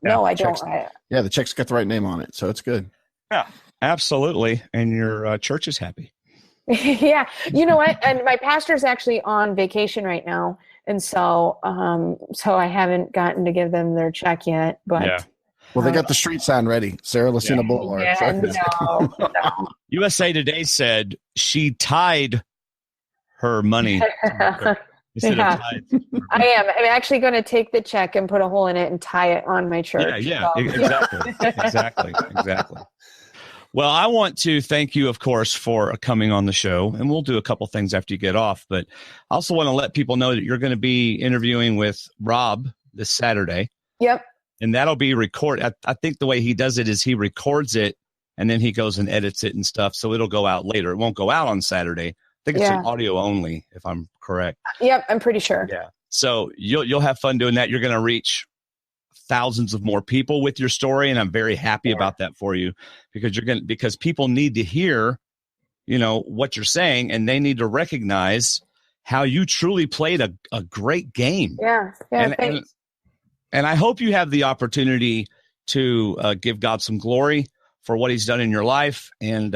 no, I don't. The check's got the right name on it, so it's good. Yeah, absolutely. And your church is happy. Yeah, you know what? And my pastor's actually on vacation right now, and so I haven't gotten to give them their check yet. But well, they got the street sign ready, Sarah Lacina Boulevard. No. USA Today said she tied her money. Instead of tied. I am. I'm actually going to take the check and put a hole in it and tie it on my church. Exactly. Well, I want to thank you, of course, for coming on the show, and we'll do a couple things after you get off. But I also want to let people know that you're going to be interviewing with Rob this Saturday. Yep. And that'll be recorded. I think the way he does it is he records it, and then he goes and edits it and stuff. So it'll go out later. It won't go out on Saturday. I think it's an audio only, if I'm correct. Yep, I'm pretty sure. Yeah. So you'll have fun doing that. You're going to reach thousands of more people with your story, and I'm very happy about that for you, because people need to hear, what you're saying, and they need to recognize how you truly played a great game. Yeah. Thanks. And I hope you have the opportunity to give God some glory for what He's done in your life, and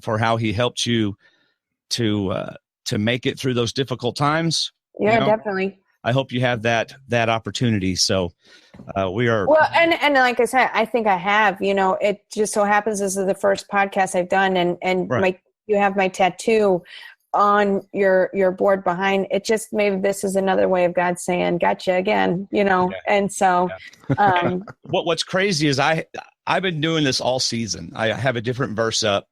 for how He helped you to make it through those difficult times. Yeah, definitely. I hope you have that opportunity. So we are well, and like I said, I think I have. It just so happens this is the first podcast I've done, and you have my tattoo on your board behind. It just maybe this is another way of God saying, "Gotcha again," And so, what's crazy is I've been doing this all season. I have a different verse up.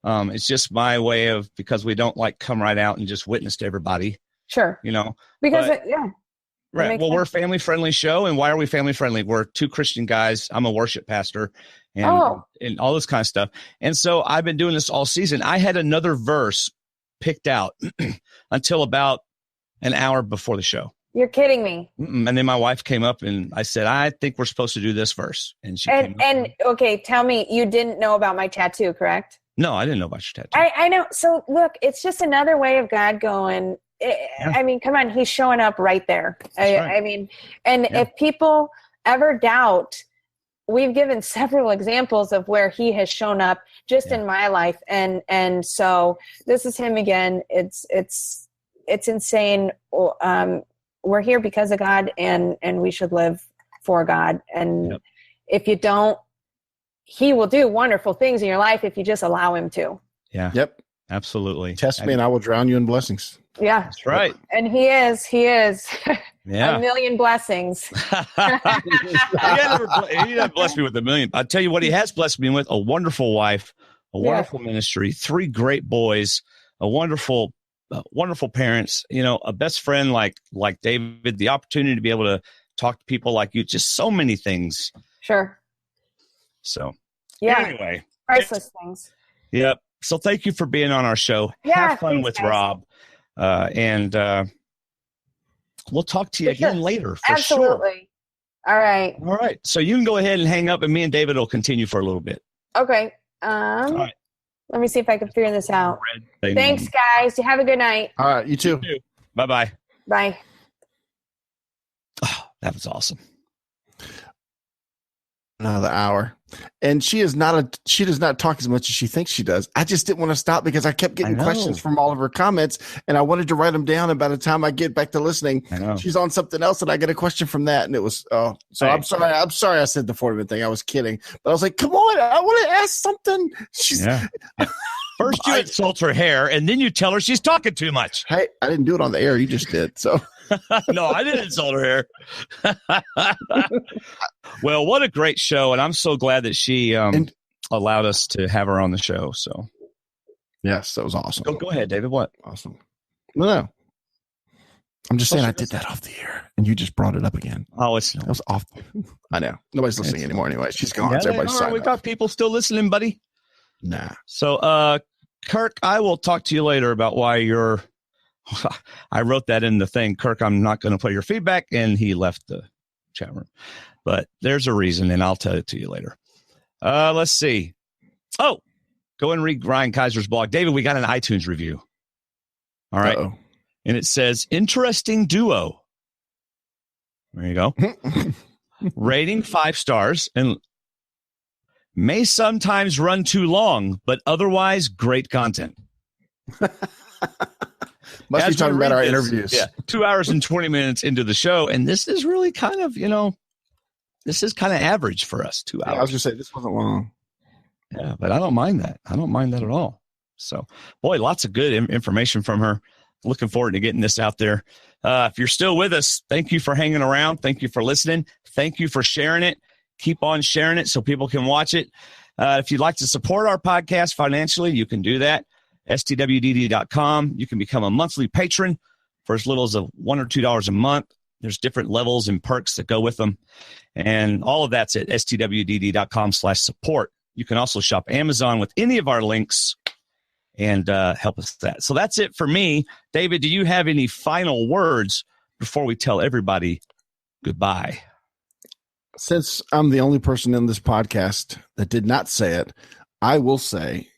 It's just my way of, because we don't come right out and just witness to everybody. Sure. Because right. Well, we're a family friendly show. And why are we family friendly? We're two Christian guys. I'm a worship pastor and all this kind of stuff. And so I've been doing this all season. I had another verse picked out until about an hour before the show. You're kidding me. And then my wife came up and I said, I think we're supposed to do this verse. And she okay, tell me, you didn't know about my tattoo, correct? No, I didn't know about your tattoo. I know. So look, it's just another way of God going, I mean, come on, He's showing up right there. I mean, if people ever doubt, we've given several examples of where He has shown up just in my life. And so this is Him again. It's insane. We're here because of God, and we should live for God. And if you don't, he will do wonderful things in your life if you just allow him to. Yeah. Yep. Absolutely. Test me and I will drown you in blessings. Yeah. That's right. And he is. Yeah. A million blessings. He hasn't blessed me with a million. I'll tell you what he has blessed me with: a wonderful wife, a wonderful ministry, 3 great boys, a wonderful parents, a best friend like David, the opportunity to be able to talk to people like you, just so many things. Sure. So anyway, priceless things. Yep. So thank you for being on our show. Yeah, have fun with guys. Rob. And we'll talk to you again later. For Absolutely. Sure. All right. So you can go ahead and hang up, and me and David will continue for a little bit. Okay. All right. Let me see if I can figure this out. Thanks, guys. You have a good night. All right. You too. Bye-bye. Bye. Oh, that was awesome. Another hour. And she does not talk as much as she thinks she does. I just didn't want to stop because I kept getting questions from all of her comments, and I wanted to write them down. And by the time I get back to listening, she's on something else, and I get a question from that, and it was so. I'm sorry I said the 40-minute thing. I was kidding, but I was like, come on, I want to ask something. She's first you insult her hair, and then you tell her she's talking too much. Hey, I didn't do it on the air. You just did. So. No, I didn't insult her hair. Well, what a great show, and I'm so glad that she allowed us to have her on the show. So, yes, that was awesome. Go ahead, David. What? Awesome. No. I'm just saying I did that off the air, and you just brought it up again. Oh, that was off. I know. Nobody's listening anymore anyway. She's gone. We got people still listening, buddy. Nah. So, Kirk, I will talk to you later about why you're I wrote that in the thing, Kirk, I'm not going to play your feedback, and he left the chat room. But there's a reason, and I'll tell it to you later. Let's see. Oh, go and read Ryan Kaiser's blog. David, we got an iTunes review. All right. Uh-oh. And it says, interesting duo. There you go. Rating 5 stars, and may sometimes run too long, but otherwise great content. Must be talking about our interviews. Yeah, 2 hours and 20 minutes into the show, and this is really kind of, this is kind of average for us. 2 hours. I was going to say this wasn't long. Yeah, but I don't mind that. I don't mind that at all. So, boy, lots of good information from her. Looking forward to getting this out there. If you're still with us, thank you for hanging around. Thank you for listening. Thank you for sharing it. Keep on sharing it so people can watch it. If you'd like to support our podcast financially, you can do that. STWDD.com. You can become a monthly patron for as little as $1 or $2 a month. There's different levels and perks that go with them. And all of that's at STWDD.com/support. You can also shop Amazon with any of our links and help us with that. So that's it for me. David, do you have any final words before we tell everybody goodbye? Since I'm the only person in this podcast that did not say it, I will say,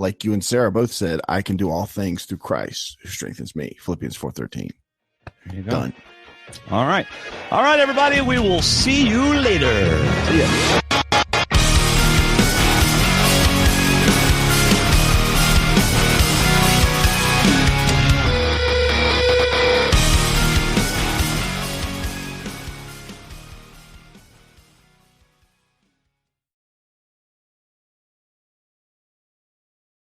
like you and Sarah both said, I can do all things through Christ who strengthens me. Philippians 4:13. There you go. Done. All right. All right, everybody. We will see you later. See ya.